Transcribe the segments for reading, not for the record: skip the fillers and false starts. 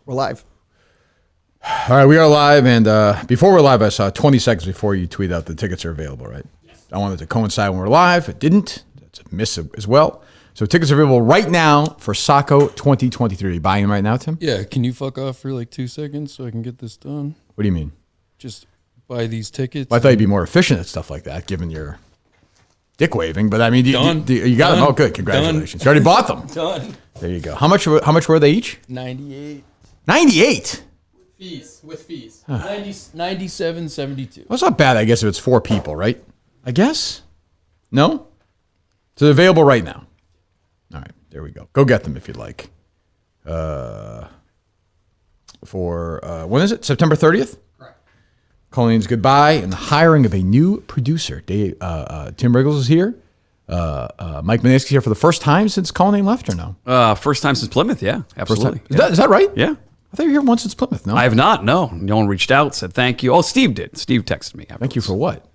We're live. All right, we are live, and before we're live, I saw 20 seconds before you tweet out the tickets are available, right? Yes. I wanted to coincide when we're live. It didn't. That's a miss as well. So tickets are available right now for Saco 2023. Are you buying them right now, Tim? Yeah, can you fuck off for like 2 seconds so I can get this done? What do you mean? Just buy these tickets. Well, I thought you'd be more efficient at stuff like that, given your dick waving. But I mean, you got them. Oh, good. Congratulations. You already bought them. Done. There you go. How much were they each? 98. 98? With fees. 97.72. Well, that's not bad, I guess, if it's 4 people, right? I guess? No? So they're available right now. All right, there we go. Go get them if you'd like. When is it? September 30th? Correct. Colleen's goodbye and the hiring of a new producer. Tim Ridgolds is here. Mike Mutnansky's here for the first time since Colleen left, or no? First time since Plymouth, yeah, absolutely. Is that right? Yeah. I thought you were here once since Plymouth, no? I have not, no. No one reached out, said thank you. Oh, Steve did. Steve texted me. Thank you for what?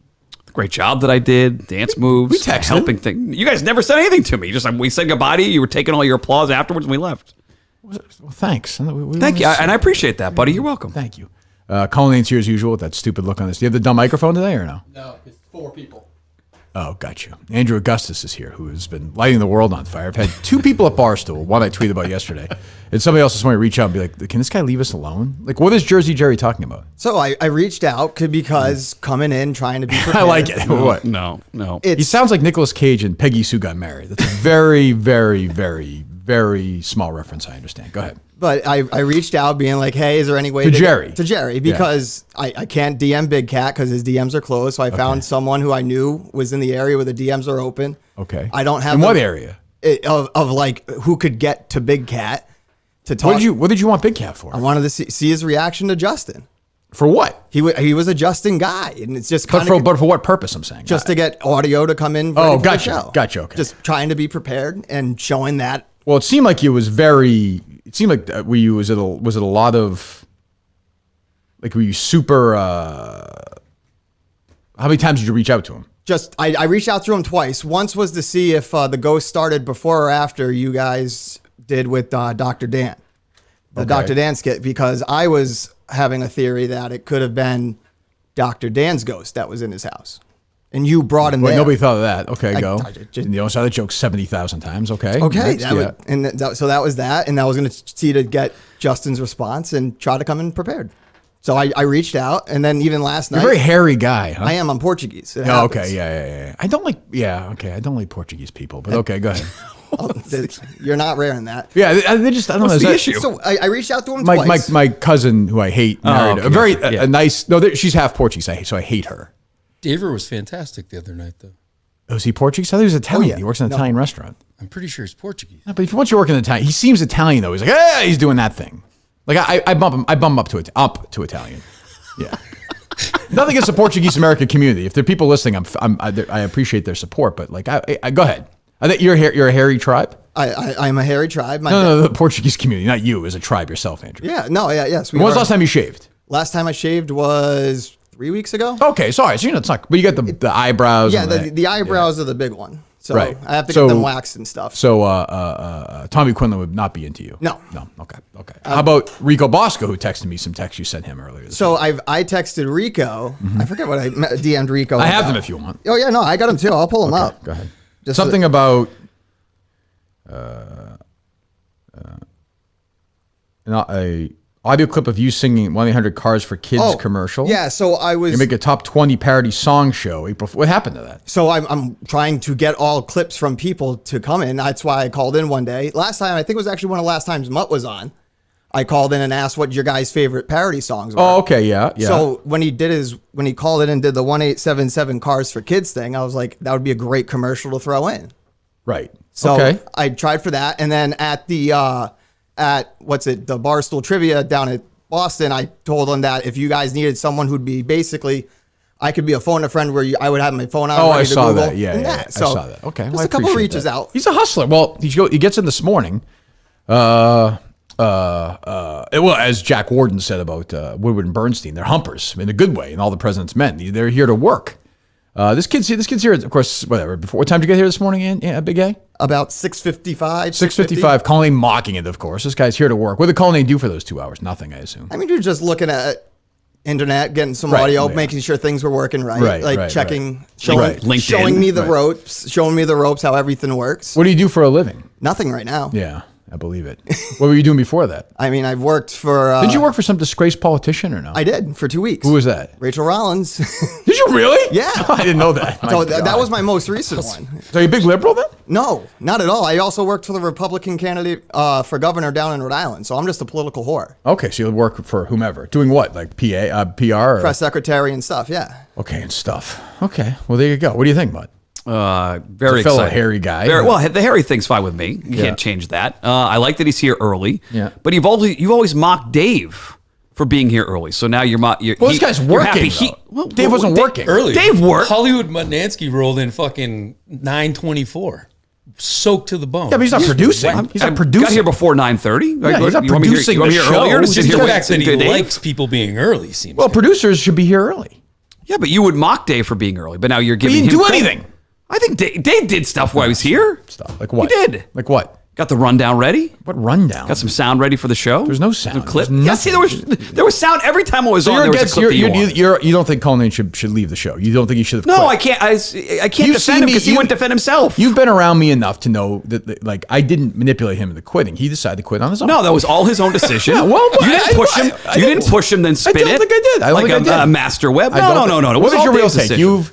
The great job that I did, dance moves, we texted. helping things. You guys never said anything to me. Just we said goodbye to you. You were taking all your applause afterwards and we left. Well, thanks. Thank you, and I appreciate that, buddy. You're welcome. Thank you. Colleen's here as usual with that stupid look on his. Do you have the dumb microphone today or no? No, it's 4 people. Oh, got you. Andrew Augustus is here, who has been lighting the world on fire. I've had 2 people at Barstool, one I tweeted about yesterday, and somebody else this morning reach out and be like, can this guy leave us alone? Like, what is Jersey Jerry talking about? So I reached out because coming in, trying to be prepared. I like it. What? No. He sounds like Nicolas Cage and Peggy Sue got married. That's a very, very, very, very small reference, I understand. Go ahead. But I reached out being like, hey, is there any way To Jerry, because I can't DM Big Cat because his DMs are closed. So I found someone who I knew was in the area where the DMs are open. Okay. I don't have in what area? Of like who could get to Big Cat to talk. What did you want Big Cat for? I wanted to see his reaction to Justin. For what? He was a Justin guy, and it's just but for what purpose? I'm saying just to get audio to come in. Oh, for gotcha. the show. Gotcha. Okay. Just trying to be prepared and showing that. Well, it seemed like it was very. It seemed like was it a lot of. Like, were you super? How many times did you reach out to him? Just I reached out to him twice. Once was to see if the ghost started before or after you guys did with Dr. Dan, Dr. Dan skit, because I was having a theory that it could have been Dr. Dan's ghost that was in his house. And you brought him there. Nobody thought of that. Okay, go. And you also saw the joke 70,000 times. Okay. Okay. So that was that. And I was going to see to get Justin's response and try to come in prepared. So I reached out. And then even last night. You're a very hairy guy, huh? I am. I'm Portuguese. Oh, okay. Yeah. I don't like Portuguese people, but okay, go ahead. You're not rare in that. Yeah, I don't know. What's the issue? So I reached out to him twice. My cousin, who I hate, married a nice. No, she's half Portuguese. So I hate her. Daver was fantastic the other night, though. Oh, is he Portuguese? I thought he was Italian. Yeah. He works in an Italian restaurant. I'm pretty sure he's Portuguese. No, but if once you work in Italian, he seems Italian though. He's like, hey, he's doing that thing. Like I bump him up to Italian. Yeah. Nothing against the Portuguese American community. If there are people listening, I appreciate their support. But like, I go ahead. I think you're a hairy tribe. I'm a hairy tribe. No, the Portuguese community, not you as a tribe yourself, Andrew. Yeah. No. Yeah. Yes. When was the last time you shaved? Last time I shaved was 3 weeks ago. Okay, sorry. So it's not. But you got the eyebrows. Yeah, the eyebrows are the big one. So right. I have to get them waxed and stuff. So Tommy Quinlan would not be into you. No. Okay. How about Rico Bosco, who texted me some text you sent him earlier? So I texted Rico. I forget what I DM'd Rico. I have them if you want. Oh yeah, no, I got them too. I'll pull them up. Go ahead. Just something about. A audio clip of you singing 1-800-CARS for Kids commercial. Yeah, so You make a top 20 parody song show. What happened to that? So I'm trying to get all clips from people to come in. That's why I called in one day. Last time, I think it was actually one of the last times Mutt was on. I called in and asked what your guys' favorite parody songs were. Oh, okay, yeah. So when he called in and did the 1-877-CARS for Kids thing, I was like, that would be a great commercial to throw in. Right. So I tried for that, and then at the the Barstool Trivia down at Boston, I told them that if you guys needed someone who'd be basically, I could be a phone a friend where I would have my phone out. Oh, ready I to saw Google that. Yeah. So I saw that. Okay. Just a couple of reaches out. He's a hustler. Well, he gets in this morning. Well, as Jack Warden said about Woodward and Bernstein, they're humpers in a good way, and all the president's men. They're here to work. This kid's here, of course, whatever. Before, what time did you get here this morning, Big A? About 6:55. 6:55. Colleen mocking it, of course. This guy's here to work. What did Colleen do for those 2 hours? Nothing, I assume. I mean, you're just looking at internet, getting some Right, audio, yeah. making sure things were working right. Right, checking, Right. showing, LinkedIn. showing me the Right. ropes, how everything works. What do you do for a living? Nothing right now. Yeah, I believe it. What were you doing before that? I mean, I've worked for. Did you work for some disgraced politician or no? I did for 2 weeks. Who was that? Rachel Rollins. Did you really? Yeah. I didn't know that. My So that God. was my most recent one. So you a big liberal then? No, not at all. I also worked for the Republican candidate for governor down in Rhode Island. So I'm just a political whore. Okay, so you work for whomever. Doing what? Like PR? Or? Press secretary and stuff, yeah. Okay, and stuff. Okay, well, there you go. What do you think, bud? Very He's a fellow excited. hairy guy. Well, the hairy thing's fine with me. You Yeah. can't change that. I like that he's here early. Yeah. But you've always mocked Dave for being here early. So now you're Well, this guy's working, though. Dave wasn't working. Early. Dave worked. Hollywood Mutnansky rolled in fucking 9:24, soaked to the bone. Yeah, but he's not producing. He's not producing. Got here before 9:30. Yeah, he's not producing You want me the here earlier to show. sit Just here the with fact that he Dave? likes people being early seems. Well, producers should be here early. Yeah, but you would mock Dave for being early. But now you're But giving he him didn't do credit. anything. I think Dave did stuff while I was here. Stuff. Like what? He did. Like what? Got the rundown ready. What rundown? Got some sound ready for the show. There's no sound. Some clip. There's Yeah, see, there was sound every time I was on. you're There was a against, clip that you wanted. you don't think Colleen should leave the show. You don't think he should have No, quit. I can't. I can't You've defend seen him me- because he you- wouldn't defend himself. You've been around me enough to know that like, I didn't manipulate him into quitting. He decided to quit on his own. No, that was all his own decision. Yeah, well, you didn't push him. You didn't push him, then spin it. I don't think I did. I don't like think I did. a master web. I don't No. think- It What was is all your real Dave's take? decision.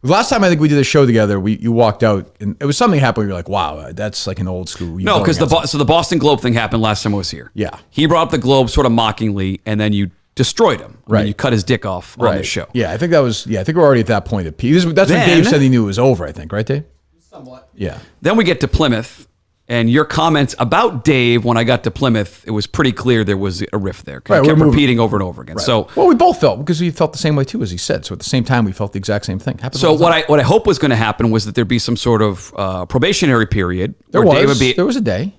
Last time I think we did a show together, you walked out and it was something happened where you're like, wow, that's like an old school. No, because the Boston Globe thing happened last time I was here. Yeah. He brought up the Globe sort of mockingly, and then you destroyed him. I mean, Right. you cut his dick off on the show. Yeah, I think that was. Yeah, I think we're already at that point of peak. That's when Then- Dave said he knew it was over. I think, right, Dave? Somewhat. Yeah. Then we get to Plymouth, and your comments about Dave when I got to Plymouth, it was pretty clear there was a rift there. 'Cause Right, he we're kept moving. repeating over and over again. So, Well, we both felt because we felt the same way too, as he said. So at the same time, we felt the exact same thing. Happened so all the time. what I hope was going to happen was that there'd be some sort of probationary period there where was Dave would be. there was a day.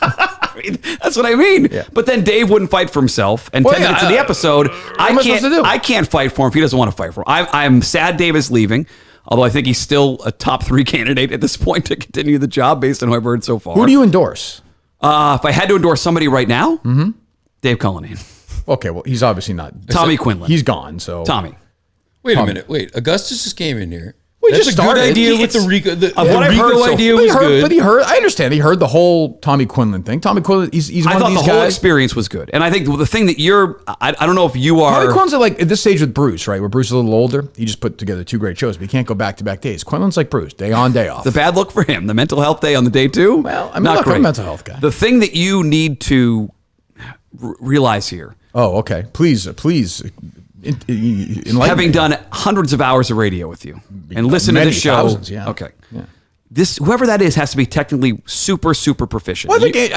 I mean, that's what I mean. Yeah. But then Dave wouldn't fight for himself. And Well, 10 yeah, minutes in the episode, am I supposed to do? I can't fight for him if he doesn't want to fight for him. I'm sad Dave is leaving, although I think he's still a top 3 candidate at this point to continue the job based on what I've heard so far. Who do you endorse? If I had to endorse somebody right now, Dave Cullinane. Okay, well, he's obviously not. Tommy Quinlan. He's gone. So Tommy. Wait a minute. Wait, Augustus just came in here. We That's just a good started. idea with the It's- Rico. The of what I've heard Rico so- idea But he was heard. good. But he heard. I understand. He heard the whole Tommy Quinlan thing. Tommy Quinlan. He's I one thought of the these whole guys. experience was good. And I think the thing that I don't know if you are. Tommy Quinlan's like at this stage with Bruce, right? Where Bruce is a little older. He just put together 2 great shows, but he can't go back-to-back days. Quinlan's like Bruce, day on, day off. The bad look for him. The mental health day on the day 2. Well, I mean, not look, I'm great. a mental health guy. The thing that you need to realize here, Oh, okay. Please, enlighten having me. done hundreds of hours of radio with you and listen to Many this show. thousands, yeah. Okay. Yeah. This whoever that is has to be technically super proficient. Well, I think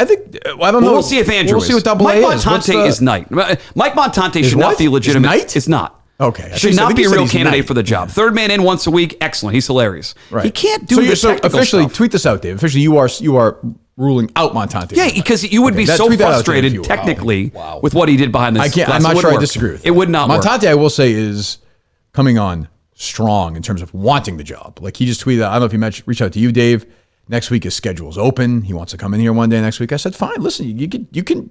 I don't know. We'll see if Andrew We'll is. see what double Mike A is. What's Montante the- is Knight. Mike Montante Is should not what? be legitimate. Is Knight? It's not. Okay. I Should think- I not think be you a said real he's candidate Knight. for the job. Yeah. Third man in once a week. Excellent. He's hilarious. Right. He can't do so the so technical officially stuff. tweet this out, Dave. Officially, you are ruling out Montante. Yeah, because you would be Okay, so tweet that out, Dave, if frustrated you will. technically Wow. with what he did behind the I can't. glass. I'm not It sure I wouldn't work. disagree with that. It would not work. Montante, I will say, is coming on strong in terms of wanting the job. Like he just tweeted out, I don't know if he reached out to you, Dave. Next week his schedule's open. He wants to come in here one day next week. I said, fine. Listen, you can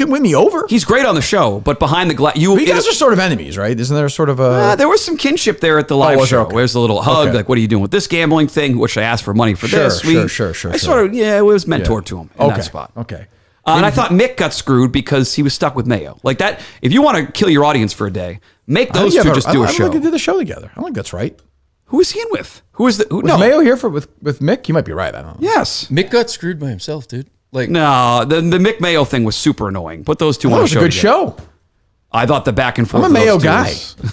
win me over. He's great on the show, but behind the glass, But you guys are sort of enemies, right? Isn't there sort of a? there was some kinship there at the live was there? show. Okay. There's a little hug, Okay. like, what are you doing with this gambling thing? Which I asked for money for Sure, this. sure. I sort of, it was mentored to him in okay. that spot. Okay. And I thought Mick got screwed because he was stuck with Mayo. Like that, if you want to kill your audience for a day, make those two just do a I show. don't think they did the show together. I don't think that's right. Who was he in with? Who was the? Who, Was no, Mayo here with Mick? You might be right. I don't know. yes. Mick got screwed by himself, dude. Like, No, the Mick Mayo thing was super annoying. Put those two That on a was a show. good together. show. I thought the back and forth. I'm a of those Mayo two guy.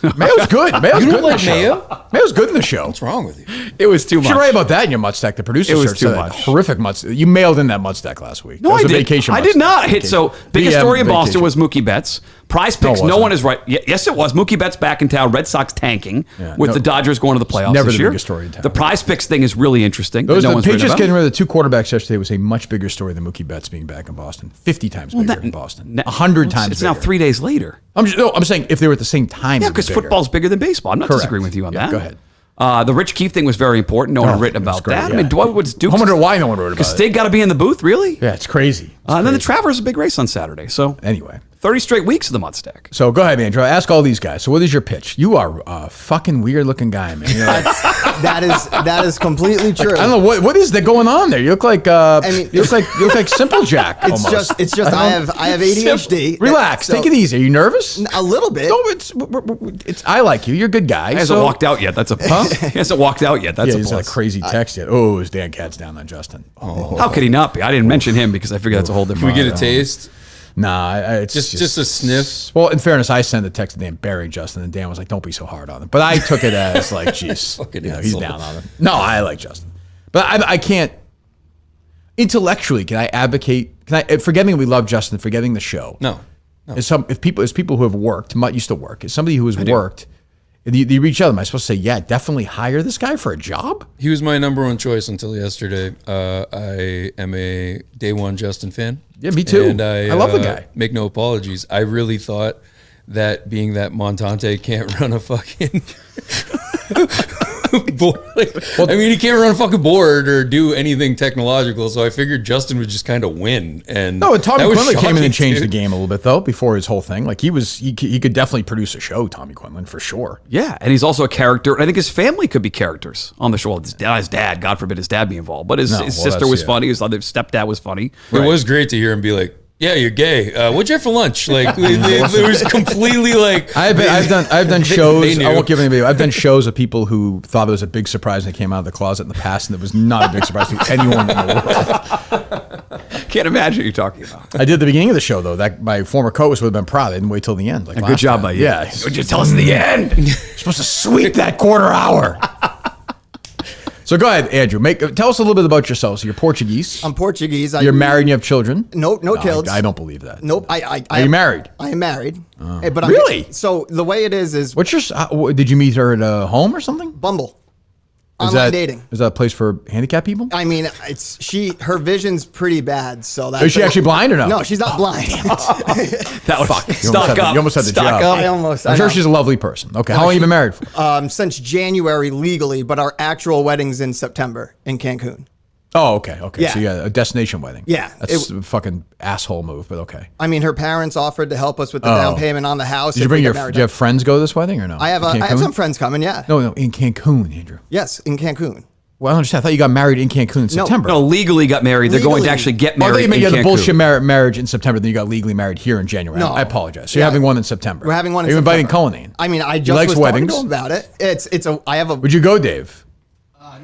was- Mayo's good. Mayo's You good don't in the like show. Mayo? Mayo's good in the show. what's wrong with you? It was too You much. should write about that in your mud stack. The producer It was search too said much. horrific mud. You mailed in that mud stack last week. No, That was I a did. vacation I mud did stack. not hit. So biggest VM story in Boston vacation. was Mookie Betts. Prize No, it picks. No wasn't. one is right. Yes, it was. Mookie Betts back in town. Red Sox tanking Yeah, with no, the Dodgers going to the playoffs never this the year. biggest story in town. The prize picks thing is really interesting. that Those no the one's written Patriots about. getting rid of the 2 quarterbacks yesterday was a much bigger story than Mookie Betts being back in Boston. 50 times bigger in Boston. 100 times It's bigger. now 3 days later. I'm saying if they were at the same time. Yeah, it'd be because bigger. football's bigger than baseball. I'm not Correct. disagreeing with you on Yeah, that. go ahead. The Rich Keefe thing was very important. No one had written about great, that. yeah. I mean, what's Duke? I wonder why no one wrote about it. Stig got to be in the booth, really? Yeah, it's crazy. And then the Travers is a big race on Saturday. So Anyway. 30 straight weeks of the Mud Stack. So go ahead, Andrew. Ask all these guys. So what is your pitch? You are a fucking weird looking guy, man. You're like, That is completely true. I don't know what is that going on there. You look like you look like Simple Jack. It's almost. just I have ADHD. Relax. So- Take it easy. Are you nervous? A little bit. No, it's. I like you. You're a good guy. He hasn't walked out yet. That's a He hasn't walked out yet. That's Yeah, a he's plus. not a crazy text yet. Oh, his Dan Cat's down on Justin. How could he not be? I didn't mention him because I figured that's a whole Can different. we get a taste? Nah, it's Just a sniff. Well, in fairness, I sent a text to Dan burying Justin, and Dan was like, "Don't be so hard on him." But I took it as like, "Jeez, Fucking he's asshole. down on him." No, I like Justin, but I can't intellectually. Can I advocate? Can I forgetting we love Justin, forgetting the show? No. As people who have worked, used to work, as somebody who has worked, and you reach out, am I supposed to say, yeah, definitely hire this guy for a job? He was my number one choice until yesterday. I am a day one Justin fan. Yeah, me too. And I love the guy. Make no apologies. I really thought that being that Montante can't run a fucking board. I mean, he can't run a fucking board or do anything technological. So I figured Justin would just kind of win. And No, and Tommy that was Quinlan came in and shocking, changed the dude. game a little bit though. Before his whole thing, like he could definitely produce a show. Tommy Quinlan for sure. Yeah, and he's also a character. And I think his family could be characters on the show. Well, his dad, God forbid his dad be involved. But his sister that's- was yeah. funny. His other stepdad was funny. It was great to hear him be like, "Yeah, you're gay. What'd you have for lunch?" Like, it was completely like. I've done shows. they knew. I won't give anybody. I've done shows of people who thought it was a big surprise when they came out of the closet in the past, and it was not a big surprise to anyone in the world. Can't imagine what you're talking about. I did the beginning of the show though. That my former co-host would have been proud. I didn't wait till the end. Like Good last job time. by you. Yeah, Would you tell us in the end? you're supposed to sweep that quarter hour. So go ahead, Andrew. Tell us a little bit about yourself. So you're Portuguese. I'm Portuguese. You're married and you have children. No kids. I don't believe that. Nope. Are you married? I am married. But Really? So the way it is What's your? Did you meet her at a home or something? Bumble. Is Online that dating. Is that a place for handicapped people? I mean, her vision's pretty bad. So that's Is she actually blind or no? No, she's not blind. That was You almost stock had the- up. you almost had the stock job. up. I'm sure she's a lovely person. Okay, how long have you been married for? Since January legally, but our actual wedding's in September in Cancun. Oh, okay. Yeah. So you got a destination wedding. Yeah, That's a fucking asshole move, but okay. I mean, her parents offered to help us with the down payment on the house. Did you if we bring get your? married. Do you have friends go to this wedding or no? I have In I have Cancun? some friends coming. Yeah. No, in Cancun, Andrew. Yes, in Cancun. Well, I don't understand. I thought you got married in Cancun in September. No, legally got married. They're going to Legally. actually get Oh, I married thought you meant you in had the Cancun. bullshit marriage in September, then you got legally married here in January. No. I apologize. So you're Yeah. having one in September. We're having one in Are you inviting September. Cullinane? I mean, I He just likes was weddings. talking to him about it. I have a. Would you go, Dave?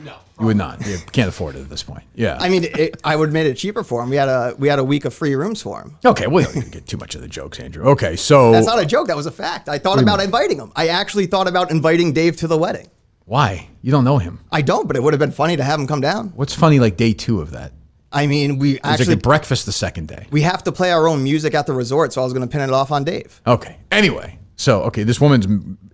No. You would not. You can't afford it at this point. Yeah. I mean, I would have made it cheaper for him. We had a week of free rooms for him. Okay, well, you don't get too much of the jokes, Andrew. Okay, so That's not a joke. That was a fact. I thought about inviting him. I actually thought about inviting Dave to the wedding. why? You don't know him. I don't, but it would have been funny to have him come down. What's funny, like day 2 of that? I mean, we It's like actually a breakfast the second day. we have to play our own music at the resort, so I was going to pin it off on Dave. Okay. Anyway, so this woman's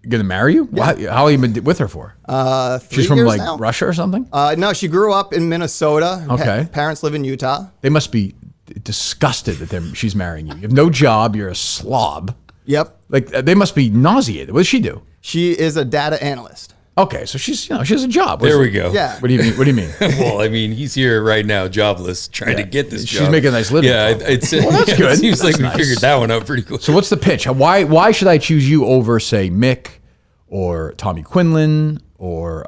gonna marry you. Yeah. How long have you been with her for? 3 She's from years like now. Russia or something. No, she grew up in Minnesota. Her Okay. parents live in Utah. They must be disgusted that she's marrying you. You have no job. You're a slob. Yep. Like they must be nauseated. What does she do? She is a data analyst. Okay, so she has a job. There we go. Yeah. What do you mean? What do you mean? Well, I mean, he's here right now, jobless, trying Yeah. to get this She's job. making a nice living. Yeah, it's Well, that's it good. seems That's like we nice. figured that one out pretty quick. So what's the pitch? Why should I choose you over, say, Mick or Tommy Quinlan or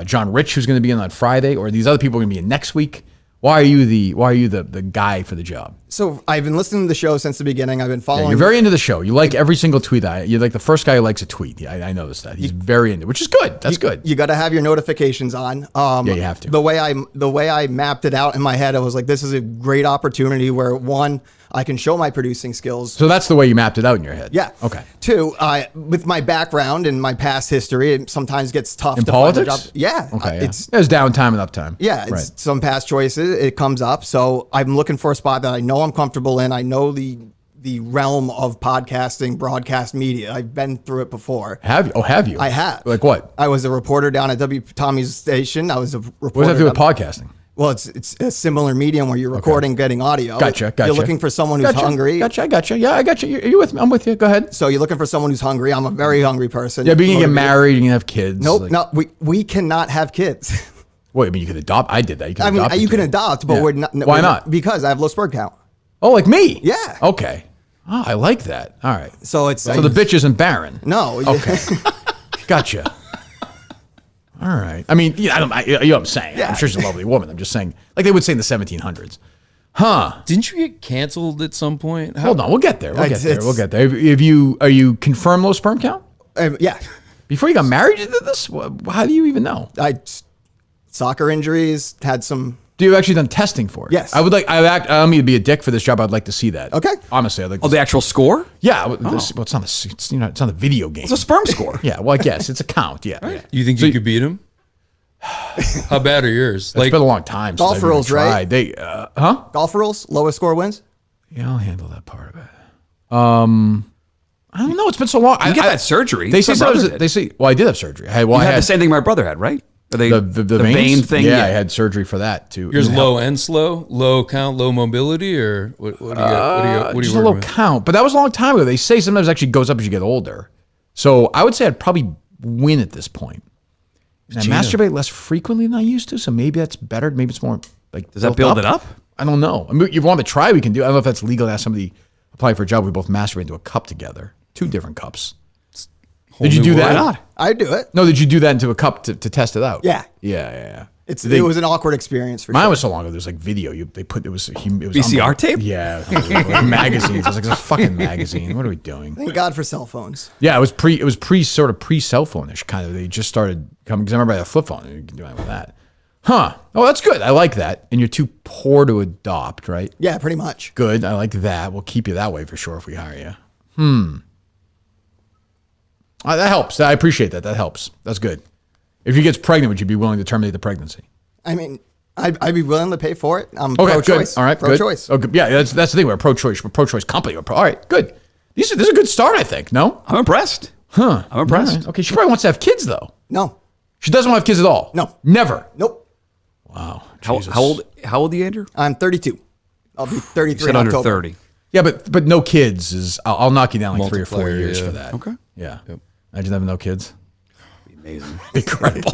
John Rich, who's going to be in on Friday, or these other people are going to be in next week? Why are you the guy for the job? So I've been listening to the show since the beginning. I've been following. You're very into the show. You like every single tweet. You're like the first guy who likes a tweet. I noticed that. He's very into it, which is good. That's good. You got to have your notifications on. Yeah, you have to. The way I mapped it out in my head, I was like, this is a great opportunity where one, I can show my producing skills. So that's the way you mapped it out in your head. Yeah. Okay. Two, with my background and my past history, it sometimes gets tough In to politics? find a job. Yeah. Okay. It's There's downtime and uptime. Yeah, it's Right. some past choices. It comes up, so I'm looking for a spot that I know I'm comfortable in. I know the realm of podcasting, broadcast media. I've been through it before. Have you? Oh, have you? I have. Like what? I was a reporter down at Tommy's station. I was a reporter. What does that have to do with down- podcasting? Well, it's a similar medium where you're recording, getting audio. Gotcha. You're looking for someone who's hungry. Gotcha. Yeah, I got you. Are you with me? I'm with you. Go ahead. So you're looking for someone who's hungry. I'm a very hungry person. Yeah, but you can get married, you can have kids. Nope, no, we cannot have kids. Wait, I mean, you can adopt. I did that. You can adopt, but Yeah. we're not. Why not? Because I have low sperm count. Oh, like me? Yeah. Okay. Oh, I like that. All right. So it's So the bitch isn't barren. No. Okay. Gotcha. All right. I mean, you know what I'm saying. Yeah. I'm sure she's a lovely woman. I'm just saying, like they would say in the 1700s. Huh. Didn't you get canceled at some point? Hold on. We'll get there. We'll get there. It's- We'll get there. Are you confirmed low sperm count? Yeah. Before you got married, you did this? How do you even know? Soccer injuries, had some. Do you actually done testing for it? Yes. I don't mean to be a dick for this job. I'd like to see that. Okay. Honestly, I'd like to Oh, the actual score? Yeah. It's not it's not a video game. It's a sperm score. Yeah. Well, I guess it's a count. Yeah. Yeah. You think you could beat him? How bad are yours? It's been a long time. Golf since I've rules, even tried. right? They, Golf rules, lowest score wins. Yeah, I'll handle that part of it. I don't know. It's been so long. You get that surgery. They say My brother did. they say. Well, I did have surgery. I You had had the same thing my brother had, right? Are they, the vein veins? thing. Yeah, I had surgery for that too. Yours It low and slow, low count, low mobility, or what do you got? What do just you a low working with? count, but that was a long time ago. They say sometimes it actually goes up as you get older. So I would say I'd probably win at this point. And I masturbate less frequently than I used to, so maybe that's better. Maybe it's more like. Does that build it up? I don't know. I mean, you want to try? We can do. I don't know if that's legal to ask somebody applying for a job. We both masturbate into a cup together, 2 different cups. Did you do that? Why not? I do it. No, did you do that into a cup to test it out? Yeah. Yeah. It was an awkward experience for Mine sure. was so long ago. There's like video. It was VCR tape? Yeah, like magazines. I was like, it's a fucking magazine. What are we doing? Thank God for cell phones. Yeah, it was pre cell phone-ish kind of. They just started coming because I remember I had a flip phone. You can do anything with that. Huh? Oh, that's good. I like that. And you're too poor to adopt, right? Yeah, pretty much. Good. I like that. We'll keep you that way for sure if we hire you. That helps. I appreciate that. That helps. That's good. If you get pregnant, would you be willing to terminate the pregnancy? I mean, I'd be willing to pay for it. I'm Okay, pro-choice. good. All right, pro-choice. Good. Oh, good. Yeah, that's the thing. We're a pro-choice. We're a pro-choice company. All right, good. This is a good start, I think. No? I'm impressed. Huh? I'm impressed. All right. Okay, she probably wants to have kids though. No. She doesn't want to have kids at all. No. Never. Nope. Wow. How Jesus. old are you, Andrew? I'm 32. I'll be 33 You said in under October. 30. Yeah, but no kids is. I'll knock you down like 3 or 4 Multiplier, years yeah. for that. Okay. Yeah. Imagine having no kids. Amazing. Incredible.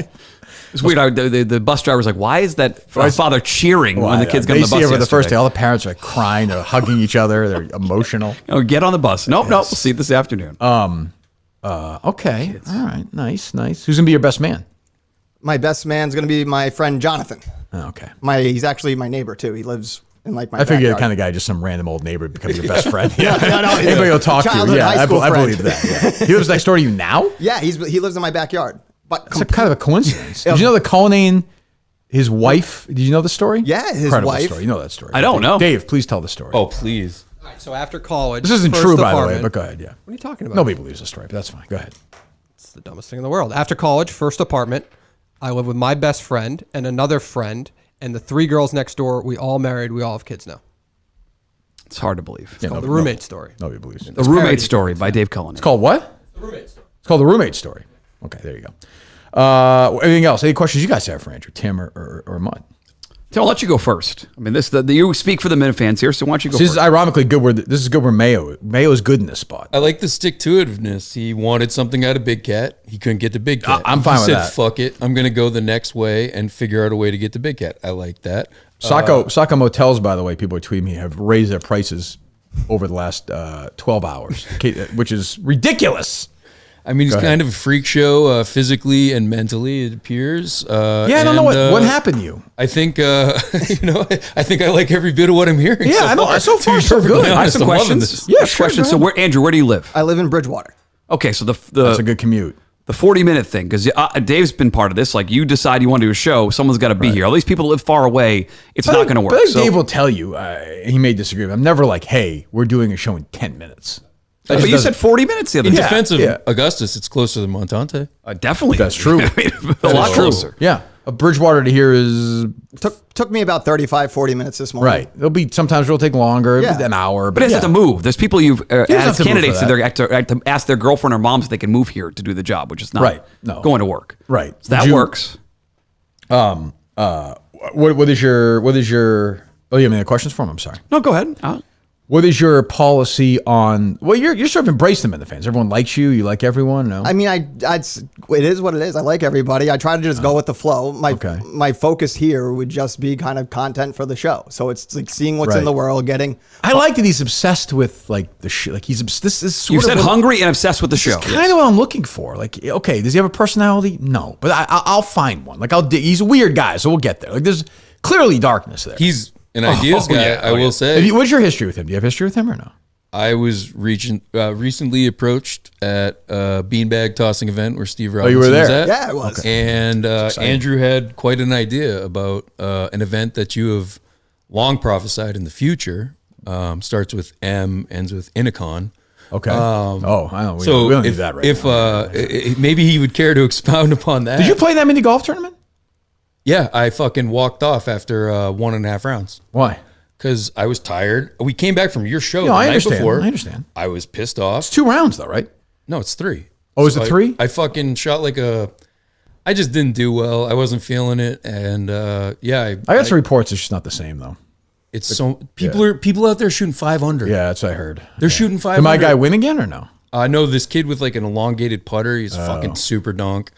It's weird. The bus driver's like, why is that father cheering when the kids get on the bus? They see it for the first day. yesterday? All the parents are crying, they're hugging each other, they're emotional. Oh, get on the bus. Nope. We'll see it this afternoon. Okay. All right. Nice. Who's gonna be your best man? My best man's going to be my friend Jonathan. Oh, okay. He's actually my neighbor too. He lives in like my I figure you're the backyard. kind of guy, just some random old neighbor become your best friend. Yeah. no, Anybody will talk to you. Childhood Yeah, high school I friend. believe that. Yeah. He lives next door to you now? Yeah, he lives in my backyard. But It's a kind of a coincidence. Did you know that Cullinane, his wife, did you know the story? Yeah, his Incredible wife. story. You know that story. I don't know. Dave, please tell the story. Oh, please. All right, so after college, This isn't first true, by the way, apartment- but go ahead. Yeah. What are you talking about? Nobody believes the story, but that's fine. Go ahead. It's the dumbest thing in the world. After college, first apartment, I live with my best friend and another friend, and the 3 girls next door. We all married. We all have kids now. It's hard to believe. Yeah, Called nobody- the roommate story. Nobody believes it. The Roommate parody. Story by Dave Cullen. It's called what? The roommate story. It's called The Roommate Story. Okay, there you go. Anything else? Any questions you guys have for Andrew, Tim, or Mutt? Tim, I'll let you go first. I mean, you speak for the Minifans here, so why don't you go This is first? ironically good. This is good where Mayo's good in this spot. I like the stick-to-itiveness. He wanted something out of Big Cat. He couldn't get the Big Cat. I'm fine with He said, that. fuck it. I'm going to go the next way and figure out a way to get the Big Cat. I like that. Saco motels, by the way, people are tweeting me, have raised their prices over the last 12 hours, which is ridiculous. I mean, he's Go ahead. kind of a freak show, physically and mentally, it appears. Yeah, I don't know what happened to you. I think, I think I like every bit of what I'm hearing. Yeah, so I know. far. So To far, be so perfectly good. I have honest, some I'm loving questions. this. Yeah, sure, Questions. go So, Andrew, where do you live? I live in Bridgewater. Okay, so That's a good commute. the 40-minute thing, because Dave's been part of this. Like, you decide you want to do a show, someone's got to be here. All these people that live far away, it's not going to work. But So- Dave will tell you, he may disagree. I'm never like, hey, we're doing a show in 10 minutes. That but just you doesn't- said 40 minutes the other In day. defense of yeah. Augustus, it's closer than Montante. Definitely. That's true. I mean, a That lot is true. closer. Yeah. Bridgewater to here is Took me about 40 minutes this morning. right. It'll be sometimes it'll take longer, Yeah. an hour. But it has yeah. to move. There's people you've have as to move candidates for that have to ask their girlfriend or moms if they can move here to do the job, which is not Right. No. going to work. Right. So that Would you- works. what is your? Oh, you have any questions for him? I'm sorry. No, go ahead. What is your policy on? Well, you're sort of embraced them in the fans. Everyone likes you. You like everyone. No. I mean, it is what it is. I like everybody. I try to just go with the flow. My focus here would just be kind of content for the show. So it's like seeing what's in the world, getting. I like that he's obsessed with like the shit. Like this is sort You of said hungry and obsessed with the show. Kind of what I'm looking for. Like, okay, does he have a personality? No, but I'll find one. Like he's a weird guy, so we'll get there. Like there's clearly darkness there. He's an ideas guy, I will say. What's your history with him? Do you have history with him or no? I was recently approached at a beanbag tossing event where Steve Robinson you were there? was at. Yeah, it was. Okay. And Andrew had quite an idea about an event that you have long prophesied in the future. Starts with M, ends with Inicon. Okay. I don't. We So don't need if, that right if now. maybe he would care to expound upon that. Did you play that mini golf tournament? Yeah, I fucking walked off after 1.5 rounds. Why? Because I was tired. We came back from your show No, the I night understand. before. I understand. I was pissed off. It's 2 rounds though, right? No, it's 3. Oh, is it 3? I fucking shot like I just didn't do well. I wasn't feeling it, and I got some reports. It's just not the same though. It's so people out there shooting 500. Yeah, that's what I heard. They're shooting 500. Did my guy win again or no? I know this kid with like an elongated putter. He's fucking super donk.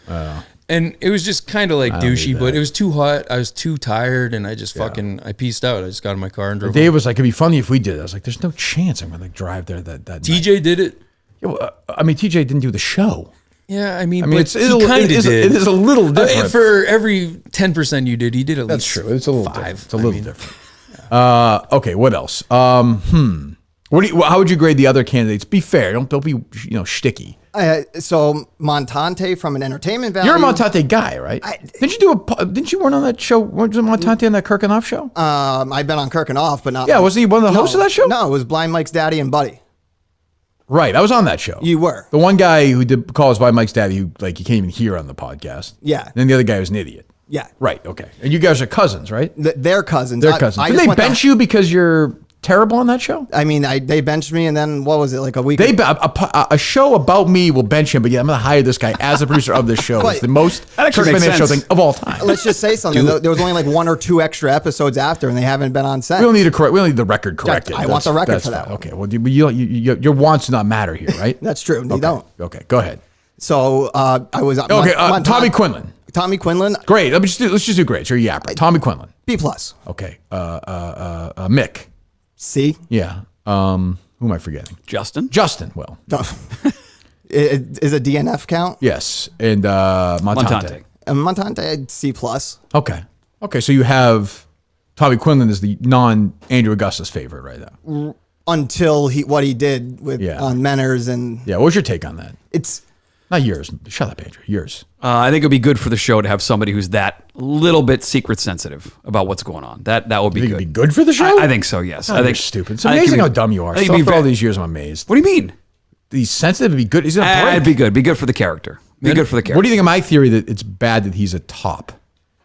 And it was just kind of like douchey, but it was too hot. I was too tired, and I just I pieced out. I just got in my car and drove. Dave was like, "It'd be funny if we did it." I was like, "There's no chance I'm gonna drive there that night." TJ did it. Yeah, well, I mean, TJ didn't do the show. Yeah, I mean, it he kind of did. It is a little different. For every 10% you did, he did at That's least. true. It's a little 5. different. It's a little different. Okay, what else? How would you grade the other candidates? Be fair. Don't be shticky. So Montante from an entertainment value. You're a Montante guy, right? Didn't you run on that show? Was Montante on that Kirk and Off show? I've been on Kirk and Off, but not. Yeah, wasn't he one of the hosts of that show? No, it was Blind Mike's daddy and buddy. Right, I was on that show. You were. The one guy who did calls by Mike's daddy, who like you can't even hear on the podcast. Yeah. And then the other guy was an idiot. Yeah. Right. Okay. And you guys are cousins, right? They're cousins. They're cousins. Did they bench you because you're terrible on that show? I mean, they benched me, and then what was it, like a week? A show about me will bench him, but yeah, I'm going to hire this guy as a producer of this show. It's the most show thing of all time. Let's just say something. There was only like 1 or 2 extra episodes after, and they haven't been on set. We don't need the record corrected. I want the record for that. Okay. Well, your wants do not matter here, right? That's true. They don't. Okay. Go ahead. So I was okay. Tommy Quinlan. Tommy Quinlan. Great. Let's just do great. You're a yapper. Tommy Quinlan. B+. Okay. Mick. C. Yeah. Who am I forgetting? Justin. Well. Is a DNF count? Yes. And Montante. Montante C+. Okay. So you have Tommy Quinlan is the non-Andrew Augustus favorite right now. Until what he did with on Menners and yeah. What's your take on that? It's not yours. Shut up, Andrew. Yours. I think it'd be good for the show to have somebody who's that little bit secret sensitive about what's going on. That would be good. It'd be good for the show. I think so. Yes. I think you're stupid. It's amazing how dumb you are. So for all these years, I'm amazed. What do you mean? He's sensitive. It'd be good. He's gonna break. It'd be good. Be good for the character. Good for the character. What do you think of my theory that it's bad that he's a top,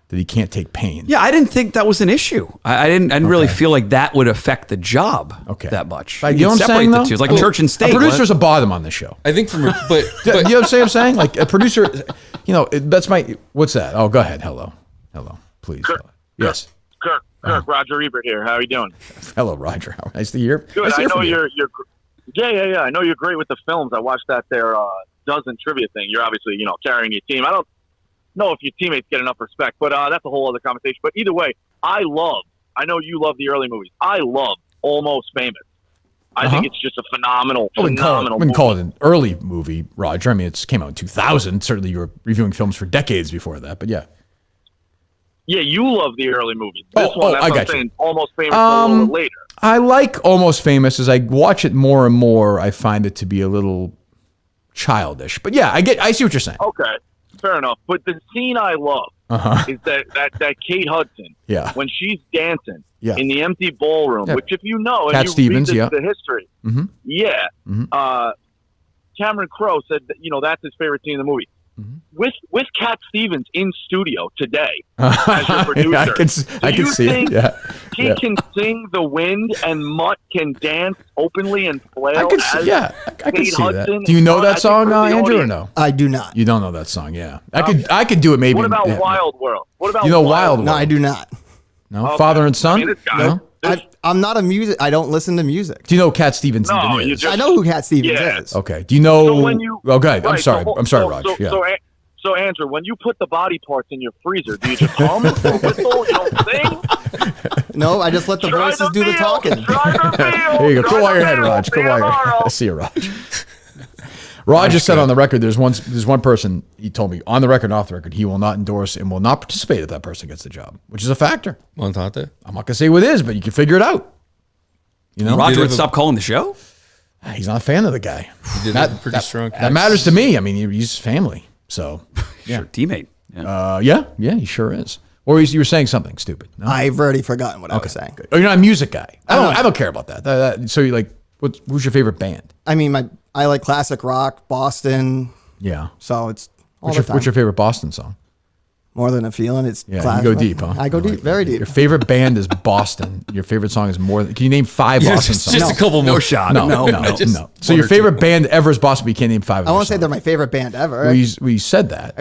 that he can't take pain? Yeah, I didn't think that was an issue. I didn't really feel like that would affect the job that much. You know what I'm saying, though? It's like church and state. A producer's a bottom on this show. I think from but you know what I'm saying? Like a producer, that's my. What's that? Oh, go ahead. Hello, please. Yes. Kirk, Roger Ebert here. How are you doing? Hello, Roger. Nice to hear. Good. Nice to hear I know from you. Yeah. I know you're great with the films. I watched that dozen trivia thing. You're obviously carrying your team. I don't know if your teammates get enough respect, but that's a whole other conversation. But either way, I know you love the early movies. I love Almost Famous. I think it's just a phenomenal I wouldn't call it an early movie, Roger. I mean, it came out in 2000. Certainly, you were reviewing films for decades before that, but yeah. Yeah, you love the early movies. This one, that's I what got I'm saying. Almost Famous a little bit later. I like Almost Famous. As I watch it more and more, I find it to be a little childish. But yeah, I see what you're saying. Okay, fair enough. But the scene I love is that Kate Hudson, when she's dancing in the empty ballroom, which if you know, and Cat you Stevens, read the history, Cameron Crowe said that, that's his favorite scene in the movie. With Cat Stevens in studio today as your producer, I can see it. Yeah, he can sing The Wind and Mutt can dance openly and flail. I can see that. Do you know that song, Andrew, or no? I do not. You don't know that song? Yeah, I could do it maybe. What about Wild World? What about Wild World? No, I do not. No, Okay. father and son. I mean, this guy. No? I'm not a music. I don't listen to music. Do you know who Cat Stevens No, even you is? just- I know who Cat Stevens Yeah. is. Okay. Do you know? So when you, Oh, good. I'm right, sorry. so- I'm sorry, so- Raj. So, yeah. so Andrew, when you put the body parts in your freezer, do you just hum or whistle? You don't sing? No, I just let the Try voices do the meal. talking. Try the meal. There you go. Try Go while the your head, meal. Raj. Go See you while your tomorrow. I see you, Raj. Raj just said on the record, there's one person, he told me, on the record and off the record, he will not endorse and will not participate if that person gets the job, which is a factor. Montate. I'm not going to say what it is, but you can figure it out. You know? Roger did would have a- stop calling the show. He's not a fan of the guy. He did have a pretty strong That matters to me. I mean, he's family. So, Sure, teammate. Yeah. yeah, he sure is. Or you were saying something stupid. No? I've already forgotten what I was saying. Oh, you're not a music guy. I don't care about that. So you like, who's your favorite band? I mean, I like classic rock, Boston. Yeah. So it's all What's the time. your favorite Boston song? More Than a Feeling. It's Yeah, classic. you go deep, huh? I go deep, very deep. Your favorite band is Boston. Your favorite song is More Than. Can you name 5 Boston songs? Just a couple more. No shot. No. Just So one your or two. favorite band ever is Boston, but you can't name 5 of I their won't say they're songs. my favorite band ever. We said that.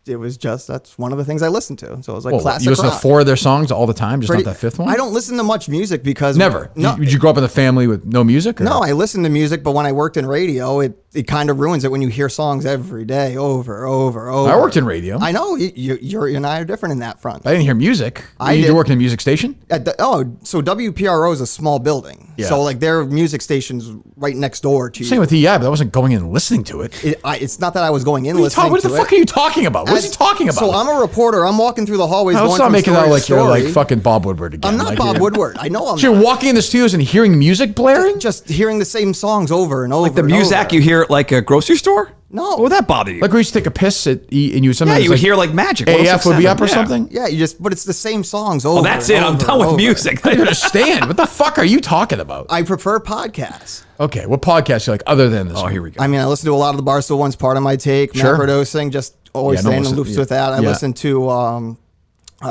It was just that's one of the things I listen to. So it was like Well, classic you listen rock. to 4 of their songs all the time, just Pretty- not that 5th one? I don't listen to much music because Never. No, Did you grow up in a family with no music? Or? no, I listen to music, but when I worked in radio, it kind of ruins it when you hear songs every day over. I worked in radio. I know you and I are different in that front. I didn't hear music. I You did. work in a music station? So WPRO is a small building. Yeah. So like their music station's right next door to you. Same with EI, but I wasn't going in and listening to it. It's not that I was going in What listening the to fuck it. are you talking about? What is he talking about? So I'm a reporter. I'm walking through the hallways. Now, going let's not from make it story out to like you're like story. fucking Bob Woodward again. I'm not Like Bob you're- Woodward. I know I'm So you're not. walking in the studios and hearing music blaring? Just hearing the same songs over and over. Like the and music over. you hear at like a grocery store? No. What would that bother you? Like we used to take a piss at E and you yeah, sometimes you would hear like magic. AF would be 106.7, up or yeah. something? Yeah, but it's the same songs over. Oh, that's and it. I'm over done and with over. I music. don't understand. What the fuck are you talking about? I prefer podcasts. Okay, what podcast you like other than this? Oh, one? here we go. I mean, I listen to a lot of the Barstool ones. Part of my take, Sure. macrodosing, just always Yeah, no staying in listen- loops yeah. with that. I Yeah. listen to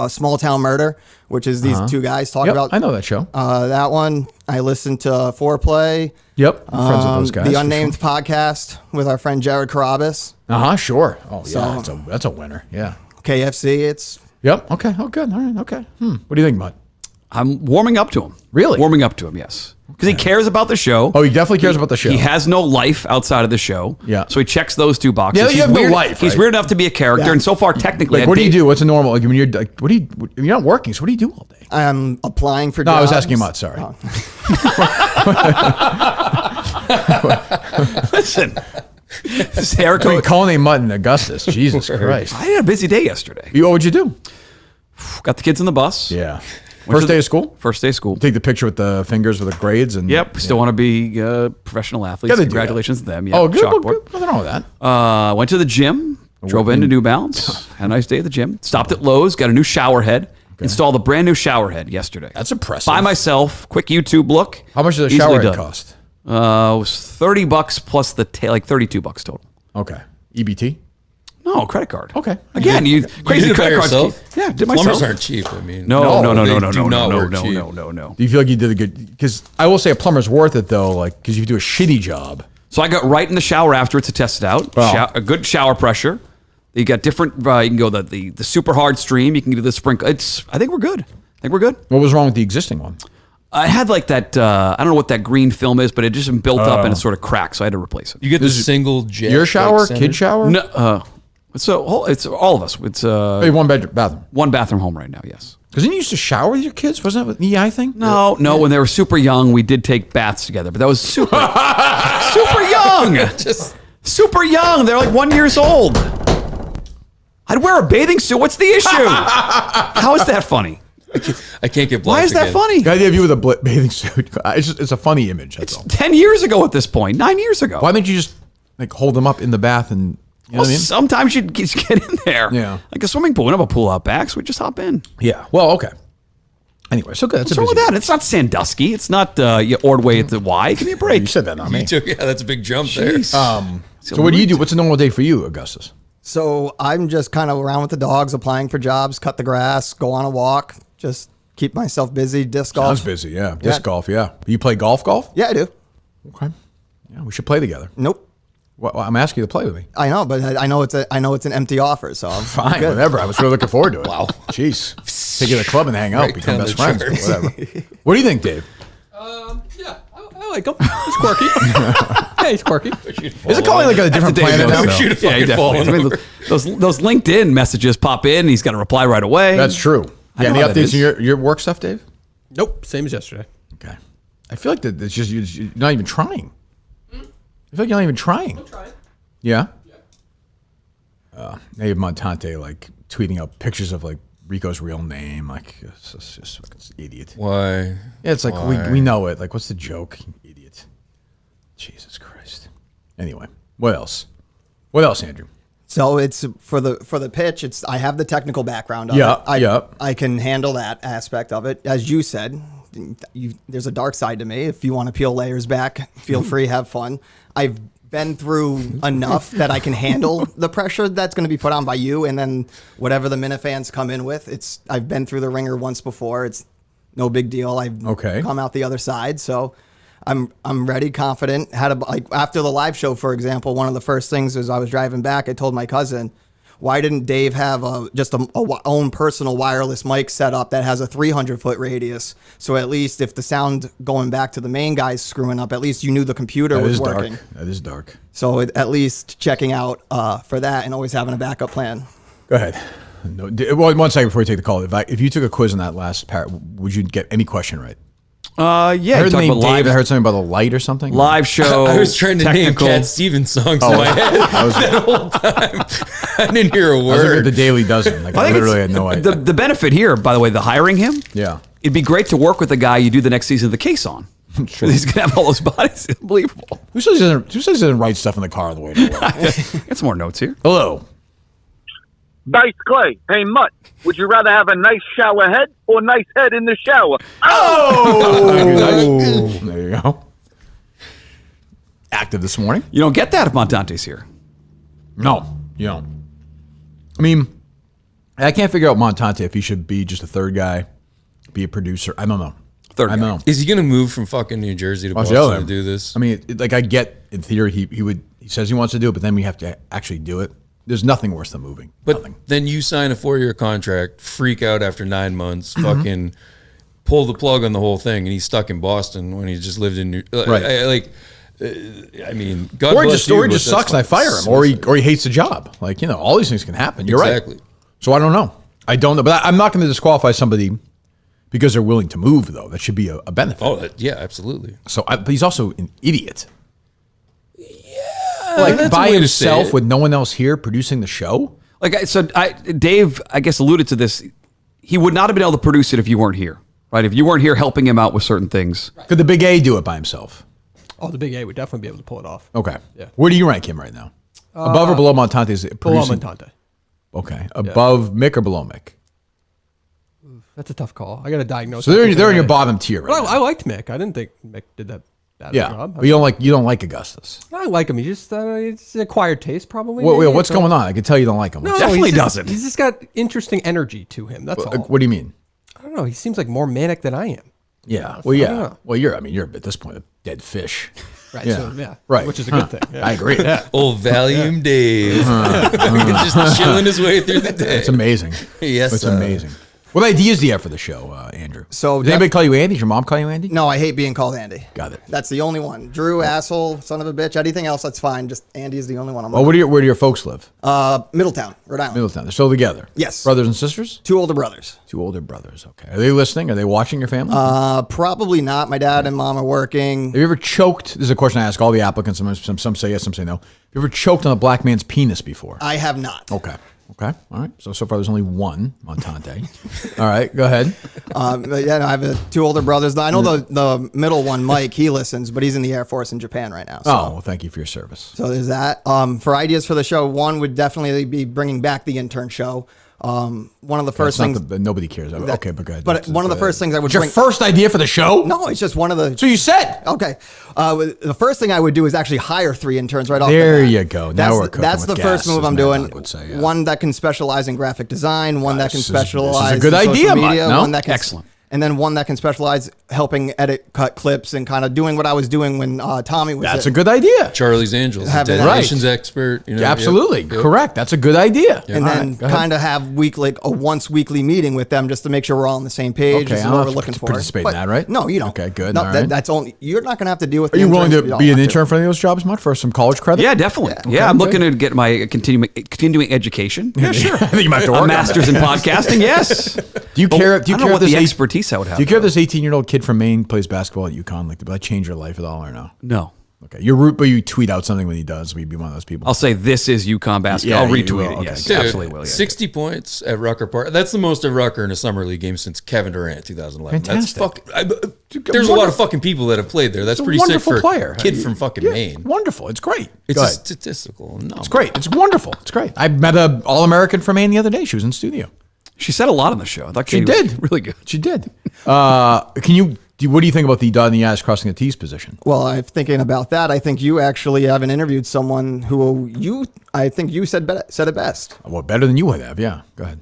Small Town Murder, which is these two guys talking Yep, about. I know that show. That one. I listen to Foreplay. Yep, I'm friends with those guys. The for Unnamed podcast with our friend Jared Carabas. sure. Sure. Oh So- yeah, that's a winner. Yeah. KFC. It's Yep. Okay. Oh, good. All right. Okay. What do you think, Mutt? I'm warming up to him. Really? Warming up to him, yes. Because he cares about the show. Oh, he definitely cares about the show. He has no life outside of the show. Yeah. So he checks those 2 boxes. Yeah, you He's have no weird, life, He's right? weird enough to be a character, Yeah. and so far, technically, Like, what do you do? What's a normal? Like when you're like, what do you? You're not working, so what do you do all day? I'm applying for No, jobs. I was asking Mutt. Sorry. Oh. Listen, this hair I mean, coat. calling a Mutt in Augustus. Jesus Christ. I had a busy day yesterday. What would you do? Got the kids in the bus. Yeah. Went First to day the- of school. First day of school. Take the picture with the fingers with the grades and. Yep. Still want to be professional athletes. Yeah, they do Congratulations to them. Yeah, Oh, good. chalkboard. Good. Nothing wrong with that. Went to the gym. Drove into New Balance. Had a nice day at the gym. Stopped at Lowe's. Got a new shower head. Installed a brand new shower head yesterday. That's impressive. By myself. Quick YouTube look. How much does a Easily shower head done. cost? It was $30 plus the like $32 total. Okay. EBT. No, credit card. Okay. Again, you You crazy did it by credit cards. yourself? Yeah, did Plumbers myself. aren't cheap. I mean, No, they do no, not work no, cheap. no. Do you feel like you did a good? Because I will say a plumber's worth it though. Like because you do a shitty job. So I got right in the shower afterwards to test it out. Wow. A good shower pressure. You got different. You can go the super hard stream. You can do the sprinkle. I think we're good. What was wrong with the existing one? I had like that. I don't know what that green film is, but it just been built up and it sort of cracked. So I had to replace it. You get the single jet. Your shower, like, center? kid shower. No, it's all of us. It's Hey, one bedroom, bathroom. one bathroom home right now. Yes. Because didn't you used to shower with your kids? Wasn't that an EI thing? No. When they were super young, we did take baths together, but that was super young. Just Super young. They're like 1 year old. I'd wear a bathing suit. What's the issue? How is that funny? I can't get. Why is that funny? The idea of you with a bathing suit. It's a funny image. That's all. 10 years ago at this point. 9 years ago. Why didn't you just like hold them up in the bath and you know Well, what I mean? sometimes you just get in there. Yeah. Like a swimming pool. We don't have a pool out back, so we just hop in. Yeah. Well, okay. Anyway, so good. That's What's a wrong with busy that? It's not Sandusky. It's not Ordway at the Y. Give me a break. You said that, not me. Yeah, that's a big jump there. Jeez. So what do you do? What's a normal day for you, Augustus? So I'm just kind of around with the dogs, applying for jobs, cut the grass, go on a walk, just keep myself busy. Disc golf. Sounds busy. Yeah. Disc golf. Yeah. You play golf? Yeah, I do. Okay. Yeah, we should play together. Nope. Well, I'm asking you to play with me. I know, but I know it's an empty offer, so I'm Fine, good. whatever. I was really looking forward to it. Wow. Jeez. Take you to the club and hang out, Right become down best the friends, but whatever. What do you think, Dave? Yeah, I like him. He's quirky. Yeah, he's quirky. Is it calling like a different Dave planet knows, now? though. Shoot a Yeah, he fucking definitely is. I mean, those LinkedIn messages pop in. He's got to reply right away. That's true. I Yeah, know any how that updates is. in your work stuff, Dave? Nope, same as yesterday. Okay. I feel like that it's just you're not even trying. I feel like you're not even trying. I'm trying. Yeah? Now you have Montante like tweeting out pictures of like Rico's real name. Like, it's just fucking idiot. Why? Yeah, it's like Why? we know it. Like, what's the joke? You idiot. Jesus Christ. Anyway, what else? What else, Andrew? So it's for the pitch. It's I have the technical background of Yeah, it. I can handle that aspect of it. As you said, there's a dark side to me. If you want to peel layers back, feel free, have fun. I've been through enough that I can handle the pressure that's going to be put on by you, and then whatever the Minifans come in with. I've been through the ringer once before. It's no big deal. I've come out the other side, so I'm ready, confident. After the live show, for example, one of the first things was I was driving back. I told my cousin, why didn't Dave have just a own personal wireless mic set up that has a 300-foot radius? So at least if the sound going back to the main guy's screwing up, at least you knew the computer was working. That is dark. So at least checking out for that and always having a backup plan. Go ahead. No, well, 1 second before you take the call. If you took a quiz in that last part, would you get any question right? Yeah. I heard the name about Dave. live, I heard something about the light or something. live show. I was trying to technical. name Cat Stevens songs in my head that whole time. I didn't hear a I was looking at word. the Daily Dozen. Like, I think literally it's- had no idea. The benefit here, by the way, the hiring him. Yeah. It'd be great to work with the guy you do the next season of The Case on. He's gonna have all those bodies. Unbelievable. Who says he doesn't write stuff in the car on the way to work? Got some more notes here. Hello. Dice Clay. Hey, Mutt, would you rather have a nice shower head or nice head in the shower? Oh, there you go. Active this morning? You don't get that if Montante's here. No, you don't. I mean, I can't figure out Montante if he should be just a third guy, be a producer. I don't know. Third I guy. don't know. Is he going to move from fucking New Jersey to I was Boston yelling. to do this? I mean, like I get in theory he says he wants to do it, but then we have to actually do it. There's nothing worse than moving. But Nothing. then you sign a 4-year contract, freak out after 9 months, Mm-hmm. fucking pull the plug on the whole thing, and he's stuck in Boston when he just lived in New. Right. I mean, God Or he bless just, you, or he but just that's sucks and I fire him, fucking or he hates the job. Like, all these things can happen. You're Exactly. right. So I don't know. I don't know, but I'm not going to disqualify somebody because they're willing to move, though. That should be a benefit. Oh, yeah, absolutely. So, but he's also an idiot. Yeah, Like that's a by way to say himself it. with no one else here producing the show. Dave, I guess, alluded to this. He would not have been able to produce it if you weren't here, right? If you weren't here helping him out with certain things. Could the Big A do it by himself? Oh, the Big A would definitely be able to pull it off. Okay. Yeah. Where do you rank him right now? Above or below Montante's Below producing? Montante. Okay. Above Mick or below Mick? That's a tough call. I got to diagnose. So that they're in your today. bottom tier right But now. I liked Mick. I didn't think Mick did that bad Yeah. of a job. But you don't like Augustus. I like him. He just it's acquired taste probably. What's maybe. going on? I can tell you don't like him. No, What's- Definitely he's just- doesn't. He's just got interesting energy to him. That's all. What do you mean? I don't know. He seems like more manic than I am. Yeah. Well, I yeah. don't know. Well, you're at this point a dead fish. Right. Yeah. So, yeah. Right. Which is a good thing. Yeah. I agree. Old Valium Dave. Just chilling his way through the day. It's amazing. Yes, It's sir. amazing. What ideas do you have for the show, Andrew? So Did anybody call you Andy? Did your mom call you Andy? No, I hate being called Andy. Got it. That's the only one. Drew, asshole, son of a bitch. Anything else, that's fine. Just Andy is the only one. Well, where do your folks live? Middletown, Rhode Island. Middletown. They're still together. Yes. Brothers and sisters? 2 older brothers. 2 older brothers. Okay. Are they listening? Are they watching your family? Probably not. My dad and mom are working. Have you ever choked? This is a question I ask all the applicants. Some say yes, some say no. Have you ever choked on a black man's penis before? I have not. Okay. Okay. All right. So far there's only one, Montante. All right. Go ahead. But yeah, no, I have 2 older brothers. I know the middle one, Mike, he listens, but he's in the Air Force in Japan right now. So. Oh, well, thank you for your service. So there's that. For ideas for the show, one would definitely be bringing back the intern show. One of the first things. Nobody cares. Okay, but go ahead. But one of the first things I would What's your bring. first idea for the show? No, it's just one of the. So you said. Okay. The first thing I would do is actually hire 3 interns right off There the bat. you go. Now That's we're the, cooking That's with the gas, first move as I'm Mad doing. Dog would say, yeah. One that can specialize in graphic design, one that can This is a specialize good in idea, social Mike. media, No? one that can Excellent. and then one that can specialize helping edit, cut clips, and kind of doing what I was doing when Tommy was. That's a good idea. Charlie's Angels, a Having- detonations expert. You know, Absolutely. yep. Correct. That's a good idea. And All then right, go ahead. kind of have a once weekly meeting with them just to make sure we're all on the same page. Okay, This is I'll what have we're to looking for. participate in that, right? No, you don't. Okay, good. No, All right. that's only you're not going to have to deal with. Are the you willing interns. to You don't be an have intern for any of those jobs, Mutt, for some college credit? Yeah, definitely. Okay, I'm good. looking to get my continuing education. Yeah, sure. I think you might have to work A on master's that. in podcasting. Yes. Do you care? Do you I don't care know if what this the eight- expertise I would have. Do you care if this 18-year-old kid from Maine plays basketball at UConn? Like, did that change your life at all or no? No. Okay, you're root, but you tweet out something when he does. We'd be one of those people. I'll say this is UConn basketball. Yeah, I'll you retweet will. it. Okay. Yes, Dude, absolutely will. Yeah. 60 points at Rucker Park. That's the most at Rucker in a summer league game since Kevin Durant, 2011. Fantastic. There's a lot of fucking people that have played there. That's He's a pretty sick wonderful for player. a kid from fucking Yeah, Maine. Wonderful. It's great. It's Go a ahead. statistical number. It's great. It's wonderful. It's great. I met a All-American from Maine the other day. She was in studio. She said a lot on the show. I thought She Katie was did. really good. She did. What do you think about the dot and the I's crossing the T's position? Well, I'm thinking about that. I think you actually haven't interviewed someone who I think you said it best. Well, better than you would have. Yeah. Go ahead.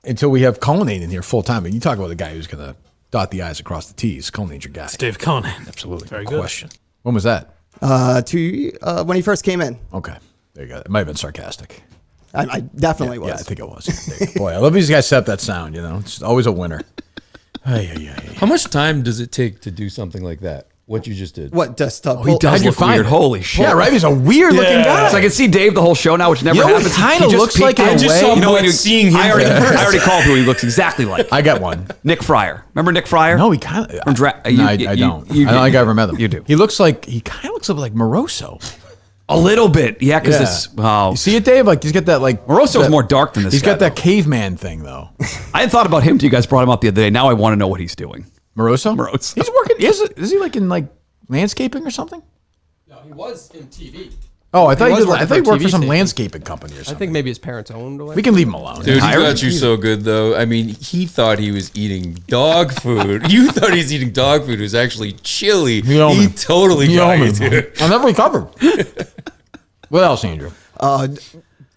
Until we have Cullinane in here full time. And you talk about the guy who's going to dot the I's across the T's. Cullinane's your guy. Dave Cullinane. Absolutely. Very No good. question. When was that? When he first came in, Okay. There you go. It might have been sarcastic. I definitely was. Yeah, I think it was. There you go. Boy, I love these guys set up that sound, you know. It's always a winner. How much time does it take to do something like that? What you just did? What just He does How'd you look find weird. it? Holy shit. Yeah, right? He's a weird looking guy. So I can see Dave the whole show now, which never You know what happens. he kinda just looks like peeked in in. a way? You know But what? seeing him I already, for the first I already called who he looks exactly like. I got one. Nick Fryer. Remember Nick Fryer? No, he kind of. From Dra- no, you- I you- don't. you- I don't think I ever met him. You do. He kind of looks like Moroso. A little bit. Yeah, because this. Oh. You see it, Dave? Like he's got that like. Moroso's that- more dark than this He's guy, got that though. caveman thing though. I hadn't thought about him till you guys brought him up the other day. Now I want to know what he's doing. Moroso. Moroso. He's working. Is he like in like landscaping or something? No, he was in TV. Oh, I thought he was did. I working thought he for a worked for TV some station. landscaping company or I something. think maybe his parents owned. We can leave him alone. Dude, he Hired? got you so good though. I mean, he thought he was eating dog food. You thought he was eating dog food. It was actually chili. You owe He me. totally You got owe you, me. dude. I'll never recover. What else, Andrew?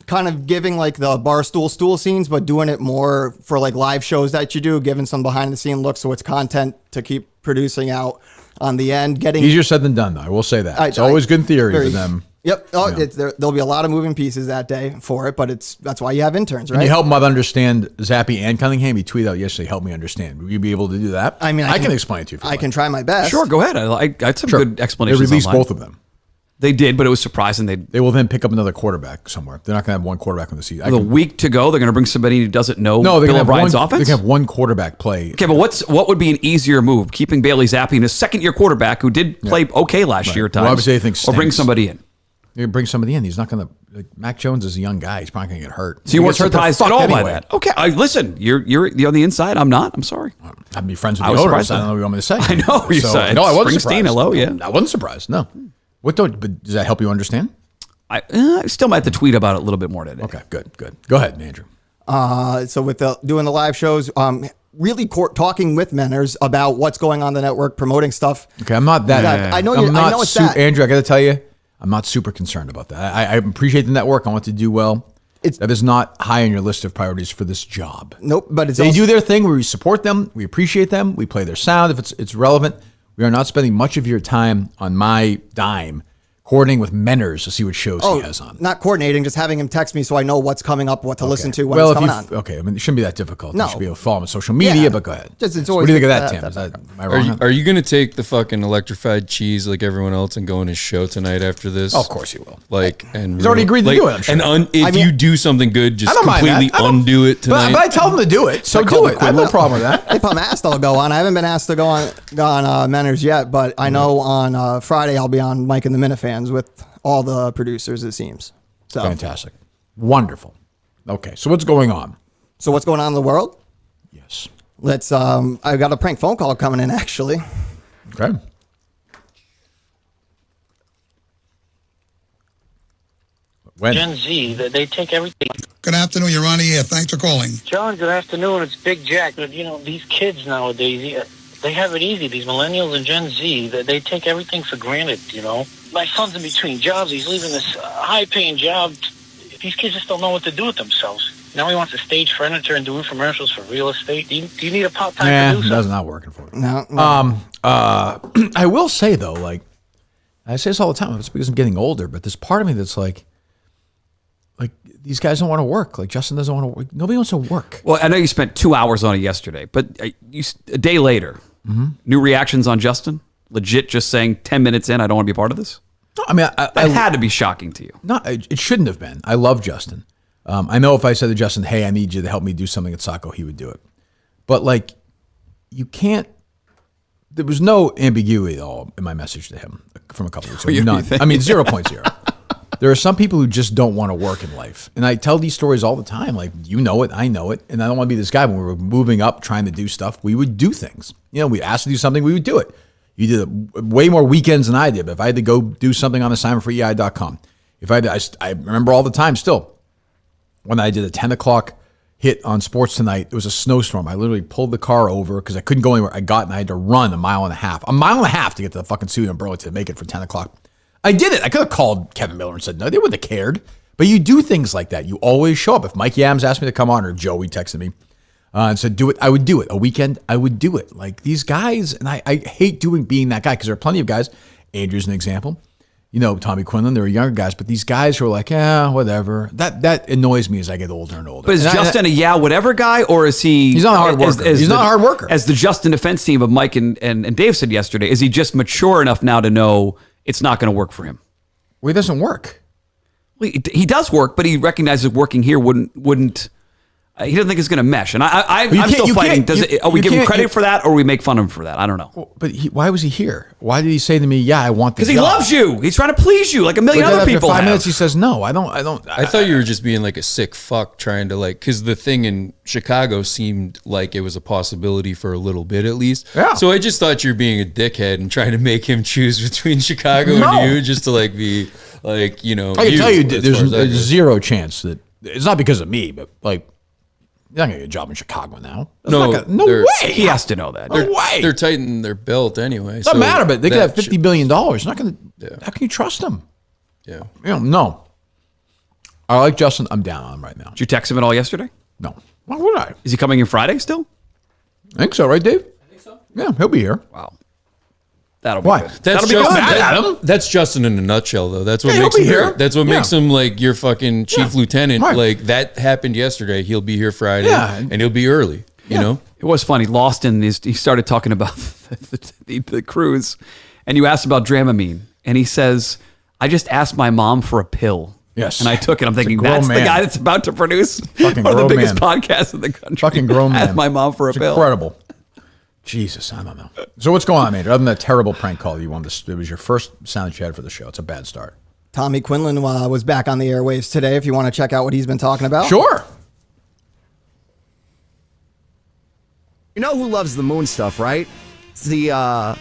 kind of giving like the barstool stool scenes, but doing it more for like live shows that you do, giving some behind the scene looks so it's content to keep producing out on the end. Getting Easier said than done, though. I will say that. It's always good in theory very- for them. Yep. Oh, there'll be a lot of moving pieces that day for it, but that's why you have interns, right? Can you help Mother understand Zappy and Cunningham? He tweeted out yesterday, help me understand. Will you be able to do that? I mean, I can explain it to you. If you I like. can try my best. Sure, go ahead. I had some good They explanations. released online. both of them. They did, but it was surprising. They will then pick up another quarterback somewhere. They're not going to have one quarterback on the season. With a week to go, they're going to bring somebody who doesn't know No, they're Bill going to O'Brien's have one. They offense. can have one quarterback play. Okay, but what would be an easier move? Keeping Bailey Zappi and a second-year quarterback who did play okay last year at times, Well, obviously they think or bring stinks. somebody in. You bring somebody in. He's not going to. Like, Mac Jones is a young guy. He's probably going to get hurt. So you He weren't gets hurt the surprised fuck at all by anyway. that? Okay, listen, you're on the inside. I'm not. I'm sorry. I'd be friends with I the was owners. surprised I don't by know what you want me to say. I know what you said. No, I wasn't Springsteen, surprised. hello, yeah. I wasn't surprised. No. But does that help you understand? I still might have to tweet about it a little bit more today. Okay, good. Go ahead, Andrew. So with doing the live shows, really talking with Menners about what's going on the network, promoting stuff. Okay, I'm not that. Yeah, I know I'm I not know it's that. Andrew, I got to tell you, I'm not super concerned about that. I appreciate the network. I want to do well. That is not high on your list of priorities for this job. Nope, but it's They also, do their thing. We support them. We appreciate them. We play their sound if it's relevant. We are not spending much of your time on my dime coordinating with Menners to see what shows he has on. not coordinating, just having him text me so I know what's coming up, what to listen to when Well, it's if coming on. okay, I mean, it shouldn't be that difficult. No. You should be able to follow him on social media, Yeah. but go ahead. Just, it's What always do you think of that, that- Tim? that- Is that, am I Are wrong? you, are you going to take the fucking electrified cheese like everyone else and go on his show tonight after this? Oh, of course you will. Like, and He's already agreed to do it, I'm sure. And if you do something good, just I don't mind completely that. I don't- undo it tonight. But I tell them to do it, so do it. I have no problem with that. If I'm asked, I'll go on. I haven't been asked to go on Menners yet, but I know on Friday I'll be on Mike and the Minifans with all the producers, it seems. So, Fantastic. Wonderful. Okay, so what's going on? so what's going on in the world? Yes. Let's. I got a prank phone call coming in actually. Okay. When? Gen Z, they take everything. Good afternoon, you're on the air. Thanks for calling. John, good afternoon. It's Big Jack. But, you know, these kids nowadays, they have it easy. These millennials and Gen Z, they take everything for granted, you know. My son's in between jobs. He's leaving this high-paying job. These kids just don't know what to do with themselves. Now he wants to stage furniture and do infomercials for real estate. Do you need a part-time Yeah, producer? that's not working for me. No. I will say though, like I say this all the time, it's because I'm getting older, but there's part of me that's like these guys don't want to work. Like Justin doesn't want to work. Nobody wants to work. Well, I know you spent 2 hours on it yesterday, but a day later, new reactions on Justin? Legit just saying 10 minutes in, I don't want to be part of this? No, I mean, That had to be shocking to you. No, it shouldn't have been. I love Justin. I know if I said to Justin, hey, I need you to help me do something at Saco, he would do it. But like, you can't, there was no ambiguity at all in my message to him from a couple weeks ago. None. I mean, 0.0. There are some people who just don't want to work in life. And I tell these stories all the time. Like, you know it, I know it. And I don't want to be this guy. When we were moving up, trying to do stuff, we would do things. You know, we asked to do something, we would do it. You did way more weekends than I did. But if I had to go do something on assignment for EI.com, if I remember all the time still, when I did a 10 o'clock hit on Sports Tonight, it was a snowstorm. I literally pulled the car over because I couldn't go anywhere. I got and I had to run a mile and a half to get to the fucking studio in Burlington to make it for 10 o'clock. I did it. I could have called Kevin Miller and said, no, they wouldn't have cared. But you do things like that. You always show up. If Mike Yams asked me to come on, or Joey texted me and said, do it, I would do it. A weekend, I would do it. Like these guys, and I hate being that guy because there are plenty of guys. Andrew's an example. You know, Tommy Quinlan, there were younger guys, but these guys who are like, yeah, whatever. That annoys me as I get older and older. But is Justin a yeah, whatever guy, or is he... He's not a hard worker. He's not a hard worker. As the Justin defense team of Mike and Dave said yesterday, is he just mature enough now to know it's not going to work for him? Well, he doesn't work. Well, he does work, but he recognizes working here wouldn't he doesn't think it's going to mesh. And I'm still fighting. Are we give him credit for that, or we make fun of him for that? I don't know. Well, but why was he here? Why did he say to me, yeah, I want this Because he loves you. He's trying to please you like a million other people After 5 have. minutes, he says, no, I don't. I thought you were just being like a sick fuck trying to like, because the thing in Chicago seemed like it was a possibility for a little bit at least. Yeah. So I just thought you were being a dickhead and trying to make him choose between Chicago and you, just to like be like, you know. I can tell you, as far as that there's goes. zero chance that it's not because of me, but like, you're not gonna get a job in Chicago now. That's No, no they're- way. He has to know that. No way. They're tightening their belt anyway. Doesn't matter, but they could have $50 billion. Not gonna. Yeah. How can you trust them? Yeah. You know, no. I like Justin. I'm down on him right now. Did you text him at all yesterday? No. Why would I? Is he coming in Friday still? I think so, right, Dave? I think so. Yeah, he'll be here. Wow. That'll be Why? good. That's be Justin, good. Mad at him. that's Justin in a nutshell, though. That's what Yeah, makes he'll him be here. That's what makes Yeah. him like your fucking chief lieutenant. Right. Like that happened yesterday. He'll be here Friday, Yeah. and he'll be early. You know, It was funny. Lawson, he started talking about the cruise, and you asked about Dramamine, and he says, I just asked my mom for a pill. Yes. And I took it. I'm thinking, grown that's the man. guy that's about to produce Fucking one of the grown biggest man. podcasts in the country. Fucking grown man. Asked my mom for a It's pill. incredible. Jesus, I don't know. So what's going on, Major? Other than that terrible prank call you wanted to, it was your first sound that you had for the show. It's a bad start. Tommy Quinlan was back on the airwaves today. If you want to check out what he's been talking about. Sure. You know who loves the moon stuff, right? It's the, I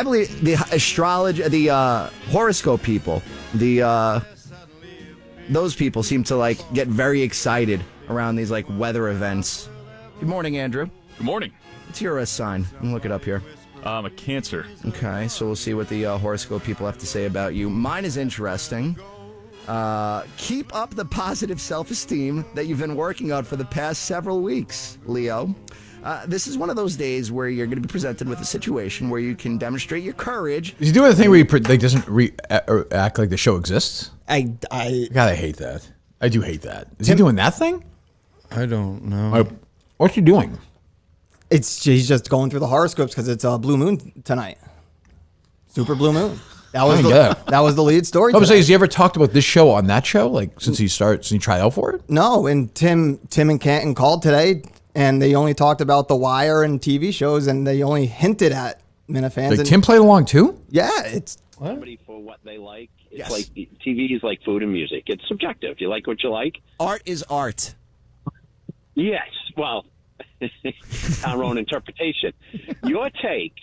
believe the astrology, the horoscope people. Those people seem to like get very excited around these like weather events. Good morning, Andrew. Good morning. What's your sign? Let me look it up here. I'm a Cancer. Okay, so we'll see what the horoscope people have to say about you. Mine is interesting. Keep up the positive self-esteem that you've been working on for the past several weeks, Leo. This is one of those days where you're going to be presented with a situation where you can demonstrate your courage. Is he doing the thing where he doesn't act like the show exists? I God, I hate that. I do hate that. Is he doing that thing? I don't know. What's he doing? he's just going through the horoscopes because it's a blue moon tonight. Super blue moon. That was the lead story. I was today. saying, has he ever talked about this show on that show? Like since he tried out for it? No, and Tim and Canton called today, and they only talked about The Wire and TV shows, and they only hinted at Minifans. Like and, Tim played along too? yeah, it's Somebody for what they like. It's Yes. like TV is like food and music. It's subjective. You like what you like. Art is art. Yes. Well, our own interpretation. Your take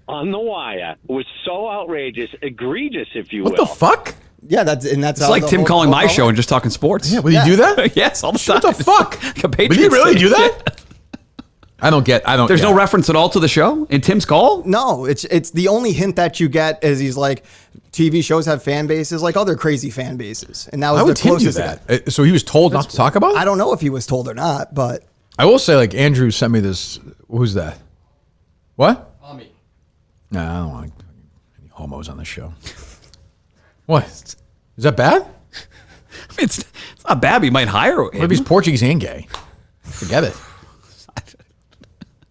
on The Wire was so outrageous, egregious, if you will. What the fuck? yeah, that's It's how like the Tim whole- calling my whole- show and just talking sports. Yeah, would he do that? Yes, all the time. What the fuck? Like a Would he Patriots really thing. do that? I don't. There's no reference at all to the show in Tim's call? No, it's the only hint that you get is he's like, TV shows have fan bases like other crazy fan bases. And that was Why would the Tim do closest. that? So he was told not to talk about it? I don't know if he was told or not, but. I will say, like, Andrew sent me this. Who's that? What? Tommy. No, I don't want any homos on the show. What? Is that bad? I mean, it's not bad, but you might hire him. What if he's Portuguese and gay? Forget it.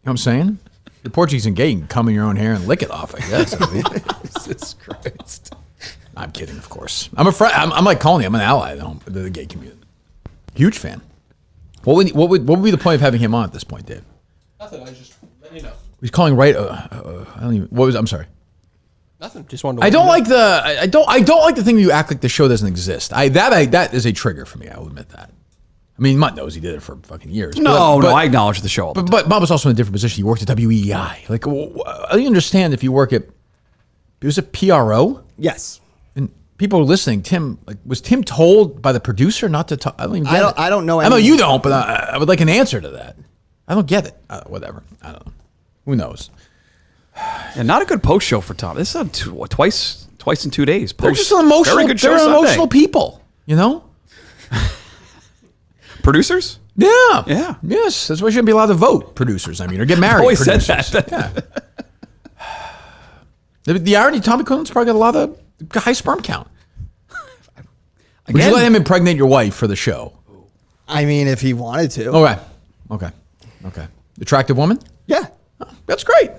You know what I'm saying? You're Portuguese and gay, you can come in your own hair and lick it off, I guess. Jesus Christ. I'm kidding, of course. I'm a friend. I'm like Colony. I'm an ally of the gay community. Huge fan. What would be the point of having him on at this point, Dave? Nothing. I just let you know. He's calling right. I don't even. What was? I'm sorry. Nothing. Just wanted to. I don't like the. I don't like the thing where you act like the show doesn't exist. That is a trigger for me. I will admit that. I mean, Mutt knows he did it for fucking years. No, I acknowledge the show. But Bob was also in a different position. He worked at WEI. Like, I don't understand if you work at. It was a PRO. Yes. And people are listening. Tim, like, was Tim told by the producer not to talk? I don't even get it. I don't know. I know you don't, but I would like an answer to that. I don't get it. Whatever. I don't know. Who knows? And not a good post show for Tom. This is twice in 2 days. They're just emotional. Very good show they're Sunday. emotional people. You know. Producers? Yeah. Yeah. Yes. That's why you shouldn't be allowed to vote. Producers. I mean, or get married. Always said producers. that. Yeah. The irony, Tommy Quinlan's probably got a lot of high sperm count. Would Again? you let him impregnate your wife for the show? I mean, if he wanted to. Okay. Attractive woman? Yeah. Oh, that's great.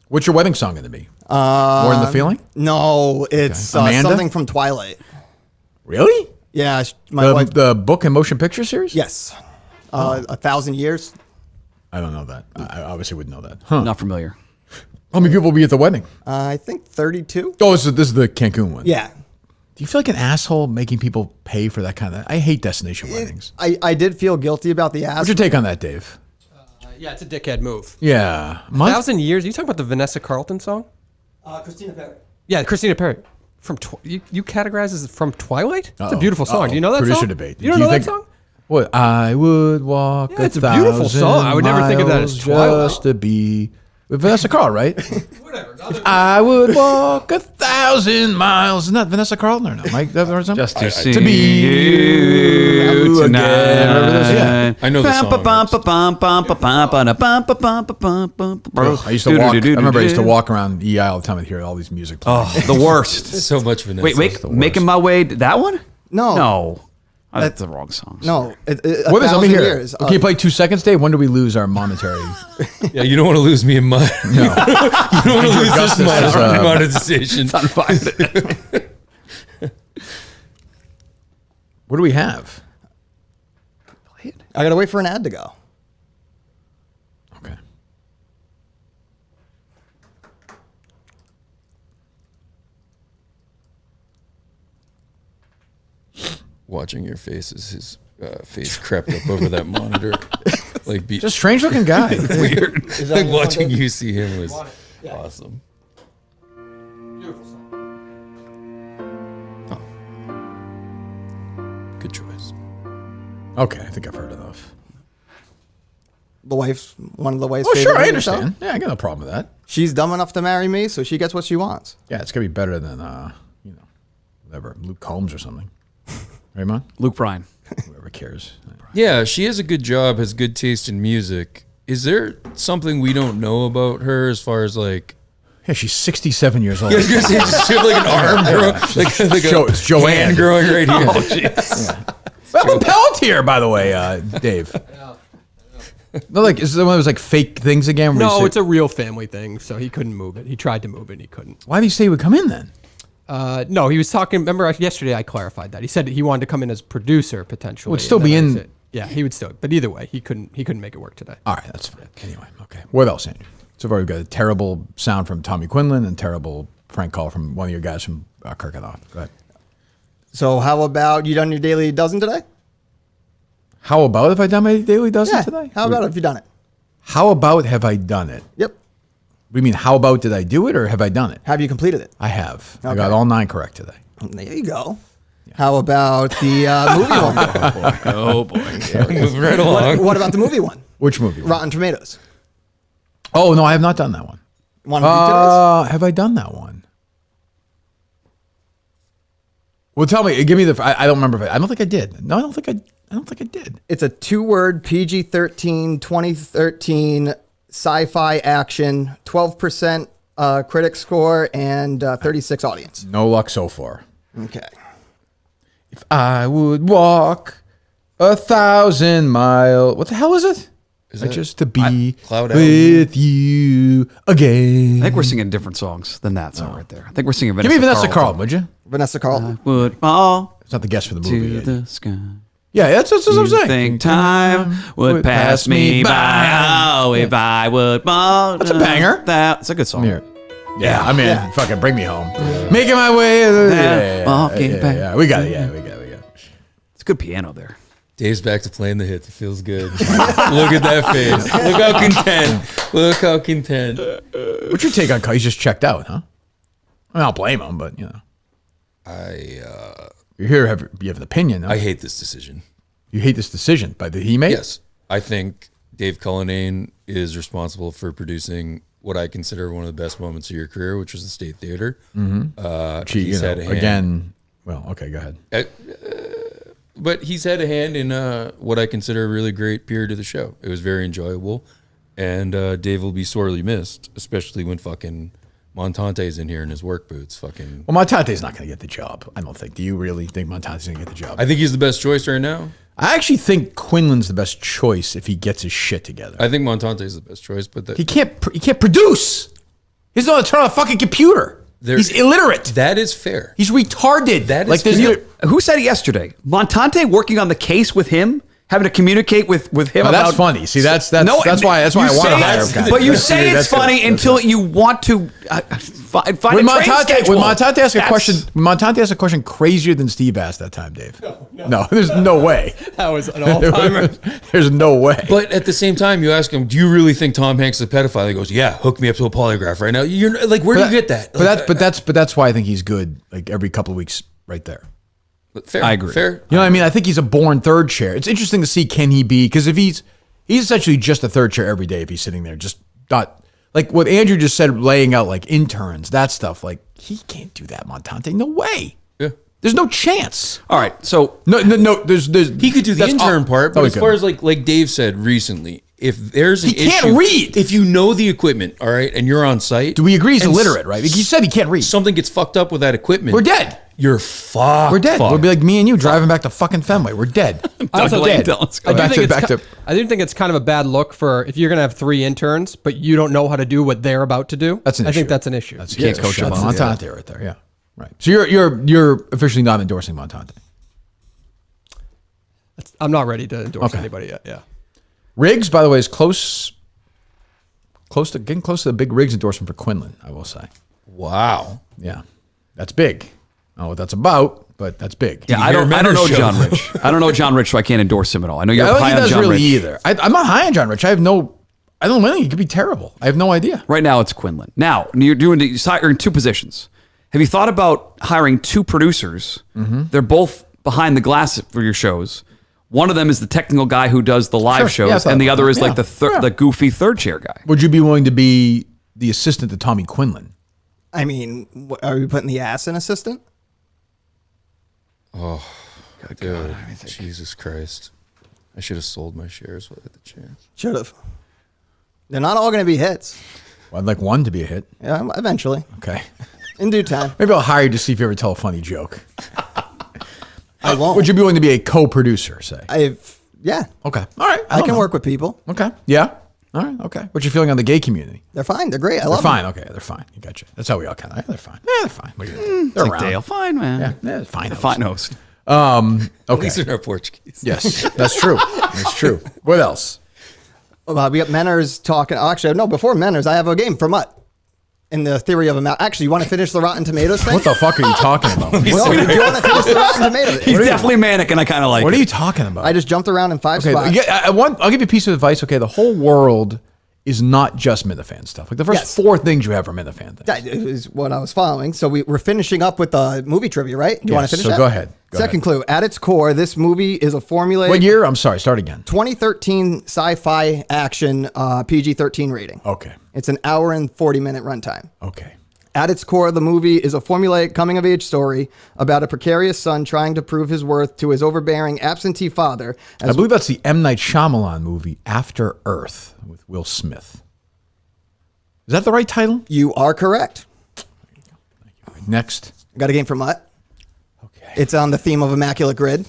What's your wedding song going to be? More Than the Feeling? No, it's something from Twilight. Really? Yeah, my wife. The book and motion picture series? Yes. 1,000 Years. I don't know that. I obviously wouldn't know that. Huh. Not familiar. How many people will be at the wedding? I think 32. Oh, this is the Cancun one. Yeah. Do you feel like an asshole making people pay for that kind of? I hate destination weddings. I did feel guilty about the ass. What's your take on that, Dave? Yeah, it's a dickhead move. Yeah. 1,000 Years. Are you talking about the Vanessa Carlton song? Christina Perry. Yeah, Christina Perry. From you categorize as from Twilight? It's a beautiful song. Do you know that Producer song? debate. You don't know that song? What? I would walk it's a beautiful song. I would never think of that as Twilight. Just to be with Vanessa Carl, right? Whatever. If I would walk 1,000 miles. Isn't that Vanessa Carlton or no? Mike, that or something? Just to see to be you tonight. again. I know the song. I used to walk. I remember I used to walk around EI all the time and hear all these music playing. Oh, the worst. So much Vanessa. Wait, making my way. That one? No. No. That's the wrong song. No. What is? Let me hear. Years. Can you play 2 seconds, Dave? When do we lose our monetary? Yeah, you don't want to lose me in my. No. You don't want to lose Augustus this is, monetization. It's on fire. What do we have? I got to wait for an ad to go. Okay. Watching your face as his face crept up over that monitor. Like Just a strange looking guy. weird. Like watching you see him was awesome. Beautiful song. Good choice. Okay, I think I've heard enough. One of the wife's Oh, favorite sure, I radio show. understand. Yeah, I got no problem with that. She's dumb enough to marry me, so she gets what she wants. Yeah, it's gonna be better than whatever, Luke Combs or something. Right, man? Luke Bryan. Whoever cares. Yeah, she has a good job, has good taste in music. Is there something we don't know about her as far as like? Yeah, she's 67 years old. Yeah, I was gonna say, does she have like an arm growing, like it's Joanne hand growing right here. Oh, jeez. I'm a Pelletier, by the way, Dave. No, like is it one of those like fake things again? where you No, say- it's a real family thing, so he couldn't move it. He tried to move it, and he couldn't. Why did he say he would come in then? No, he was talking. Remember, yesterday I clarified that. He said he wanted to come in as producer potentially. Would still and be then I in- said- Yeah, he would still. But either way, he couldn't make it work today. All right, that's fine. Anyway, okay. What else, Andrew? So far, we've got a terrible sound from Tommy Quinlan and terrible prank call from one of your guys from Kirkendall. Go ahead. So how about you done your daily dozen today? How about have I done my daily dozen today? How about have you done it? How about have I done it? Yep. What do you mean, how about did I do it or have I done it? Have you completed it? I have. I Okay. got all 9 correct today. There you go. How about the movie one? Oh, boy. Moving right along. What about the movie one? Which movie? Rotten Tomatoes. Oh, no, I have not done that one. Want to do this? Have I done that one? Well, tell me. Give me the. I don't remember. I don't think I did. No, I don't think I did. It's a 2-word PG-13 2013 sci-fi action, 12% critic score and 36 audience. No luck so far. Okay. If I would walk 1,000 miles, what the hell is it? Just to be Cloud with you again. I think we're singing different songs than that song right there. I think we're singing Give me Vanessa Carlton, would you? Vanessa Carlton. Would fall It's not the guest for the to movie. the sky. Yeah, that's what I'm saying. Think time would pass me by. Oh, if I would fall. That's a banger. That's a good song. Yeah, I'm in. Yeah. Fucking bring me home. Making my way. Yeah. We got it. Yeah, we got it. It's good piano there. Dave's back to playing the hits. It feels good. Look at that face. Look how content. Look how content. What's your take on Kyle? He's just checked out, huh? I mean, I'll blame him, but you know. You're here. You have an opinion. Huh? I hate this decision. You hate this decision by the he made? Yes. I think Dave Cullinane is responsible for producing what I consider one of the best moments of your career, which was the State Theater. He's had a hand. Again, well, okay, go ahead. But he's had a hand in what I consider a really great period of the show. It was very enjoyable. And Dave will be sorely missed, especially when fucking Montante's in here in his work boots. Fucking. Well, Montante's not going to get the job, I don't think. Do you really think Montante's going to get the job? I think he's the best choice right now. I actually think Quinlan's the best choice if he gets his shit together. I think Montante's the best choice, but he can't produce. He doesn't know how to turn on a fucking computer. He's illiterate. That is fair. He's retarded. That is fair. Who said it yesterday? Montante working on the case with him, having to communicate with him. Oh, that's funny. See, that's why I want to hire him. But you say it's funny until you want to find when a train schedule. When Montante asks a question crazier than Steve asked that time, Dave. No, there's no way. That was an all-timer. There's no way. But at the same time, you ask him, "Do you really think Tom Hanks is a pedophile?" He goes, "Yeah, hook me up to a polygraph right now." You're like, where do you get that? But that's why I think he's good. Like every couple of weeks, right there. Fair. I agree. Fair. You know what I mean? I think he's a born third chair. It's interesting to see can he be, because if he's essentially just a third chair every day if he's sitting there, just not like what Andrew just said, laying out like interns, that stuff. Like he can't do that, Montante. No way. Yeah. There's no chance. All right. So no. There's he could do the intern part, but as far good. as like Dave said recently, if there's an He can't issue, read. If you know the equipment, all right, and you're on site, Do we agree he's and illiterate, right? He said he can't read. something gets fucked up with that equipment, We're dead. You're fucked. We're dead. Fucked. We'll be like me and you driving back to fucking Fenway. We're dead. Also, dead. I do think it's kind of a bad look for if you're going to have 3 interns, but you don't know how to do what they're about to do. That's an I issue. think that's an issue. You can't coach him. Montante right there. Yeah. Right. So you're officially not endorsing Montante. I'm not ready to endorse anybody yet. Yeah. Riggs, by the way, is getting close to the big Riggs endorsement for Quinlan, I will say. Wow. Yeah. That's big. I don't know what that's about, but that's big. yeah, I don't know John Rich. I don't know John Rich, so I can't endorse him at all. I know you're I don't high think on he does John really Rich either. I'm not high on John Rich. I don't know anything. He could be terrible. I have no idea. Right now, it's Quinlan. Now you're in 2 positions. Have you thought about hiring 2 producers? Mm-hmm. They're both behind the glass for your shows. One of them is the technical guy who does the live shows, and the other is like the goofy third chair guy. Would you be willing to be the assistant to Tommy Quinlan? I mean, are we putting the ass in assistant? Oh, dude, Jesus Christ! I should have sold my shares at the chance. Should have. They're not all going to be hits. Well, I'd like one to be a hit. Yeah, eventually. Okay. In due time. Maybe I'll hire you to see if you ever tell a funny joke. I won't. Would you be willing to be a co-producer, say? Yeah. Okay. All right. I can work with people. Okay. Yeah. All right. Okay. What's your feeling on the gay community? They're fine. They're great. I love They're fine. them. Okay. They're fine. You gotcha. That's how we all kind of. They're fine. Yeah, they're fine. It's They're like around. Dale, fine man. Yeah. They're fine. Fine host. Okay. At least they're not Portuguese. Yes, that's true. That's true. What else? We got Menners talking. Actually, no, before Menners, I have a game for Mutt. In the theory of a actually, you want to finish the Rotten Tomatoes thing? What the fuck are you talking about? Well, do you want to finish the Rotten Tomatoes? He's definitely manic, and I kind of like What it. are you talking about? I just jumped around in 5 spots. I'll give you a piece of advice. Okay, the whole world is not just Minifan stuff. Like the first 4 things you have are Minifan things. That is what I was following. So we're finishing up with the movie trivia, right? Do you want to finish so that? go ahead. Second clue. At its core, this movie is a formulaic... What year? I'm sorry. Start again. 2013 sci-fi action PG-13 rating. Okay. It's an hour and 40-minute runtime. Okay. At its core, the movie is a formulaic coming-of-age story about a precarious son trying to prove his worth to his overbearing absentee father. I believe that's the M. Night Shyamalan movie, After Earth, with Will Smith. Is that the right title? You are correct. Next. Got a game for Mutt. Okay. It's on the theme of Immaculate Grid.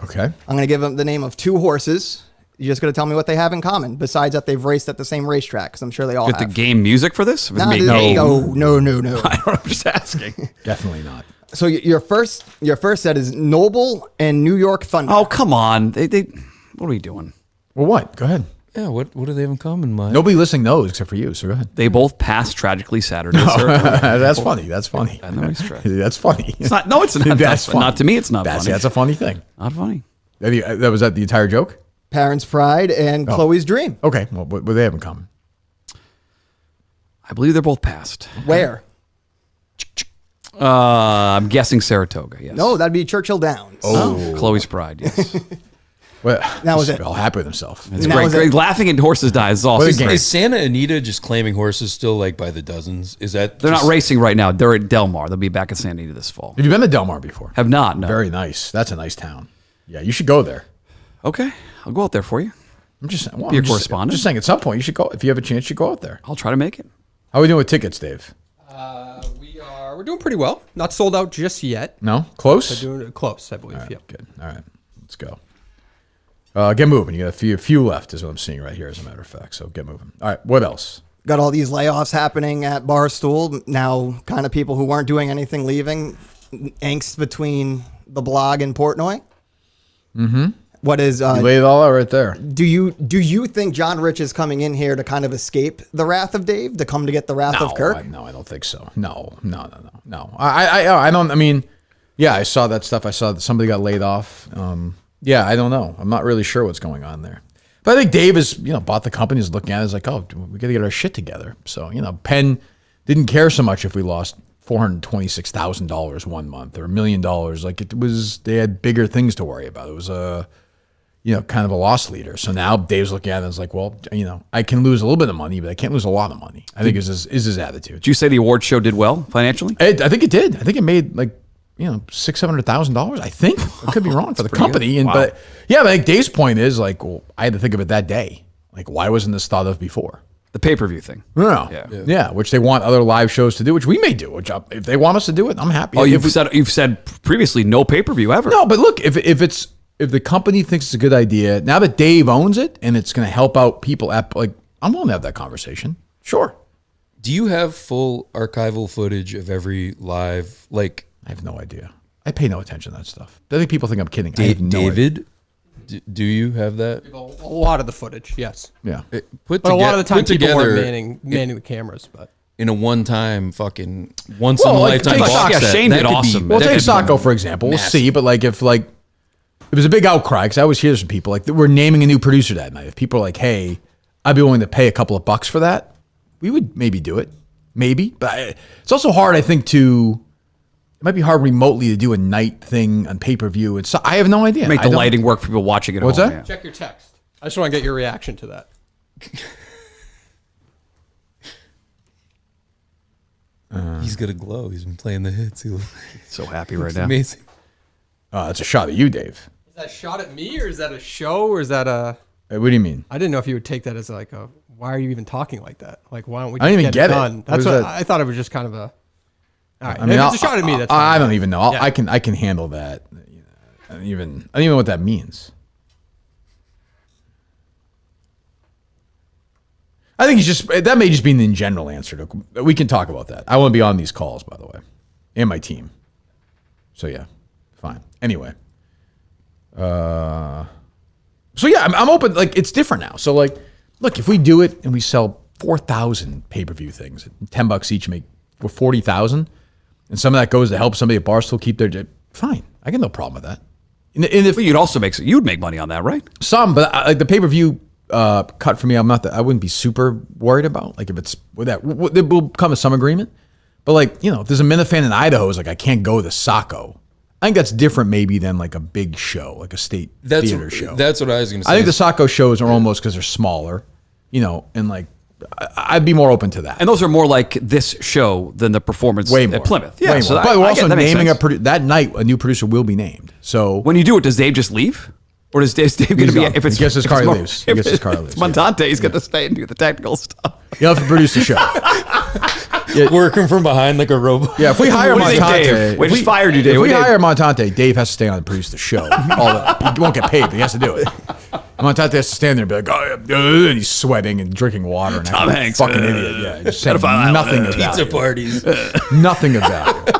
Okay. I'm going to give them the name of 2 horses. You're just going to tell me what they have in common, besides that they've raced at the same racetrack, because I'm sure they all Get have. the game music for this? No. I I'm just asking. Definitely not. So your first set is Noble and New York Thunder. Oh, come on. They what are we doing? Well, what? Go ahead. Yeah, what do they have in common, Mike? Nobody listening knows except for you, so go ahead. They both passed tragically Saturday. Sir. That's funny. That's funny. And the racetrack. That's funny. It's not. No, it's not. That's funny. Not to me. It's not funny. That's a funny thing. Not funny. That was that the entire joke? Parents' Pride and Chloe's Dream. Okay. Well, what do they have in common? I believe they're both passed. Where? I'm guessing Saratoga. Yes. No, that'd be Churchill Downs. Oh, Chloe's Pride. Yes. Well, that was it. All happy with himself. It's great. Laughing at horses die is awesome. Is Santa Anita just claiming horses still like by the dozens? Is that They're not racing right now. They're at Del Mar. They'll be back at Santa Anita this fall. Have you been to Del Mar before? Have not. No. Very nice. That's a nice town. Yeah, you should go there. Okay, I'll go out there for you. I'm just Be your correspondent. I'm just saying at some point you should go. If you have a chance, you should go out there. I'll try to make it. How are we doing with tickets, Dave? We're doing pretty well. Not sold out just yet. No? Close? We're doing it close, I believe. All right, Yeah. good. All right, let's go. Get moving. You got a few left is what I'm seeing right here, as a matter of fact. So get moving. All right, what else? Got all these layoffs happening at Barstool. Now kind of people who weren't doing anything leaving. Angst between the blog and Portnoy. Mm-hmm. What is... you laid it all out right there. Do you think John Rich is coming in here to kind of escape the wrath of Dave, to come to get the wrath of Kirk? No, I don't think so. No. I don't. I mean, yeah, I saw that stuff. I saw that somebody got laid off. Yeah, I don't know. I'm not really sure what's going on there. But I think Dave is, bought the company, is looking at it, is like, oh, we got to get our shit together. So, Penn didn't care so much if we lost $426,000 one month or $1 million. Like they had bigger things to worry about. It was kind of a loss leader. So now Dave's looking at it and is like, well, I can lose a little bit of money, but I can't lose a lot of money. I think is his attitude. Did you say the award show did well financially? I think it did. I think it made $600,000. I think I could be wrong for the company. And but I think Dave's point is like, well, I had to think of it that day. Like, why wasn't this thought of before? The pay-per-view thing. No. Yeah, which they want other live shows to do, which we may do. Which if they want us to do it, I'm happy. Oh, you've said previously no pay-per-view ever. No, but look, if the company thinks it's a good idea, now that Dave owns it and it's going to help out people, I'm willing to have that conversation. Sure. Do you have full archival footage of every live, I have no idea. I pay no attention to that stuff. I think people think I'm kidding. I have no David, do you have that? A lot of the footage, yes. Yeah. A lot of the time people weren't manning the cameras, but in a one-time fucking once in a lifetime box set. Shane did awesome. Well, take Saco for example. We'll see, but if it was a big outcry, because I always hear some people we're naming a new producer that night. If people are like, hey, I'd be willing to pay a couple of bucks for that, we would maybe do it. Maybe. But it's also hard, I think, it might be hard remotely to do a night thing on pay-per-view. I have no idea. Make the lighting work for people watching at home. What's that? Yeah. Check your text. I just want to get your reaction to that. He's gonna glow. He's been playing the hits. He's so happy right now. Amazing. That's a shot at you, Dave. Is that a shot at me, or is that a show, or is that a... What do you mean? I didn't know if you would take that as why are you even talking like that? Why don't we just I didn't even get it done? That's what I thought. It was just kind of a... All right. I mean, if it's a shot at me, that's fine. I don't even know. Yeah. I can handle that. I don't even know what that means. I think that may just be an in general answer. We can talk about that. I want to be on these calls, by the way, and my team. So yeah, fine. Anyway, so yeah, I'm open. It's different now. So look, if we do it and we sell 4,000 pay-per-view things, $10 each, make 40,000. And some of that goes to help somebody at Barstool keep their job. Fine, I got no problem with that. And if you'd make money on that, right? Some, but the pay-per-view cut for me. I wouldn't be super worried about. Like if it's with that, there will come to some agreement. But like, if there's a Minifan in Idaho, it's like I can't go to Saco. I think that's different maybe than like a big show, like a state theater show. That's what I was going to say. I think the Saco shows are almost because they're smaller, and like I'd be more open to that. And those are more like this show than the performance Way more. at Plymouth. Yeah, so but we're also naming that night a new producer will be named. So when you do it, does Dave just leave? Or is Dave going to be, if it's, he gets his car, he more, leaves. He gets his car, leaves. Montante, he's going to stay and do the technical stuff. He'll have to produce the show. Working from behind like a robot. Yeah, if we hire Montante, we just fired you, Dave. If we hire Montante, Dave has to stay on and produce the show. He won't get paid, but he has to do it. Montante has to stand there and be like, and he's sweating and drinking water. And Tom Hanks, fucking idiot. Yeah, just saying nothing of Pizza value. parties. Nothing of value.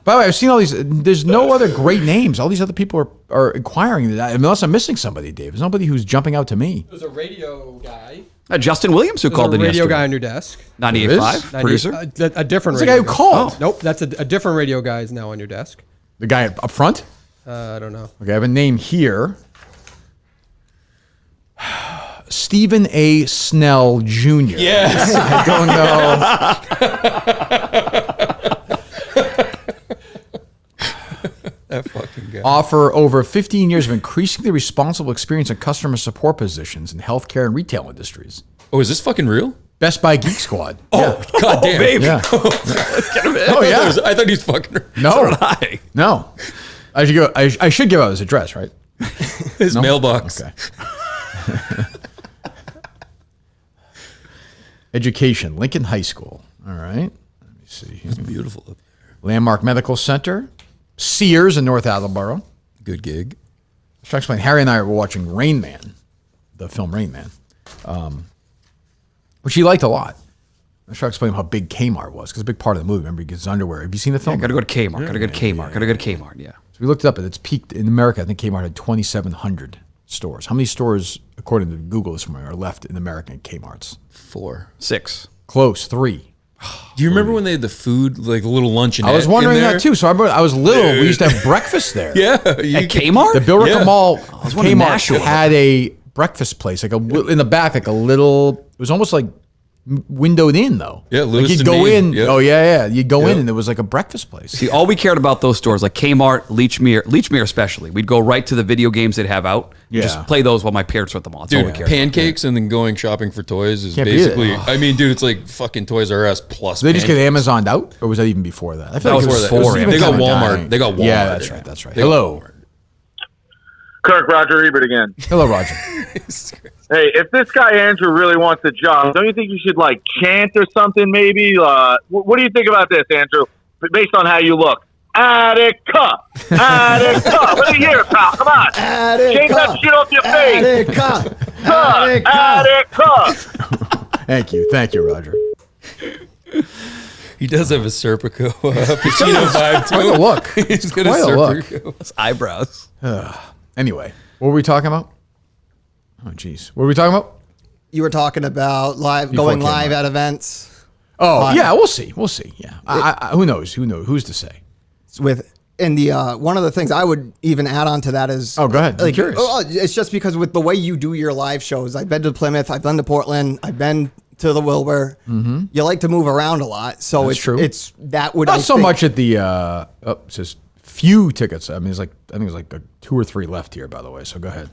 By the way, I've seen all these. There's no other great names. All these other people are inquiring. Unless I'm missing somebody, Dave. There's nobody who's jumping out to me. There's a radio guy. Justin Williams who called in yesterday. Radio guy on your desk. 98.5 producer. A different. That's the guy who called. Oh. Nope, that's a different radio guy is now on your desk. The guy up front. I don't know. Okay, I have a name here. Stephen A. Snell Jr. Yes. I don't know. That fucking guy. Offer over 15 years of increasingly responsible experience in customer support positions in healthcare and retail industries. Oh, is this fucking real? Best Buy Geek Squad. Oh, God damn. baby. Yeah. Let's get him in. Oh, yeah. I thought he was fucking. No. So did I. No. I should give out his address, right? His mailbox. Okay. Education, Lincoln High School. All right. Let me see. It's beautiful up there. Landmark Medical Center. Sears in North Attleboro. Good gig. Let's try to explain. Harry and I were watching Rain Man, the film Rain Man, which he liked a lot. Let's try to explain how big Kmart was, because a big part of the movie. Remember, he gets his underwear. Have you seen the film? Got to go to Kmart. Got to go to Kmart. Got to go to Kmart. Yeah. So we looked it up, and it's peaked in America. I think Kmart had 2,700 stores. How many stores, according to Google this morning, are left in American Kmarts? 4. 6. Close. 3. Do you remember when they had the food, like a little luncheonette? I was wondering in there? that too. So I was little. We used to have breakfast there. Yeah. At Kmart? The Billerica Mall, wondering Kmart Nashua. had a breakfast place, like in the back, like a little. It was almost like windowed in though. Yeah, like Lewiston, you'd go Maine. in. Yep. Oh yeah. You'd go in, Yep. and there was like a breakfast place. See, all we cared about those stores, like Kmart, Lechmere especially. We'd go right to the video games they'd have out. Yeah. Just play those while my parents were at the mall. That's all we Dude, cared pancakes and then going shopping for toys is Can't beat basically. it. I mean, dude, it's like fucking Toys R Us plus. Did they just get pancakes. Amazoned out, or was that even before that? I feel That like was it before was that. even They got kinda Walmart. dying. They got Walmart. Yeah, that's right. That's right. They got Hello. Walmart. Kirk, Roger Ebert again. Hello, Roger. Hey, if this guy Andrew really wants a job, don't you think you should like chant or something? Maybe. What do you think about this, Andrew? Based on how you look, Attica, Attica. Let me hear it, pal. Come on, shake that shit off your face. Attica. Thank you, Roger. He does have a Serpico Pacino vibe Quite a too. look. He's got a Quite a look. Serpico. Those eyebrows. Anyway, what were we talking about? Oh, geez. What were we talking about? You were talking about going live at events. Oh, yeah, we'll see. We'll see. Yeah. Who knows? Who's to say? One of the things I would even add on to that is. Oh, go ahead. I'm curious. It's just because with the way you do your live shows, I've been to Plymouth, I've been to Portland, I've been to the Wilbur. Mm-hmm. You like to move around a lot, so That's true. It's that would Not so much at the. It says few tickets. I mean, I think it's like 2 or 3 left here, by the way. So go ahead.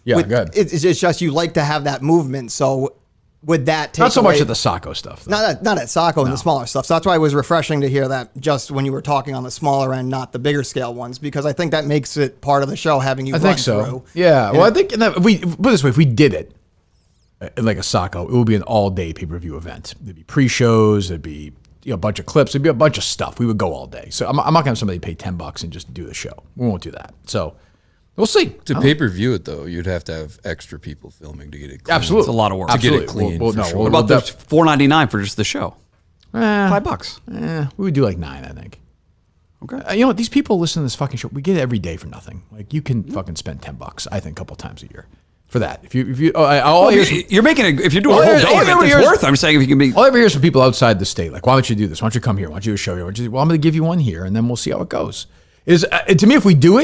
Yeah, go ahead. It's just you like to have that movement. So would that take Not so away, much at the Saco stuff. Though. Not at Saco and the smaller stuff. So that's why it was refreshing to hear that just when you were talking on the smaller end, not the bigger scale ones, because I think that makes it part of the show having you I run think so. through. Yeah. Well, I think if we put it this way, if we did it like a Saco, it would be an all-day pay-per-view event. There'd be pre-shows. There'd be a bunch of clips. There'd be a bunch of stuff. We would go all day. So I'm not going to have somebody pay $10 and just do the show. We won't do that. So we'll see. To pay-per-view it though, you'd have to have extra people filming to get it clean. Absolutely. It's a lot of work. To get it Absolutely. clean. for sure. What about the $4.99 for just the show? $5. We would do like 9, I think. Okay. You know what? These people listen to this fucking show. We get it every day for nothing. Like you can fucking spend $10, I think, a couple times a year for that. If you, You're making if you're doing a whole day event, it's worth. I'm saying if you can be. All I ever hear is from people outside the state, like, why don't you do this? Why don't you come here? Why don't you do a show here? Well, I'm going to give you one here, and then we'll see how it goes. To me, if we do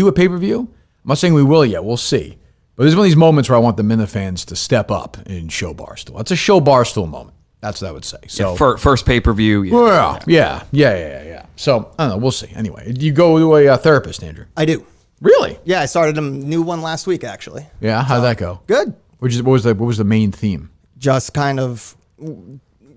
a pay-per-view, I'm not saying we will yet. We'll see. But this is one of these moments where I want the Minifans to step up and show Barstool. That's a show Barstool moment. That's what I would say. So first pay-per-view. Yeah. So I don't know. We'll see. Anyway, do you go to a therapist, Andrew? I do. Really? Yeah, I started a new one last week, actually. Yeah. How'd that go? Good. What was the main theme? Just kind of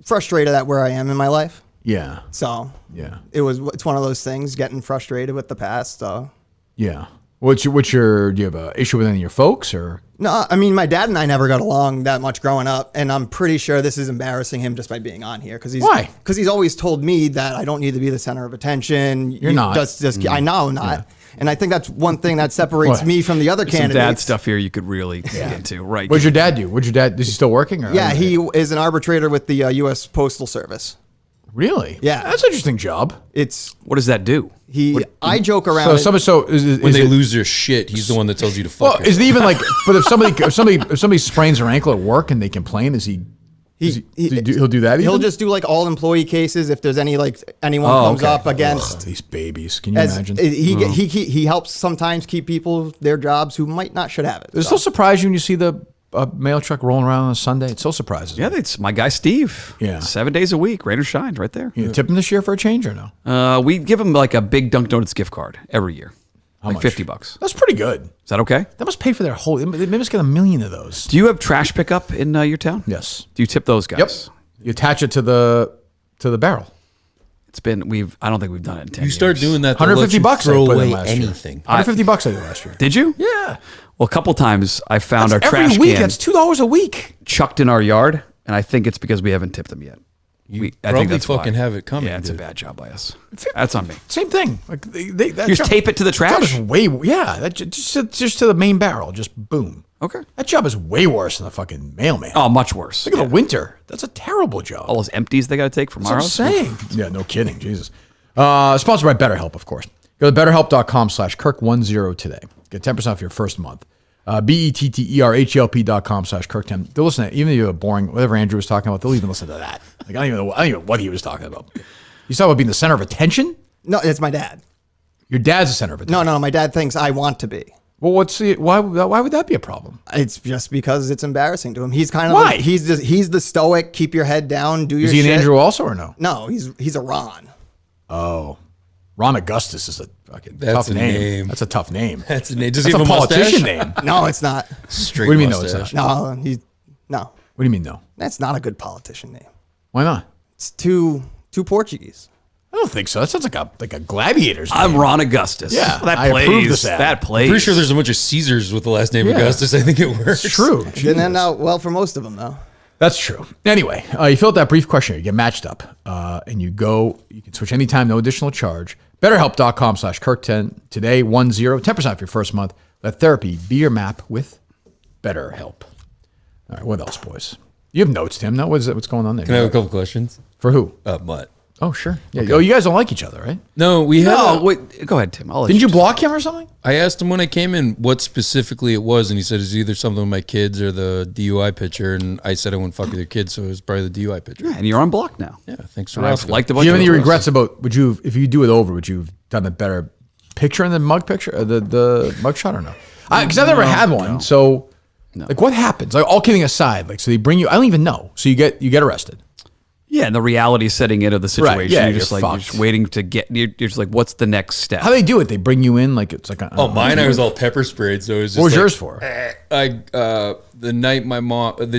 frustrated at where I am in my life. Yeah. So yeah, it's one of those things, getting frustrated with the past. So yeah. Do you have an issue with any of your folks or? No, I mean, my dad and I never got along that much growing up, and I'm pretty sure this is embarrassing him just by being on here. Why? Because he's always told me that I don't need to be the center of attention. You're not. I know I'm not. Yeah. And I think that's one thing that separates me from the other candidates. Some dad stuff here you could really get into, right? What'd your dad do? Is he still working? Or yeah, he is an arbitrator with the U.S. Postal Service. Really? Yeah. That's an interesting job. What does that do? I joke around. When they lose their shit, he's the one that tells you to fuck. Well, is it even like? But if somebody sprains their ankle at work and they complain, he'll do that? He'll just do like all employee cases if there's anyone comes up against these babies. Can you imagine? He helps sometimes keep people their jobs who might not should have it. Does it still surprise you when you see the mail truck rolling around on a Sunday? It still surprises me. Yeah, it's my guy Steve. Yeah, 7 days a week, rain or shine, right there. You tip him this year for a change or no? We give him like a big Dunkin' Donuts gift card every year. How like much? $50. That's pretty good. Is that okay? That must pay for their whole. They must get 1 million of those. Do you have trash pickup in your town? Yes. Do you tip those guys? Yep. You attach it to the barrel. It's been I don't think we've done it in 10 years. You start doing that. $150. Throw I put in away last anything. Year. $150 I did last year. Did you? Yeah. Well, a couple times I found That's our trash every week. can. That's $2 a week chucked in our yard, and I think it's because we haven't tipped them yet. I think that's fucking why. have it coming. Yeah, it's a bad job by us. That's on me. Same thing. Like that you just tape it to the trash. Just to the main barrel. Just boom. Okay. That job is way worse than the fucking mailman. Oh, much worse. Look at the winter. That's a terrible job. All those empties they got to take from our house. That's what I'm saying. Yeah, no kidding. Jesus. Sponsored by BetterHelp, of course. Go to BetterHelp.com/Kirk10 today. Get 10% off your first month. BetterHelp.com/Kirk10. They'll listen to it. Even if you have a boring, whatever Andrew was talking about, they'll even listen to that. Like, I don't even know what he was talking about. You talking about being the center of attention? No, it's my dad. Your dad's the center of attention. No, my dad thinks I want to be. Well, why would that be a problem? It's just because it's embarrassing to him. He's kind of why? He's the stoic, keep your head down, do your shit. Is he an Andrew also or no? No, he's a Ron. Oh. Ron Augustus is a fucking tough name. That's a tough name. That's a name. Does That's he have a a politician mustache? name. No, it's not. Straight What do you mean mustache. no, it's not? No. What do you mean no? That's not a good politician name. Why not? It's too Portuguese. I don't think so. That sounds like a gladiator's name. I'm Ron Augustus. Yeah, that I approve plays. this ad. That plays. Pretty sure there's a bunch of Caesars with the last name Augustus. I think it works. It's true. It didn't end out well for most of them, though. That's true. Anyway, you fill out that brief questionnaire, you get matched up, and you can switch anytime, no additional charge. BetterHelp.com/Kirk10 today, 10% off your first month. Let therapy be your map with BetterHelp. All right, what else, boys? You have notes, Tim. No, what's going on there? Can I have a couple questions? For who? Mutt. Oh, sure. Yeah. Okay. Oh, you guys don't like each other, right? No, we had. Wait, go ahead, Tim. Didn't you block him or something? I asked him when I came in what specifically it was, and he said it's either something with my kids or the DUI picture. And I said I wouldn't fuck with your kids, so it was probably the DUI picture. Yeah, and you're unblocked now. Yeah, thanks for I've asking. liked a Do bunch you have of any those. regrets about? If you do it over, would you have done a better picture in the mug picture, the mug shot, or no? Because I've never had one. So, like, what happens? Like, all kidding aside, like, so they bring you. I don't even know. So you get arrested. Yeah, and the reality setting in of the situation. Right, yeah, you're just waiting to get. You're just like, what's the next step? How they do it? They bring you in like it's like. Mine I was all pepper sprayed, so it was just. What was yours for? The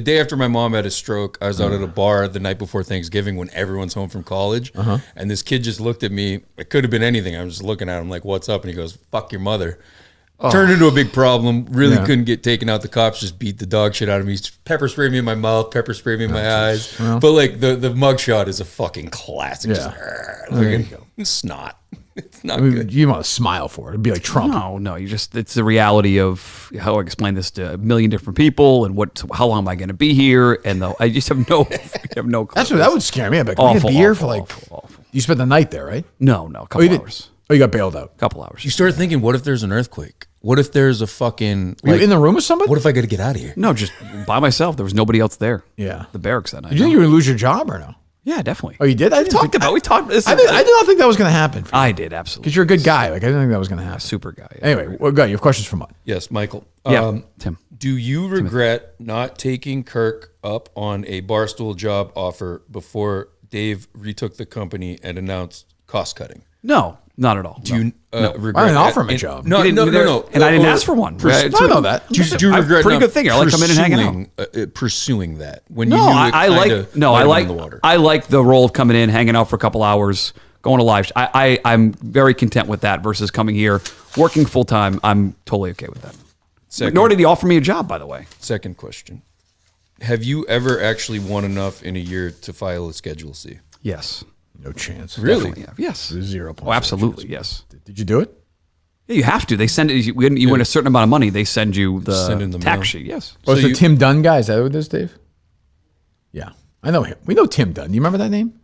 day after my mom had a stroke, I was out at a bar the night before Thanksgiving when everyone's home from college, and this kid just looked at me. It could have been anything. I was just looking at him like, "What's up?" And he goes, "Fuck your mother." Turned into a big problem. Really couldn't get taken out. The cops just beat the dog shit out of me. Pepper sprayed me in my mouth. Pepper sprayed me in my eyes. Well, but like the mugshot is a fucking classic. Yeah. There you go. Snot. It's not good. You want to smile for it. It'd be like Trump. No. It's the reality of how I explain this to a million different people and how long am I going to be here? And I just have no clue. That would scare me. I'd be like, awful, be here awful, for like. awful. You spent the night there, right? No, a couple hours. Oh, you got bailed out. A couple hours. You start thinking, what if there's an earthquake? What if there's a fucking... Were you in the room with somebody? What if I got to get out of here? No, just by myself. There was nobody else there. Yeah. The barracks that night. Did you think you were going to lose your job or no? Yeah, definitely. Oh, you did? We talked. I did not think that was going to happen. I did, absolutely. Because you're a good guy. Like I didn't think that was going to happen. Super guy. Yeah. Anyway, well, go. You have questions for Mutt? Yes, Michael. Yeah, Tim. Do you regret not taking Kirk up on a Barstool job offer before Dave retook the company and announced cost cutting? No, not at all. Do you regret? I didn't offer him a job. No. And I didn't ask for one. I know that. Do you regret? Pretty good thing. I like coming in and hanging out. Pursuing that when No, you knew I like the role of coming in, hanging out for a couple hours, going to live. I'm very content with that versus coming here, working full time. I'm totally okay with that. Nor did he offer me a job, by the way. Second question: have you ever actually won enough in a year to file a Schedule C? Yes. No chance. Really? Yes. 0 points. Oh, absolutely. Yes. Did you do it? Yeah, you have to. They send it. You win a certain amount of money. They send you the tax sheet. Yes. Was the Tim Dunn guy? Is that what it is, Dave? Yeah, I know him. We know Tim Dunn. Do you remember that name?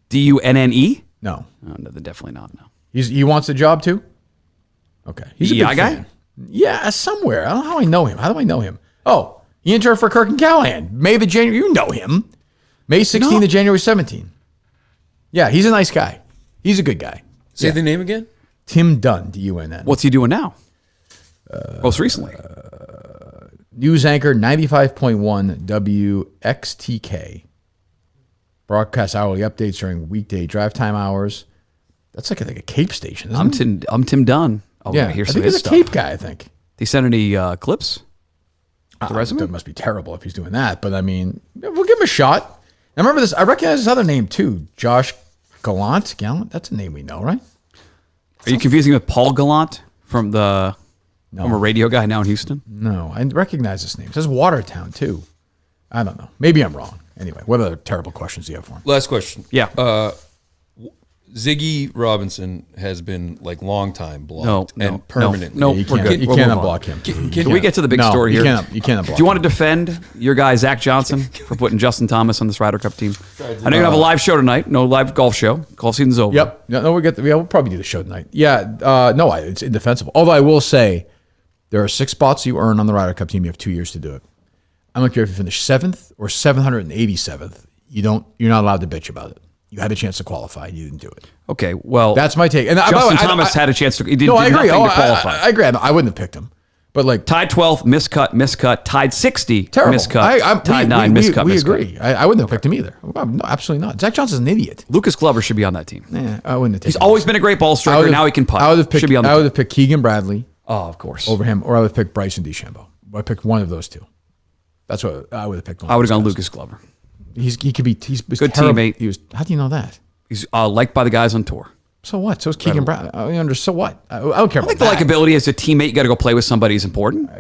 Dunne? No. No, definitely not. No. He wants the job too. Okay. He's a EI big guy? fan. Yeah, somewhere. I don't know how I know him. How do I know him? Oh, he interned for Kirk and Callahan. May the January. You know him. May 16th to January 17th. Yeah, he's a nice guy. He's a good guy. Say the name again. Tim Dunn, D-U-N-N. What's he doing now? Most recently. News anchor 95.1 WXTK. Broadcast hourly updates during weekday drive time hours. That's like a Cape station, isn't it? I'm Tim Dunn. Oh, yeah, here's I some think of his he's a stuff. Cape guy, I think. They send any clips? The resume? That must be terrible if he's doing that. But I mean, we'll give him a shot. I remember this. I recognize this other name too. Josh Gallant. That's a name we know, right? Are you confusing with Paul Gallant from the former radio guy now in Houston? No, I recognize this name. It says Watertown too. I don't know. Maybe I'm wrong. Anyway, what other terrible questions do you have for him? Last question. Yeah. Ziggy Robinson has been like long time blocked and permanent. No, you we're good. You can't unblock him. Can we get to the big story here? You can't unblock. Do you want to defend your guy Zach Johnson for putting Justin Thomas on this Ryder Cup team? I know you're gonna have a live show tonight. No live golf show. Golf season's over. Yep. No, we'll probably do the show tonight. Yeah. No, it's indefensible. Although I will say, there are 6 spots you earn on the Ryder Cup team. You have 2 years to do it. I don't care if you finish 7th or 787th. You're not allowed to bitch about it. You had a chance to qualify. You didn't do it. Okay, well, that's my take. And Justin Thomas had a chance to. He didn't I do agree. nothing to qualify. I agree. I wouldn't have picked him. But like tied 12th, miscut, tied 60, terrible. miscut, tied 9, miscut. We agree. I wouldn't have picked him either. No, absolutely not. Zach Johnson's an idiot. Lucas Glover should be on that team. Yeah, I wouldn't have taken He's always been a great ball striker. Now he can putt. I would have picked. Should be on the I would have picked Keegan Bradley. Oh, of course. Over him, or I would have picked Bryson DeChambeau. I picked one of those two. That's what I would have picked. I would have gone Lucas Glover. He could be. He's good terrible. teammate. How do you know that? He's liked by the guys on tour. So what? So is Keegan Bradley. So what? I don't care. I think the likability as a teammate, you got to go play with somebody is important.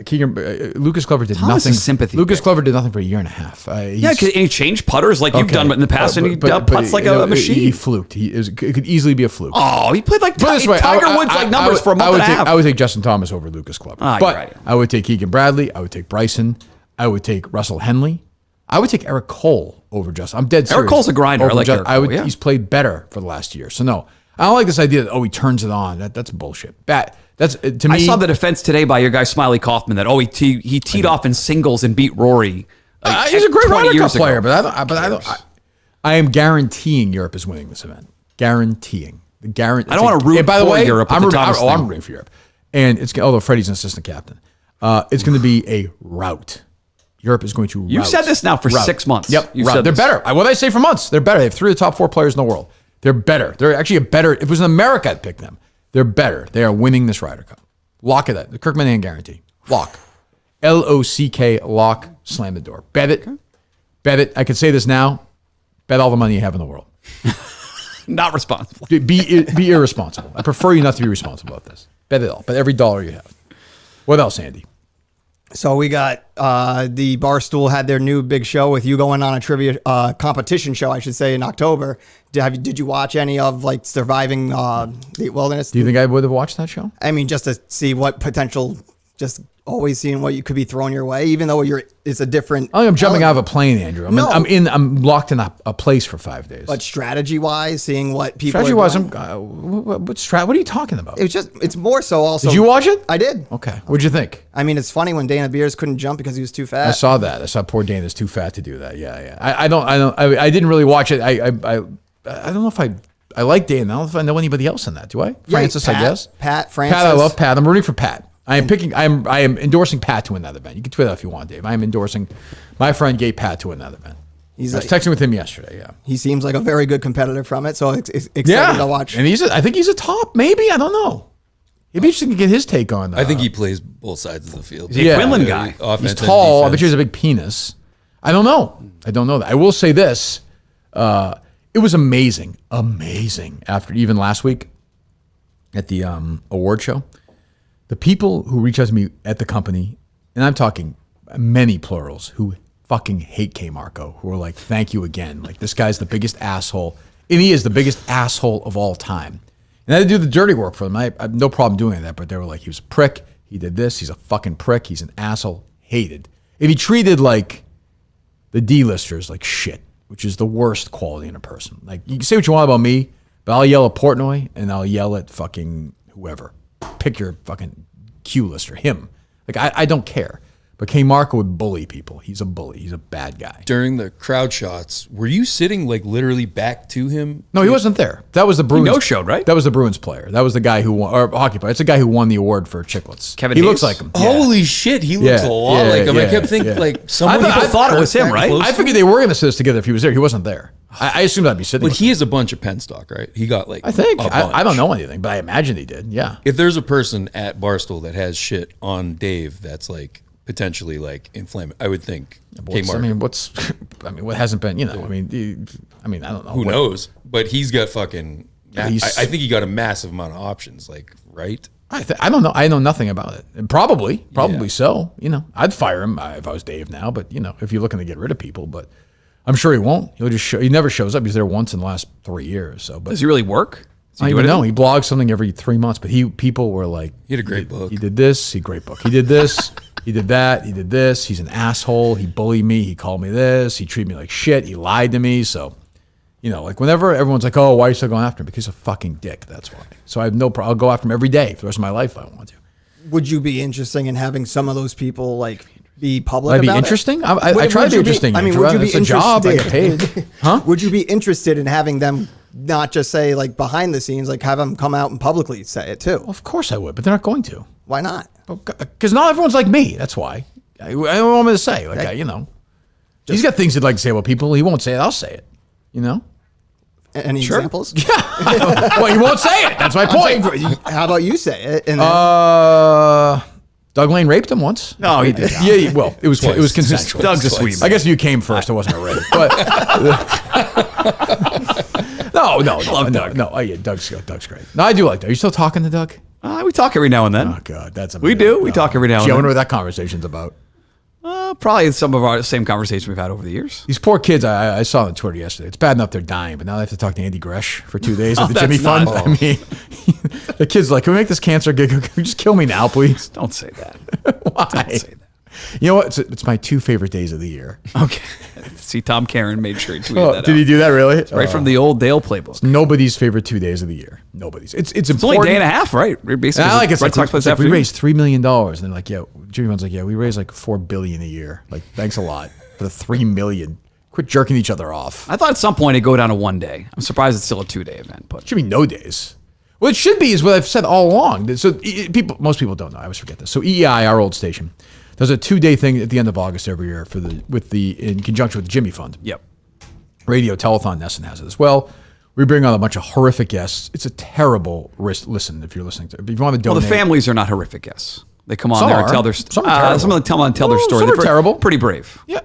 Lucas Glover did Thomas nothing. Is sympathy. Lucas Glover did nothing for a year and a half. Yeah, and he changed putters like you've done in the past, and he putts like a machine. He fluked. It could easily be a fluke. Oh, he played like Tiger Woods like numbers for a month and a half. I would take Justin Thomas over Lucas Glover. But I would take Keegan Bradley. I would take Bryson. I would take Russell Henley. I would take Eric Cole over Justin. I'm dead serious. Eric Cole's a grinder. I like Eric Cole, He's played better for the last year. So no, I don't like this idea that he turns it on. That's bullshit. That's to me. I saw the defense today by your guy Smiley Kaufman that he teed off in singles and beat Rory. He's a great Ryder Cup player, but I don't. I am guaranteeing Europe is winning this event. Guaranteeing. I don't want to root for Europe. I'm rooting for Europe, and although Freddie's an assistant captain, it's going to be a rout. Europe is going to rout. You've said this now for 6 months. Yep. They're better. What did I say for months? They're better. They have 3 of the top 4 players in the world. They're better. They're actually a better. If it was in America, I'd pick them. They're better. They are winning this Ryder Cup. Lock it. The Kirk Minahan guarantee. Lock. LOCK. Lock. Slam the door. Bet it. Okay. Bet it. I could say this now. Bet all the money you have in the world. Not responsible. Be irresponsible. I prefer you not to be responsible about this. Bet it all. Bet every dollar you have. What else, Andy? So we got the Barstool had their new big show with you going on a trivia competition show, I should say, in October. Did you watch any of like Surviving the Wilderness? Do you think I would have watched that show? I mean, just to see what potential just always seeing what you could be thrown your way, even though it's a different. I'm jumping out of a plane, Andrew. I'm locked in a place for 5 days. But strategy-wise, seeing what people. Strategy-wise, what are you talking about? It's more so also. Did you watch it? I did. Okay. What'd you think? I mean, it's funny when Dana Beers couldn't jump because he was too fat. I saw that. I saw poor Dana's too fat to do that. Yeah. I didn't really watch it. I don't know if I like Dana. I don't know if I know anybody else in that. Do I? Francis, Pat, I guess. Francis. Pat, I love Pat. I'm rooting for Pat. I am endorsing Pat to win that event. You can tweet that if you want, Dave. I am endorsing my friend Gay Pat to win that event. I was texting with him yesterday. Yeah, he seems like a very good competitor from it. So it's exciting to watch. And I think he's a top. Maybe, I don't know. It'd be interesting to get his take on. I think he plays both sides of the field. He's a Quinlan guy. He's tall. I bet he has a big penis. I don't know that. I will say this. It was amazing after even last week at the award show. The people who reach out to me at the company, and I'm talking many plurals, who fucking hate K. Marco, who are like, thank you again. Like, this guy's the biggest asshole. And he is the biggest asshole of all time. And I had to do the dirty work for them. I have no problem doing that, but they were like, he was a prick. He did this. He's a fucking prick. He's an asshole. Hated. If he treated like the D-listers like shit, which is the worst quality in a person. Like, you can say what you want about me, but I'll yell at Portnoy and I'll yell at fucking whoever. Pick your fucking Q-lister, him. Like, I don't care. But K. Marco would bully people. He's a bully. He's a bad guy. During the crowd shots, were you sitting like literally back to him? No, he wasn't there. That was the Bruins. He no-showed, right? That was the Bruins player. That was the guy who won, or hockey player. It's the guy who won the award for Chicklets. Kevin He Hayes? looks like him. Holy shit, he looks a lot like him. I kept thinking like someone. I thought it was him, right? I figured they were going to sit us together if he was there. He wasn't there. I assumed I'd be sitting. But with he him. has a bunch of pen stock, right? He got like. I think. a bunch. I don't know anything, but I imagine he did. Yeah. If there's a person at Barstool that has shit on Dave, that's like potentially like inflammatory. I would think. What hasn't been? I don't know. Who knows? But he's got fucking. I He's- think he got a massive amount of options. Like, right? I don't know. I know nothing about it. And probably so. I'd fire him if I was Dave now. But if you're looking to get rid of people, but I'm sure he won't. He'll just he never shows up. He's there once in the last 3 years. So, but Does he really work? I don't even know. He blogs something every 3 months. But people were like, He had a great book. He did this. Great book. He did this. He did that. He did this. He's an asshole. He bullied me. He called me this. He treated me like shit. He lied to me. So, like whenever everyone's like, oh, why are you still going after him? Because he's a fucking dick. That's why. So I have no problem. I'll go after him every day for the rest of my life if I want to. Would you be interested in having some of those people like be public Would that be about interesting? it? I try to be interesting. would you be It's a job. I get interested? paid. Huh? Would you be interested in having them not just say like behind the scenes, like have them come out and publicly say it too? Well, of course I would, but they're not going to. Why not? Because not everyone's like me. That's why. I don't want me to say. He's got things he'd like to say about people. He won't say it. I'll say it. Any examples? Well, he won't say it. That's my point. How about you say it? And Doug Lane raped him once. No, he did. Yeah. Well, it was consensual. Doug's a sweet man. I guess if you came first, it wasn't a rape. But no. Love Doug. No. Yeah, Doug's great. No, I do like Doug. Are you still talking to Doug? We talk every now and then. Oh God, that's We do. We talk every now and Gee, I then. wonder what that conversation's about. Probably some of our same conversation we've had over the years. These poor kids, I saw on Twitter yesterday. It's bad enough they're dying, but now they have to talk to Andy Gresh for 2 days at the Jimmy that's Fund. I mean, the kid's like, can we make this cancer gig? Can you just kill me now, please? Don't say that. Why? Don't say that. You know what? It's my 2 favorite days of the year. Okay. See, Tom Karen made sure he tweeted that Did out. he do that really? Right from the old Dale playbook. Nobody's favorite 2 days of the year. Nobody's. It's It's important. only a day and a half, right? Basically, And I like it. Red Sox plays after we raised $3 million, and they're like, yeah. Jimmy Fund's like, yeah, we raise like $4 billion a year. Like, thanks a lot for the $3 million. Quit jerking each other off. I thought at some point it'd go down to 1 day. I'm surprised it's still a 2-day event, but It should be no days. Well, it should be is what I've said all along. So most people don't know. I always forget this. So EEI, our old station, does a 2-day thing at the end of August every year in conjunction with the Jimmy Fund. Yep. Radio Telethon, Nesson has it as well. We bring on a bunch of horrific guests. It's a terrible listen if you're listening to it. If you want to donate. Well, the families are not horrific guests. They come on Some there and are. tell their Some are terrible. some of them come on and tell their story. Some are They're terrible. Pretty brave. Yeah.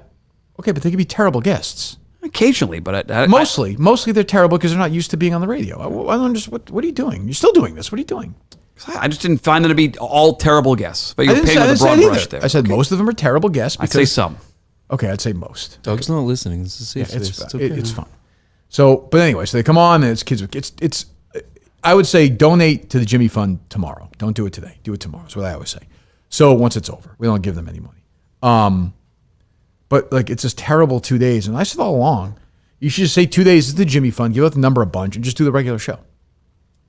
Okay, but they can be terrible guests. Occasionally, but Mostly they're terrible because they're not used to being on the radio. I don't understand. What are you doing? You're still doing this. What are you doing? I just didn't find them to be all terrible guests. But I you're didn't painting with a say broad it brush either. there. I said most of them are terrible guests. I'd say some. Okay, I'd say most. Doug's not listening. This is safe Yeah, space. it's okay. it's fine. So, but anyway, so they come on and it's kids. It's. I would say donate to the Jimmy Fund tomorrow. Don't do it today. Do it tomorrow. Is what I always say. So once it's over, we don't give them any money. But like, it's this terrible 2 days. And I said all along, you should just say 2 days is the Jimmy Fund, give out the number a bunch, and just do the regular show.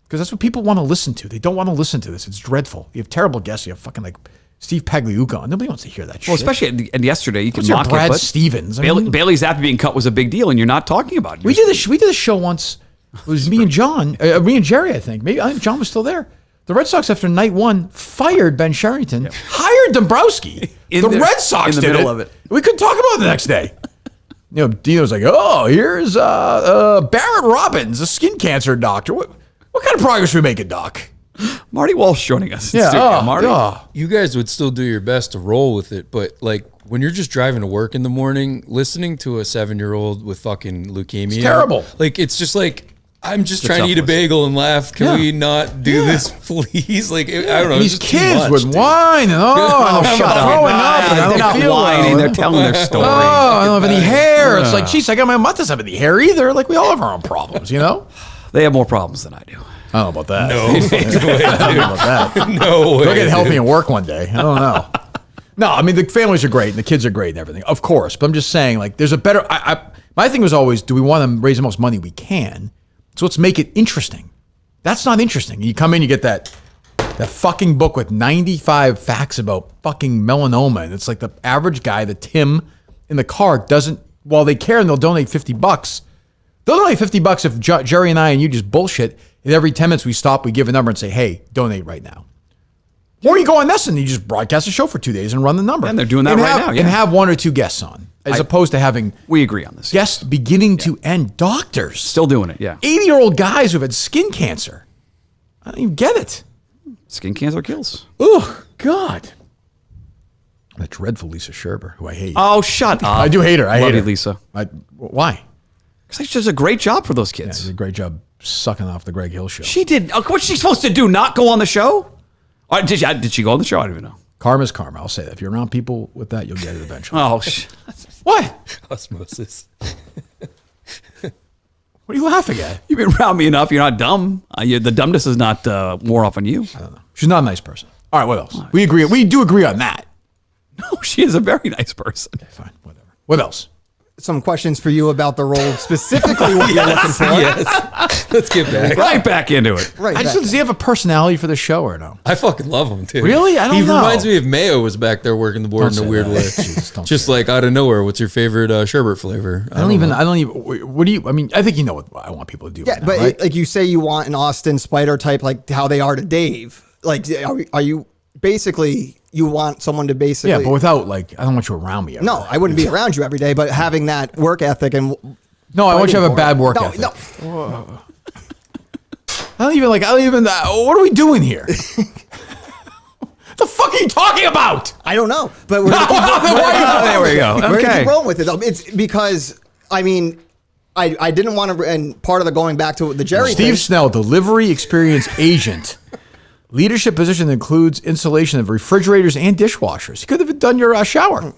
Because that's what people want to listen to. They don't want to listen to this. It's dreadful. You have terrible guests. You have fucking like Steve Pagliuca on. Nobody wants to hear that shit. Well, especially and yesterday, you can mock Brad it, Stevens. Bailey Zappi being cut was a big deal, and you're not talking about it. We did a show once. It was me and John, me and Jerry, I think. Maybe I think John was still there. The Red Sox, after night one, fired Ben Sherrington, hired Dombrowski. Red Sox did middle of it. We couldn't talk about it the next day. You know, Dino's like, oh, here's Barrett Robbins, a skin cancer doctor. What kind of progress are we making, Doc? Marty Walsh joining us. Yeah, Marty. You guys would still do your best to roll with it, but like when you're just driving to work in the morning, listening to a 7-year-old with fucking leukemia, it's terrible. Like it's just like, I'm just trying to eat a bagel and laugh. Can we not do this, please? Like, I don't know. These kids with wine and I'm throwing up and I They're don't not feel whining. well. They're telling their story. Oh, I don't have any hair. It's like, geez, I got my mom doesn't have any hair either. Like, we all have our own problems, you know? They have more problems than I do. I don't know about that. No. I don't know about that. No way. They'll get healthy and work one day. I don't know. No, I mean, the families are great and the kids are great and everything, of course. But I'm just saying, like, there's a better. My thing was always, do we want to raise the most money we can? So let's make it interesting. That's not interesting. You come in, you get that fucking book with 95 facts about fucking melanoma, and it's like the average guy, the Tim in the car, doesn't. While they care and they'll donate $50. They'll donate $50 if Jerry and I and you just bullshit. And every 10 minutes we stop, we give a number and say, hey, donate right now. Or you go on this and you just broadcast a show for 2 days and run the number. And they're doing that right now. Yeah. And have 1 or 2 guests on, as opposed to having. We agree on this. Guests beginning to end. Doctors. Still doing it, yeah. 80-year-old guys who've had skin cancer. I don't even get it. Skin cancer kills. Oh, God. That dreadful Lisa Scherber, who I hate. Oh, shut up. I do hate her. I Love hate you, her. Lisa. Why? Because she does a great job for those Yeah, kids. she did a great job sucking off the Greg Hill show. She did. What's she supposed to do? Not go on the show? Or did she go on the show? I don't even know. Karma's karma. I'll say that. If you're around people with that, you'll get it eventually. Oh, What? Osmosis. What are you laughing at? You've been around me enough. You're not dumb. The dumbness is not more off on you. I don't know. She's not a nice person. All right, what else? We agree. We do agree on that. No, she is a very nice person. Okay, fine. Whatever. What else? Some questions for you about the role, specifically what you're looking for. Yes. Let's get back. Right back into it. Right. Does he have a personality for the show or no? I fucking love him too. Really? I don't know. He reminds me of Mayo was back there working the board Don't in a say weird that. way. Jesus, don't Just say like out of nowhere, what's your favorite sherbet flavor? I don't even. What do you? I mean, I think you know what I want people to do. Yeah, right now, but right? like you say, you want an Austin Spider type, like how they are to Dave. Like, are you basically? You want someone to basically. Yeah, but without like, I don't want you around me. Every No, day. I wouldn't be around you every day, but having that work ethic and. No, I want you to have a bad work No, ethic. no. I don't even. What are we doing here? The fuck are you talking about? I don't know, but we're There we go. We're gonna Okay. keep rolling with it though. It's because I mean, I didn't want to, and part of the going back to the Jerry Steve thing. Snell, delivery experience agent. Leadership position includes installation of refrigerators and dishwashers. You could have done your shower.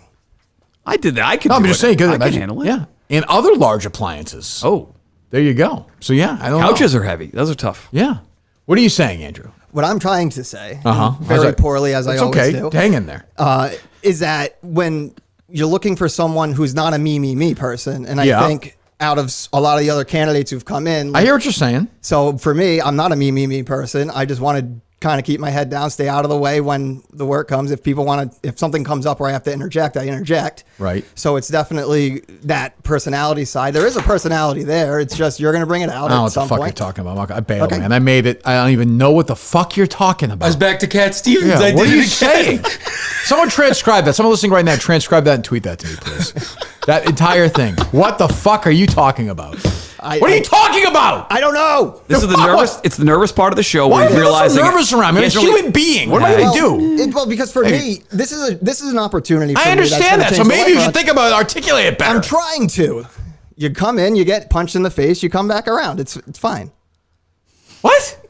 I did that. I could. No, I'm do just it. saying. Good. I can handle it. Yeah, and other large appliances. Oh, there you go. So yeah, I don't know. couches are heavy. Those are tough. Yeah. What are you saying, Andrew? What I'm trying to say, How's very that? poorly as I That's always okay. do, Hang in there. is that when you're looking for someone who's not a me person, and I think out of a lot of the other candidates who've come in, I hear what you're saying. So for me, I'm not a me person. I just want to kind of keep my head down, stay out of the way when the work comes. If people want to, if something comes up where I have to interject, I interject. Right. So it's definitely that personality side. There is a personality there. It's just you're going to bring it out I don't know at what the some fuck point. you're talking about. I bailed, Okay. man. I made it. I don't even know what the fuck you're talking about. I was back to Cat Stevens. Yeah, I what did are you it saying? again. Someone transcribe that. Someone listening right now, transcribe that and tweet that to me, please. That entire thing. What the fuck are you talking about? What are you talking about? I don't know. This is the nervous. It's the nervous part of the show. Why where are you you're realizing so nervous around me? I'm a human being. What am I going to do? Well, because for me, this is an opportunity. For I me understand that. that's So gonna change maybe the you life should think about it, articulate it better. I'm trying to. You come in, you get punched in the face, you come back around. It's fine. What?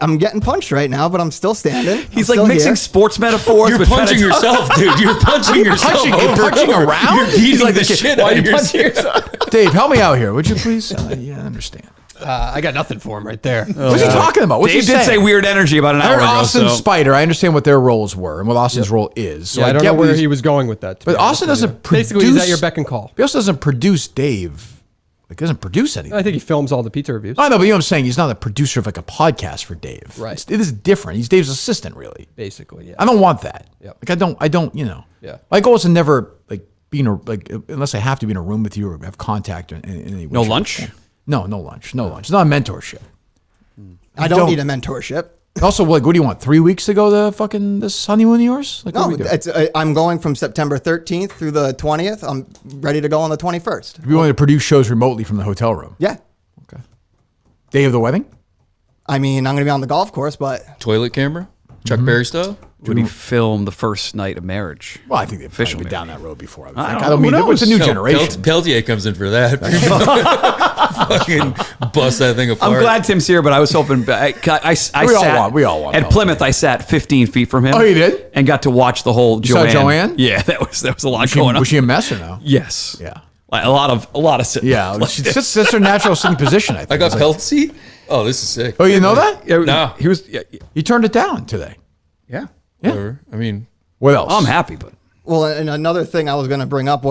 I'm getting punched right now, but I'm still standing. He's I'm like still mixing here. sports metaphors. You're with punching yourself, dude. You're punching yourself. punching around? You're beating like the the kid. shit Why out are of you punching yourself. Dave, help me out here, would you please? Yeah, I understand. I got nothing for him right there. What's he talking about? What's Dave he did saying? say weird energy about an I hour heard ago. Austin so. Spider. I understand what their roles were and what Austin's role is. So Yeah, I don't get know what where he's- he was going with that. But Austin doesn't produce. Basically, he's at your beck and call. He also doesn't produce Dave. Like, he doesn't produce anything. I think he films all the pizza reviews. I know, but you know what I'm saying? He's not a producer of like a podcast for Dave. Right. It is different. He's Dave's assistant, really. Basically, yeah. I don't want that. Yep. Like, I don't, you know. Yeah. My goal is to never, like, be in a, like, unless I have to be in a room with you or have contact in any way. No shape, or lunch? form. No lunch. No lunch. It's not a mentorship. I don't need a mentorship. Also, like, what do you want? 3 weeks to go to fucking this honeymoon of yours? Like, what No, do we do? it's, I'm going from September 13th through the 20th. I'm ready to go on the 21st. We want to produce shows remotely from the hotel room. Yeah. Okay. Day of the wedding? I mean, I'm going to be on the golf course, but Toilet camera? Chuck Berry style? Would he film the first night of marriage? Well, I think they've Official been down marriage. that road before. I don't don't know. mean Who it's a new knows? generation. Peltier comes in for that. Fucking bust that thing apart. I'm glad Tim's here, but I was hoping. I sat. We all want At Peltier. Plymouth, I sat 15 feet from him. Oh, you did? And got to watch the whole saw Joanne. Joanne? Yeah, that was a lot going on. Was she a mess or no? Yes. Yeah. Like, a lot of sitting. Yeah. Like That's her natural sitting position, I think. I got It's like- Pelt seat? Oh, this is sick. Oh, you know that? Yeah, No. he was. Yeah. You turned it down today. Yeah. Whatever. I mean, What else? I'm happy, but well, and another thing I was going to bring up,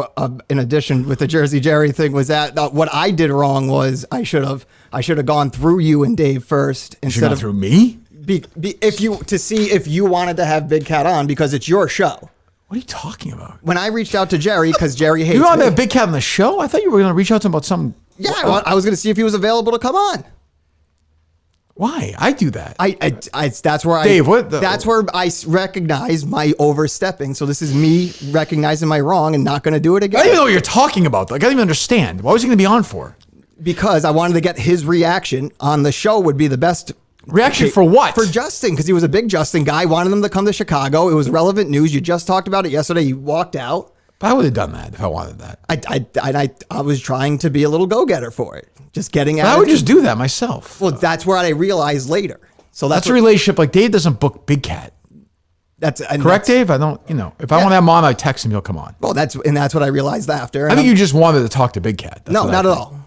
in addition with the Jersey Jerry thing, was that what I did wrong was I should have gone through you and Dave first You instead got of through me? to see if you wanted to have Big Cat on because it's your show. What are you talking about? When I reached out to Jerry because Jerry hates You want me. that Big Cat on the show? I thought you were going to reach out to him about something. Yeah, I was going to see if he was available to come on. Why? I do that. That's where Dave, what the- that's where I recognize my overstepping. So this is me recognizing my wrong and not going to do it I again. don't even know what you're talking about. Like, I don't even understand. Why was he going to be on for? Because I wanted to get his reaction on the show would be the best. Reaction for what? For Justin, because he was a big Justin guy. Wanted him to come to Chicago. It was relevant news. You just talked about it yesterday. You walked out. I would have done that if I wanted that. I was trying to be a little go-getter for it. Just getting But out. I would just do that myself. Well, that's what I realized later. So That's a what- relationship. Like, Dave doesn't book Big Cat. Correct, Dave? I don't, if I want to have him on, I text him, he'll come on. Well, that's what I realized after. I think you just wanted to talk to Big Cat. That's No, what not I at think. all.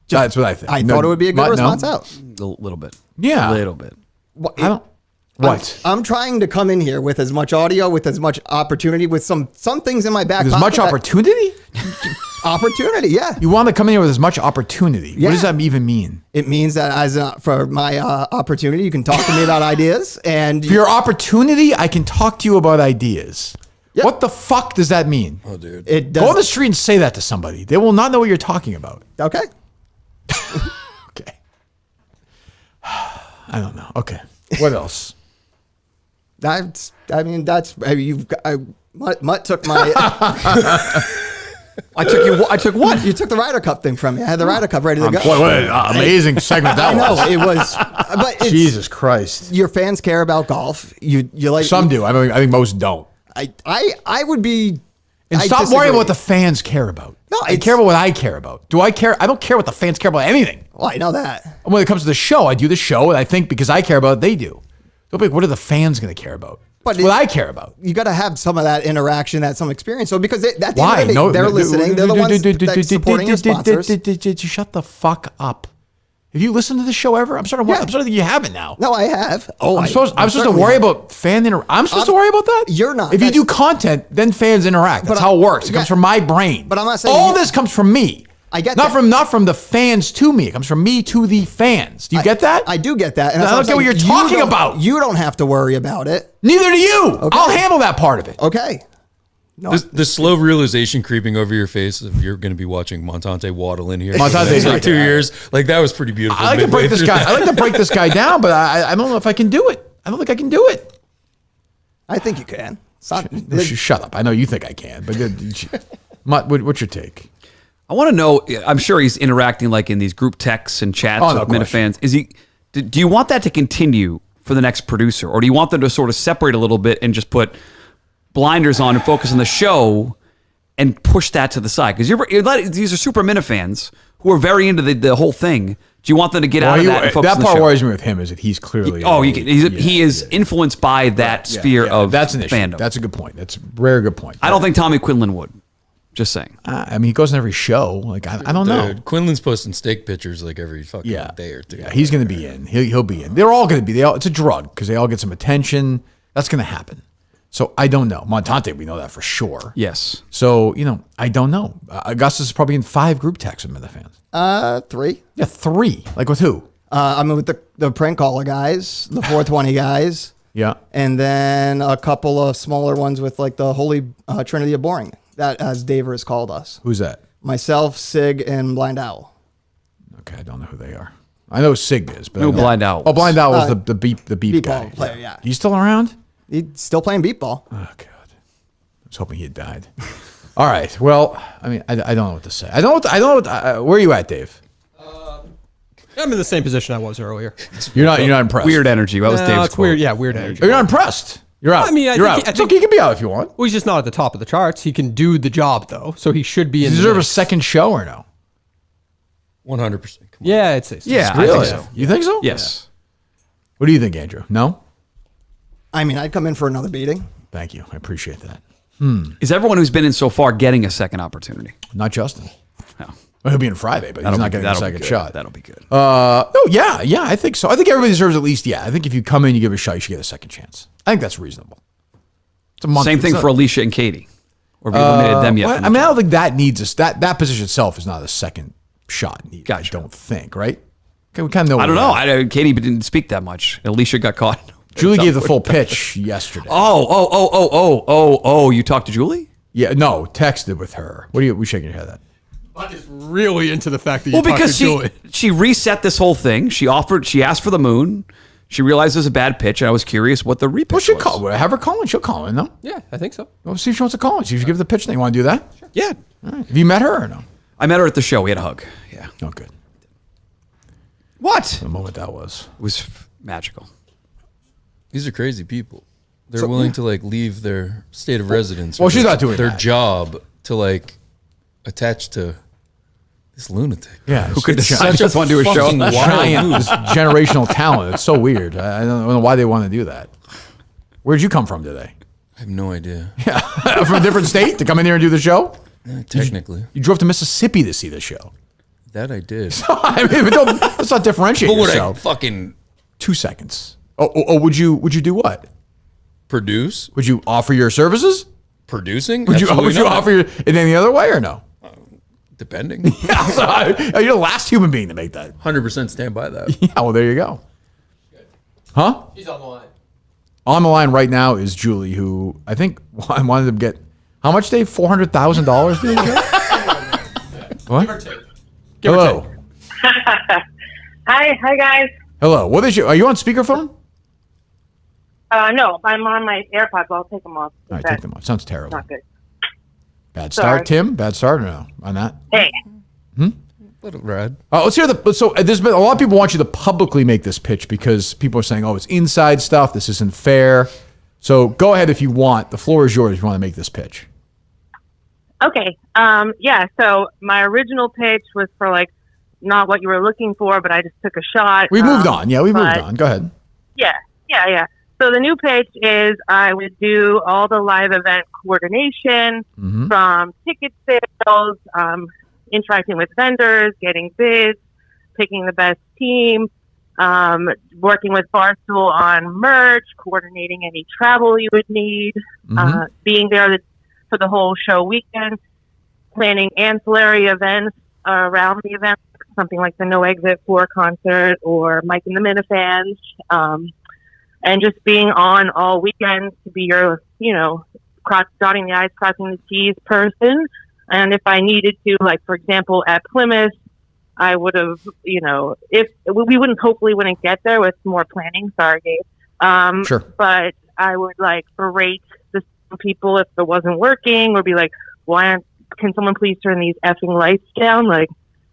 That's what I think. I thought it would be a good response no? out. a little bit. Yeah. A little bit. I don't. What? I'm trying to come in here with as much audio, with as much opportunity, with some things in my back There's pocket. much opportunity? Opportunity, yeah. You want to come in here with as much opportunity. Yeah. What does that even mean? It means that for my opportunity, you can talk to me about ideas. And For your opportunity, I can talk to you about ideas. Yep. What the fuck does that mean? oh, dude. it Go on the does. street and say that to somebody. They will not know what you're talking about. Okay. Okay. I don't know. Okay. What else? Mutt took my. I took what? You took the Ryder Cup thing from me. I had the Ryder Cup ready to go. What an amazing segment that I know was. it was, but it's, Jesus Christ. your fans care about golf. You like Some do. I think most don't. I would be. And I stop disagree. worrying about what the fans care about. No, I it's- care about what I care about. Do I care? I don't care what the fans care about anything. Well, I know that. When it comes to the show, I do the show, and I think because I care about it, they do. Don't be like, what are the fans going to care about? But What I care about. You got to have some of that interaction, that some experience. So because at the end Why? of the day, they're listening. They're the ones that's supporting your sponsors. Shut the fuck up. Have you listened to the show ever? I'm starting to think you haven't now. No, I have. I'm supposed to certainly worry have. about I'm supposed to worry about that? You're not. If you That's- do content, then fans interact. That's But how it works. It yeah. comes from my brain. But I'm not saying all you- this comes from me. I get not that. not from the fans to me. It comes from me to the fans. Do you get that? I do get that. And I that's don't get what I'm you're saying. talking don't- about. You don't have to worry about it. Neither do you. Okay. I'll handle that part of it. Okay. No, The slow realization creeping over your face if you're going to be watching Montante waddle in here. Montante's for right 2 there. years. Like, that was pretty beautiful. I like to midway break this through guy. that. I like to break this guy down, but I don't know if I can do it. I don't think I can do it. I think you can. Shut up. I know you think I can, but Mutt, what's your take? I want to know. I'm sure he's interacting like in these group texts and chats Oh, no with question. Minifans. Is he? Do you want that to continue for the next producer, or do you want them to sort of separate a little bit and just put blinders on and focus on the show and push that to the side? Because these are super Minifans who are very into the whole thing. Do you want them to get out of that and focus that on the part show? worries me with him is that he's clearly. He is influenced by that sphere of that's an issue. fandom. That's a good point. That's a very good point. I don't think Tommy Quinlan would. Just saying. I mean, he goes on every show. Like, I don't know. Quinlan's posting steak pictures like every fucking day or two. Yeah, he's going to be in. He'll be in. They're all going to be. It's a drug because they all get some attention. That's going to happen. So I don't know. Montante, we know that for sure. Yes. So, I don't know. Augustus is probably in 5 group texts with the fans. 3. Yeah, 3. Like with who? I mean, with the prank caller guys, the 420 guys. Yeah. And then a couple of smaller ones with like the Holy Trinity of Boring, that as Daver has called us. Who's that? Myself, Sig, and Blind Owl. Okay, I don't know who they are. I know Sig is, but No, Blind Owl. Oh, Blind Owl was the beep guy. Ball player, yeah. He's still around? He's still playing beat ball. Oh God, I was hoping he had died. All right. Well, I mean, I don't know what to say. I don't know. Where are you at, Dave? I'm in the same position I was earlier. You're not impressed. Weird energy. That was Dave's it's quote. weird. Yeah, weird energy. You're not impressed. You're out. I mean, you're out. It's okay. You can be out if you want. Well, he's just not at the top of the charts. He can do the job though, so he should be in. Does he deserve a second show or no? 100%. Yeah, it's Yeah, really? I think so. You think so? Yes. What do you think, Andrew? No? I mean, I'd come in for another beating. Thank you. I appreciate that. Is everyone who's been in so far getting a second opportunity? Not Justin. No. Well, he'll be in Friday, but he's not getting a second shot. That'll be good. No, yeah, I think so. I think everybody deserves at least, I think if you come in, you give it a shot, you should get a second chance. I think that's reasonable. It's a month. Same thing for Alicia and Katie. Or have you eliminated them yet? Well, I mean, I don't think that needs us. That position itself is not a second shot needed. Gotcha. I don't think, right? Okay, we kind of know. I don't know. Katie didn't speak that much. Alicia got caught. Julie gave the full pitch yesterday. Oh! You talked to Julie? Yeah, no, texted with her. What are you shaking your head at? I'm just really into the fact that you Well, because talked to Julie. she reset this whole thing. She asked for the moon. She realized it was a bad pitch, and I was curious what the repitch was. She'll call. Have her call in. She'll call in, no? Yeah, I think so. Well, see if she wants to call in. See if she gives the pitch thing. You want to do that? Sure. Yeah. All right. Have you met her or no? I met her at the show. We had a hug. Yeah. Oh, good. What? The moment that was. It was magical. These are crazy people. They're willing to like leave their state of residence. Well, she's not doing their that. job to like attach to this lunatic. Yeah, Who could It's decide such a just want to do a show? fucking wild Giant, move. this generational talent. It's so weird. I don't know why they want to do that. Where'd you come from today? I have no idea. From a different state to come in here and do the show? Technically, You drove to Mississippi to see the show. that I did. I mean, let's not differentiate But would I yourself. fucking 2 seconds. Oh, would you do what? produce? Would you offer your services? Producing? Would you Absolutely not. offer in any other way or no? Depending. You're the last human being to make that. 100% stand by that. Yeah, well, there you go. Huh? He's on the line. On the line right now is Julie, who I think wanted to get how much, Dave? $400,000? What? Give or Hello. Hi guys. Hello. What is are you on speakerphone? No, I'm on my AirPods. I'll take them off. All right, take them off. Sounds terrible. Not good. Bad Sorry. start, Tim? Bad start or no on that? Hey. Little rad. Let's hear so there's been a lot of people want you to publicly make this pitch because people are saying, oh, it's inside stuff. This isn't fair. So go ahead if you want. The floor is yours if you want to make this pitch. Okay. Yeah. So my original pitch was for like not what you were looking for, but I just took a shot. We moved on. Yeah, we moved on. Go ahead. Yeah. So the new pitch is I would do all the live event coordination from ticket sales, interacting with vendors, getting bids, picking the best team, working with Barstool on merch, coordinating any travel you would need, being there for the whole show weekend, planning ancillary events around the event, something like the No Exit 4 concert or Mike and the Minifans, and just being on all weekend to be your, dotting the I's, crossing the T's person. And if I needed to, like, for example, at Plymouth, I would have, if we hopefully wouldn't get there with more planning. Sorry, Gabe. Sure. But I would berate the people if it wasn't working, or be like, can someone please turn these effing lights down?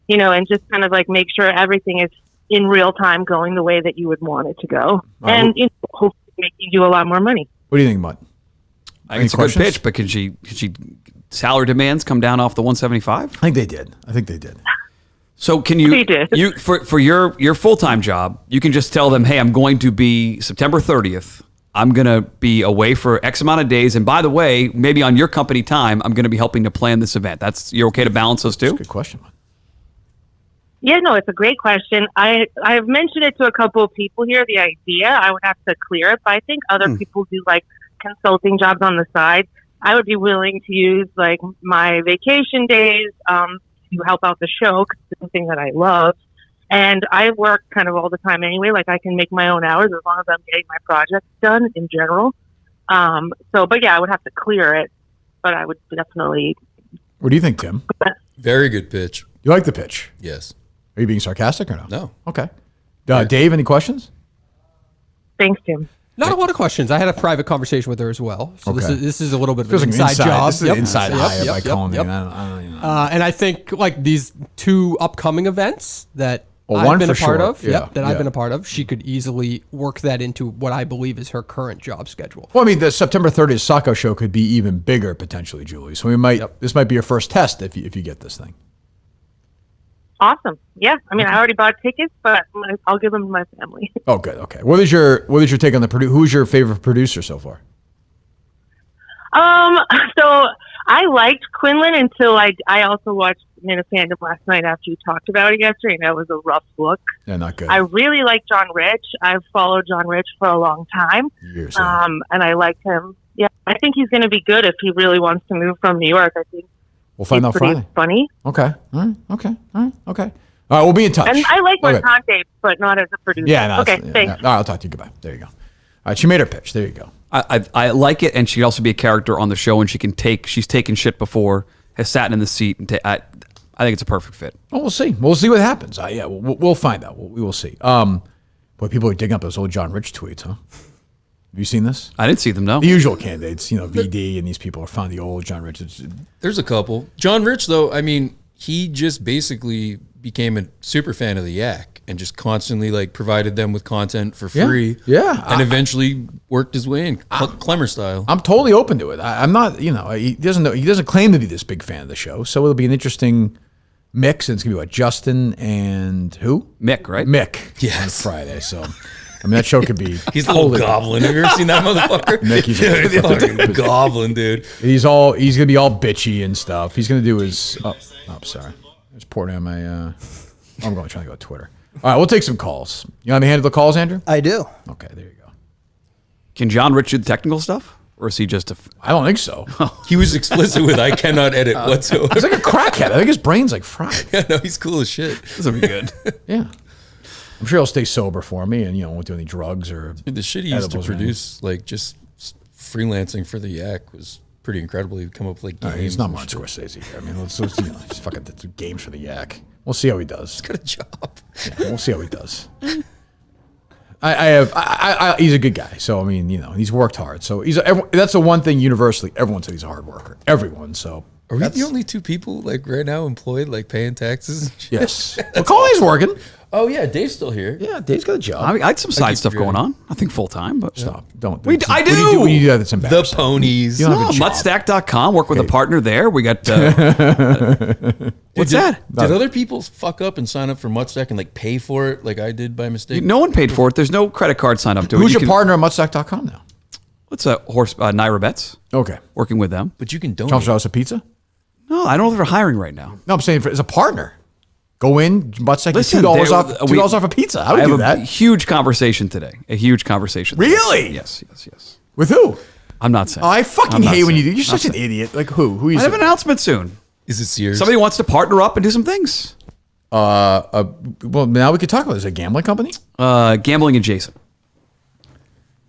And just kind of make sure everything is in real time going the way that you would want it to go. And hopefully make you do a lot more money. What do you think, Mutt? I think it's a good pitch, but can she salary demands come down off the 175? I think they did. So can you for your full-time job, you can just tell them, hey, I'm going to be September 30th. I'm going to be away for X amount of days. And by the way, maybe on your company time, I'm going to be helping to plan this event. You're okay to balance those two? Good question. Yeah, no, it's a great question. I've mentioned it to a couple of people here, the idea. I would have to clear it, but I think other people do like consulting jobs on the side. I would be willing to use like my vacation days to help out the show because it's something that I love. And I work kind of all the time anyway. Like I can make my own hours as long as I'm getting my projects done in general. But yeah, I would have to clear it, but I would definitely. What do you think, Tim? Very good pitch. You like the pitch? Yes. Are you being sarcastic or no? No. Okay. Dave, any questions? Thanks, Tim. Not a lot of questions. I had a private conversation with her as well. So Okay. this is a little bit of Feels an like inside job. This is an inside hire by Conan. Yep. I don't know. And I think like these 2 upcoming events that Well, I've one been a for part sure. of, Yeah, that I've yeah. been a part of, she could easily work that into what I believe is her current job schedule. Well, I mean, the September 30th Saco show could be even bigger potentially, Julie. So this might be your first test if you get this thing. Awesome. Yeah. I mean, I already bought tickets, but I'll give them to my family. Oh, good. Okay. What is your take on who's your favorite producer so far? So I liked Quinlan until I also watched Men of Fandom last night after you talked about it yesterday, and that was a rough look. Yeah, not good. I really like John Rich. I've followed John Rich for a long time. Years, yeah. And I liked him. Yeah, I think he's going to be good if he really wants to move from New York. I think We'll find he's out pretty Friday. funny. Okay. All right. Okay. All right. Okay. All right. We'll be in touch. And I like Okay. Montante, but not as a producer. Yeah. No, okay, yeah, thanks. yeah. All right, I'll talk to you. Goodbye. There you go. All right. She made her pitch. There you go. I like it, and she'd also be a character on the show, and she's taken shit before, has sat in the seat, and I think it's a perfect fit. Well, we'll see. We'll see what happens. Yeah, we'll find out. We will see. Boy, people are digging up those old John Rich tweets, huh? Have you seen this? I didn't see them, no. The usual candidates, VD and these people are fond of the old John Rich. There's a couple. John Rich, though, I mean, he just basically became a super fan of the Yak and just constantly like provided them with content for free. Yeah. And eventually worked his way in Clemmer style. I'm totally open to it. I'm not, he doesn't claim to be this big fan of the show, so it'll be an interesting mix. And it's gonna be Justin and who? Mick, right? Mick. Yes. On Friday. So, I mean, that show could be. He's a little goblin. Have you ever seen that motherfucker? Mick, he's a fucking goblin, dude. He's gonna be all bitchy and stuff. He's gonna do his. Oh, sorry. I was pouring on my. I'm trying to go to Twitter. All right, we'll take some calls. You want me to handle the calls, Andrew? I do. Okay, there you go. Can John Rich do the technical stuff? Or is he just I don't think so. He was explicit with, I cannot edit whatsoever. He's like a crackhead. I think his brain's like fried. Yeah, no, he's cool as shit. This will be good. Yeah. I'm sure he'll stay sober for me and, won't do any drugs or. Dude, the shit he used to edibles or anything. produce, like just freelancing for the Yak was pretty incredible. He'd come up with like games. He's not and Martin shit. Scorsese. I mean, let's just fucking do games for the Yak. We'll see how he does. He's got a job. Yeah, we'll see how he does. He's a good guy. So, I mean, he's worked hard. So that's the one thing universally. Everyone said he's a hard worker. Everyone. So. Are we the only two people like right now employed, like paying taxes? Yes. Well, Colin's working. Oh yeah, Dave's still here. Yeah, Dave's got a job. I had some side keep stuff forgetting. going on. Nothing full time, but Stop. Don't. I do. When you do that, it's The embarrassing. ponies. You don't have a job. Mutstack.com, work with a partner there. We got what's that? Did other people fuck up and sign up for Mutstack and like pay for it like I did by mistake? No one paid for it. There's no credit card sign up to it. Who's your partner at Mutstack.com now? What's a horse? Naira Betts. Okay. Working with them. But you can donate. Trump's House of Pizza? No, I don't know if they're hiring right now. No, I'm saying as a partner. Go in, Mutstack, Listen, $2 off $2 off a pizza. I would do that. A huge conversation today. A huge conversation. Really? Yes. With who? I'm not saying. Oh, I fucking I'm not hate when you saying. do. You're such an idiot. Like who? I have an announcement soon. Is it Sears? Somebody wants to partner up and do some things. Well, now we could talk about this. A gambling company? Gambling adjacent.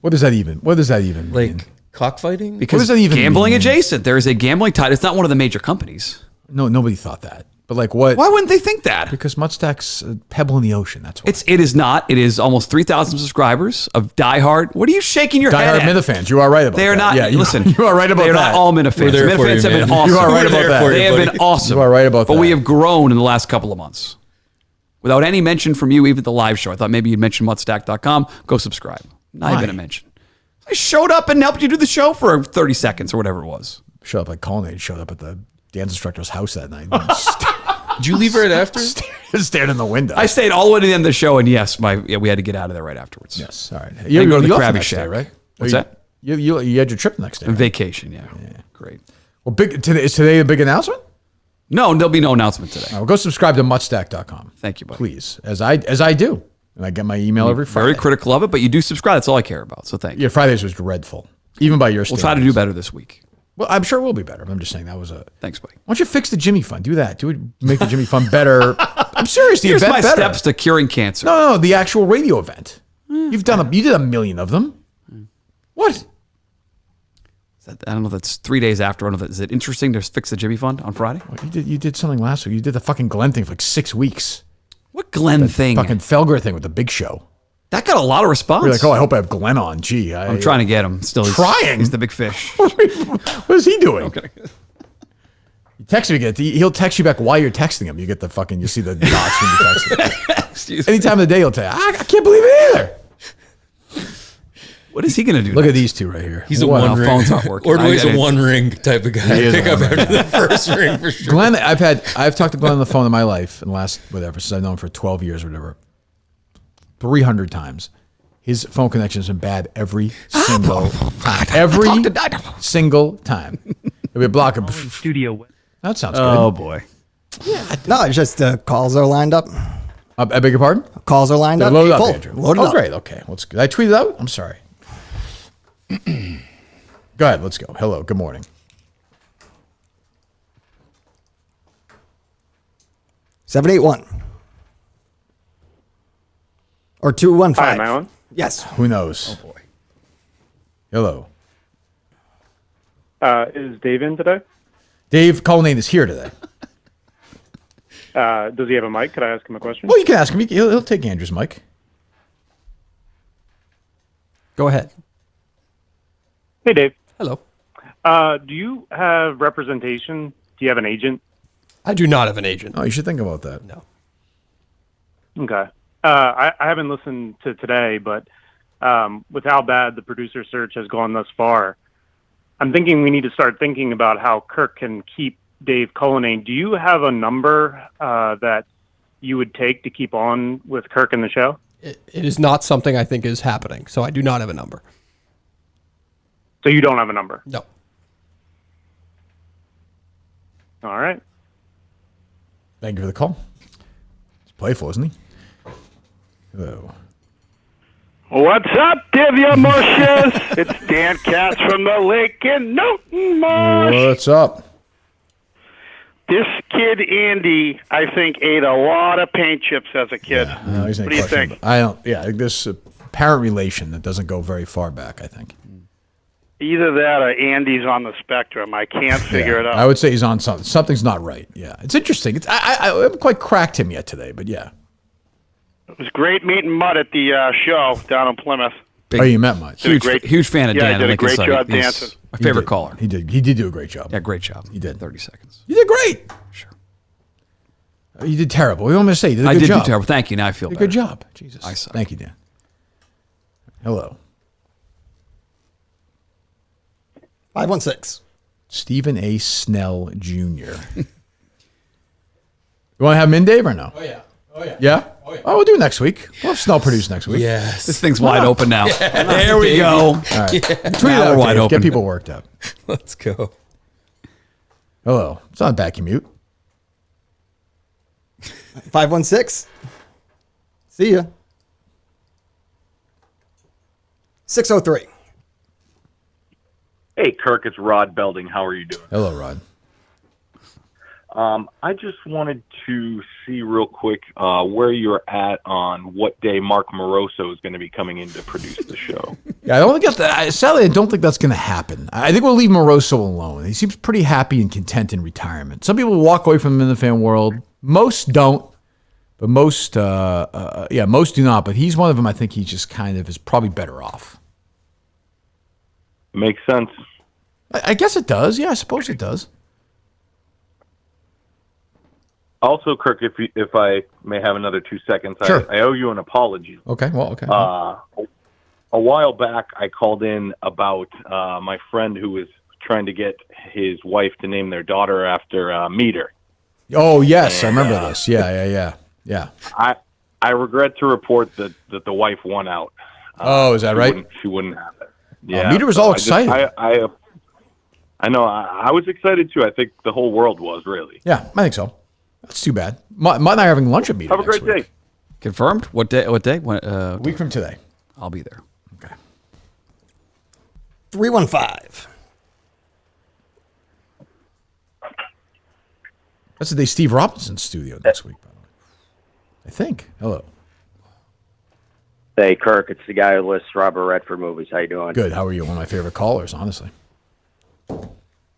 What does that even mean? Like cockfighting? Because does that even gambling mean? adjacent. There is a gambling title. It's not one of the major companies. No, nobody thought that. But like what? Why wouldn't they think that? Because Mutstack's a pebble in the ocean. That's why. It is not. It is almost 3,000 subscribers of diehard. What are you shaking your head Diehard at? Minna fans. You are right about that. They are not. Yeah, listen, you are right about they are that. not all Minna fans. We're there Minna for fans you, have been man. awesome. You are right We're about there that. for you, They have buddy. been awesome. You are right about but that. we have grown in the last couple of months. Without any mention from you, even at the live show. I thought maybe you'd mention Mutstack.com. Go subscribe. Not even a mention. I showed up and helped you do the show for 30 seconds or whatever it was. Showed up like Colin showed up at the dance instructor's house that night. Did you leave right after? Stared in the window. I stayed all the way to the end of the show, and yes, we had to get out of there right afterwards. Yes. All right. You go to the left Krabby next Shack, day, right? What's that? You had your trip the next day. Right? Vacation, yeah. Great. Well, is today a big announcement? No, there'll be no announcement today. Well, go subscribe to mutstack.com. Thank you, buddy. Please, as I do. And I get my email every Friday. Very critical of it, but you do subscribe. That's all I care about. So thank you. Yeah, Fridays was dreadful, even by your We'll standards. try to do better this week. Well, I'm sure we'll be better. I'm just saying that was a... Thanks, buddy. Why don't you fix the Jimmy Fund? Do that. Make the Jimmy Fund better. I'm serious. The Here's event my better. steps to curing cancer. No, the actual radio event. You did 1 million of them. What? I don't know if that's 3 days after. I don't know if is it interesting to fix the Jimmy Fund on Friday? Well, you did something last week. You did the fucking Glenn thing for like 6 weeks. What Glenn thing? Fucking Felger thing with the Big Show. That got a lot of response. You're like, oh, I hope I have Glenn on. Gee, I'm trying to get him. Still, trying. He's the big fish. What is he doing? Okay. You text me, he'll text you back while you're texting him. You get the fucking, you see the dots when you text him. Any time of the day, he'll tell you, I can't believe it either. What is he going to do? Look at these two right here. He's a one ring. Phones aren't working. Ordway's a one ring type of guy. He is Pick a up one after the first ring for sure. Glenn, I've talked to Glenn on the phone in my life in the last, whatever, since I've known him for 12 years or whatever, 300 times. His phone connection has been bad every single time. Every single time. It'll be a block of studio. That sounds good. Oh, boy. Yeah. No, it's just calls are lined up. I beg your pardon? Calls are lined up. Load up, Full. Andrew. Load it up. Great. Okay. Let's go. I tweeted out? I'm sorry. Go ahead. Let's go. Hello. Good morning. $781 or 215. Hi, am I on? Yes. Who knows? Oh, boy. Hello. Is Dave in today? Dave Cullinane is here today. Does he have a mic? Could I ask him a question? Well, you can ask him. He'll take Andrew's mic. Go ahead. Hey, Dave. Hello. Do you have representation? Do you have an agent? I do not have an agent. Oh, you should think about that. No. Okay. I haven't listened to today, but with how bad the producer search has gone thus far, I'm thinking we need to start thinking about how Kirk can keep Dave Cullinane. Do you have a number that you would take to keep on with Kirk in the show? It is not something I think is happening, so I do not have a number. So you don't have a number? No. All right. Thank you for the call. He's playful, isn't he? Hello. What's up, Divya Mushes? It's Dan Katz from the Lake in Newton Marsh. What's up? This kid, Andy, I think ate a lot of paint chips as a kid. Yeah, no, he's what do you think? I don't. Yeah, this parent relation that doesn't go very far back, I think. Either that or Andy's on the spectrum. I can't figure it out. I would say he's on something. Something's not right. Yeah, it's interesting. I haven't quite cracked him yet today, but yeah. It was great meeting Mutt at the show down in Plymouth. Oh, you met Mutt. Huge fan of Dan. Yeah, did a great job dancing. My favorite caller. He did do a great job. Yeah, great job. He did. 30 seconds. You did great. Sure. You did terrible. What do you want me to say? You did a I good did job. do terrible. Thank you. Now I feel better. Good job. Jesus. I suck. Thank you, Dan. Hello. 516. Stephen A. Snell Jr. You want to have him in, Dave, or no? Oh, yeah. Oh, yeah. Yeah? Oh, we'll do it next week. We'll have Snell produce next week. Yes. This thing's wide open now. There we go. All right. Tweet it Now out, we're wide Dave. open. Get people worked up. Let's go. Hello. It's not back, you mute. 516. See ya. 603. Hey, Kirk, it's Rod Belding. How are you doing? Hello, Rod. I just wanted to see real quick where you're at on what day Mark Moroso is going to be coming in to produce the show. Yeah, I don't think that. Sadly, I don't think that's going to happen. I think we'll leave Moroso alone. He seems pretty happy and content in retirement. Some people walk away from him in the fan world. Most don't, but most do not. But he's one of them. I think he just kind of is probably better off. Makes sense. I guess it does. Yeah, I suppose it does. Also, Kirk, if I may have another 2 seconds, Sure. I owe you an apology. Okay, well, okay. A while back, I called in about my friend who was trying to get his wife to name their daughter after Meter. Oh, yes, I remember this. Yeah. I regret to report that the wife won out. Is that right? She wouldn't have it. Yeah, Meter was so all I just- excited. I know. I was excited too. I think the whole world was really. Yeah, I think so. That's too bad. Mutt and I are having lunch at Meter. Have a great day. Confirmed? What day? What day? When, A week from today. I'll be there. Okay. 315. That's the day Steve Robinson's studio next week, by the way. I think. Hello. Hey, Kirk, it's the guy who lists Robert Redford movies. How you doing? Good. How are you? One of my favorite callers, honestly.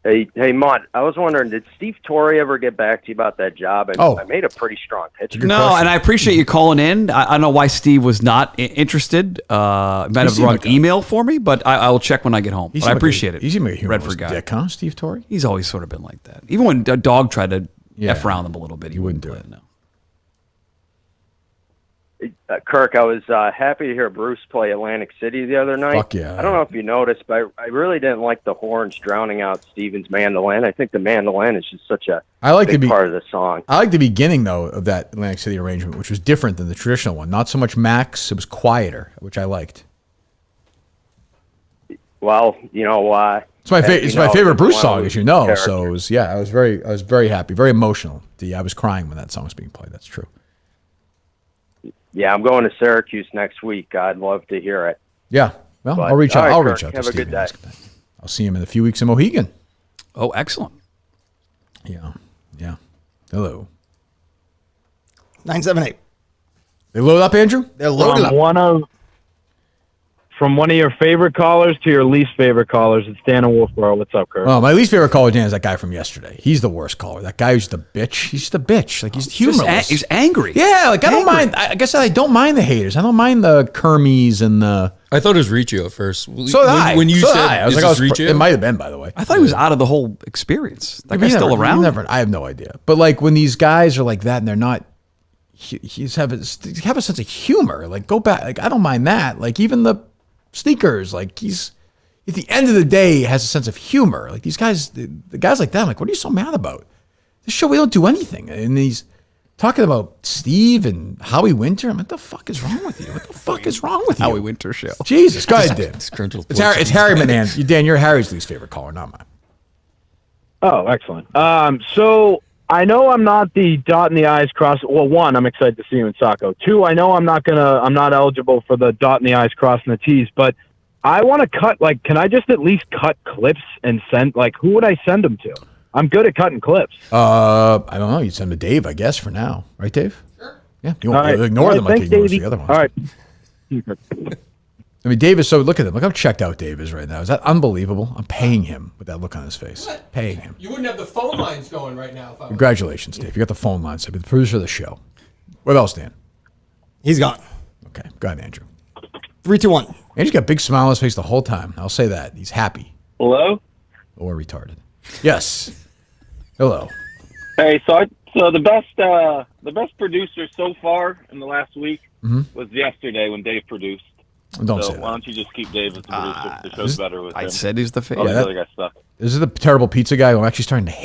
Hey, Mutt, I was wondering, did Steve Torrey ever get back to you about that job? I made a pretty strong pitch. No, and I appreciate you calling in. I don't know why Steve was not interested. Might have run email for me, but I will check when I get home. But I appreciate it. He's a humorous Redford guy. dick, huh, Steve Torrey? He's always sort of been like that. Even when a dog tried to F around him a little bit, he wouldn't do it. No. Kirk, I was happy to hear Bruce play Atlantic City the other night. Fuck yeah. I don't know if you noticed, but I really didn't like the horns drowning out Steven's mandolin. I think the mandolin is just such a big part of the song. I like the beginning, though, of that Atlantic City arrangement, which was different than the traditional one. Not so much Max. It was quieter, which I liked. Well, you know, it's my favorite Bruce song, as you know. So it was, I was very happy, very emotional. I was crying when that song was being played. That's true. Yeah, I'm going to Syracuse next week. I'd love to hear it. Yeah, well, But, I'll reach out. all right, I'll Kirk, reach out to have a Steve. good day. I'll see him in a few weeks in Mohegan. Oh, excellent. Yeah. Hello. 978. They load up, Andrew? They're loaded up. From one of your favorite callers to your least favorite callers, it's Dan in Wolfboro. What's up, Kurt? Oh, my least favorite caller, Dan, is that guy from yesterday. He's the worst caller. That guy who's the bitch. He's the bitch. Like, he's humorless. He's angry. Yeah, like, I don't mind. I guess I don't mind the haters. I don't mind the Kermies and the... I thought it was Riccio at first. So did I. When you So did said, I was is like, this Riccio? it might have been, by the way. I thought he was out of the whole experience. That Yeah, guy's still around? I have no idea. But, like, when these guys are like that and they're not... He's have a sense of humor. Like, go back. Like, I don't mind that. Like, even the sneakers, like, he's... At the end of the day, has a sense of humor. Like, these guys... The guys like that, I'm like, what are you so mad about? This show, we don't do anything. And he's talking about Steve and Howie Winter. I'm like, what the fuck is wrong with you? What the fuck is wrong with you? Howie Winter show. Jesus, go ahead, Dan. It's Harry Manan. Dan, you're Harry's least favorite caller, not mine. Oh, excellent. So I know I'm not the dot in the I's cross. Well, one, I'm excited to see you in Saco. Two, I know I'm not eligible for the dot in the I's crossing the T's, but I want to cut, like, can I just at least cut clips and send, like, who would I send them to? I'm good at cutting clips. I don't know. You'd send them to Dave, I guess, for now. Right, Dave? Sure. Yeah. You won't ignore them like you ignore the other ones. All right. I mean, Dave is so, look at him. Look how checked out Dave is right now. Is that unbelievable? I'm paying him with that look on his face. Paying him. You wouldn't have the phone lines going right now if I was... Congratulations, Dave. You got the phone line. So, the producer of the show. What else, Dan? He's gone. Okay. Go ahead, Andrew. 321. Andrew's got a big smile on his face the whole time. I'll say that. He's happy. Hello? Or retarded. Yes. Hello. Hey, so the best producer so far in the last week was yesterday when Dave produced. Don't so say that. why don't you just keep Dave as the producer? The show's better with him. I said he's the All favorite. the other guys suck. This is the terrible pizza guy who I'm actually starting to hate.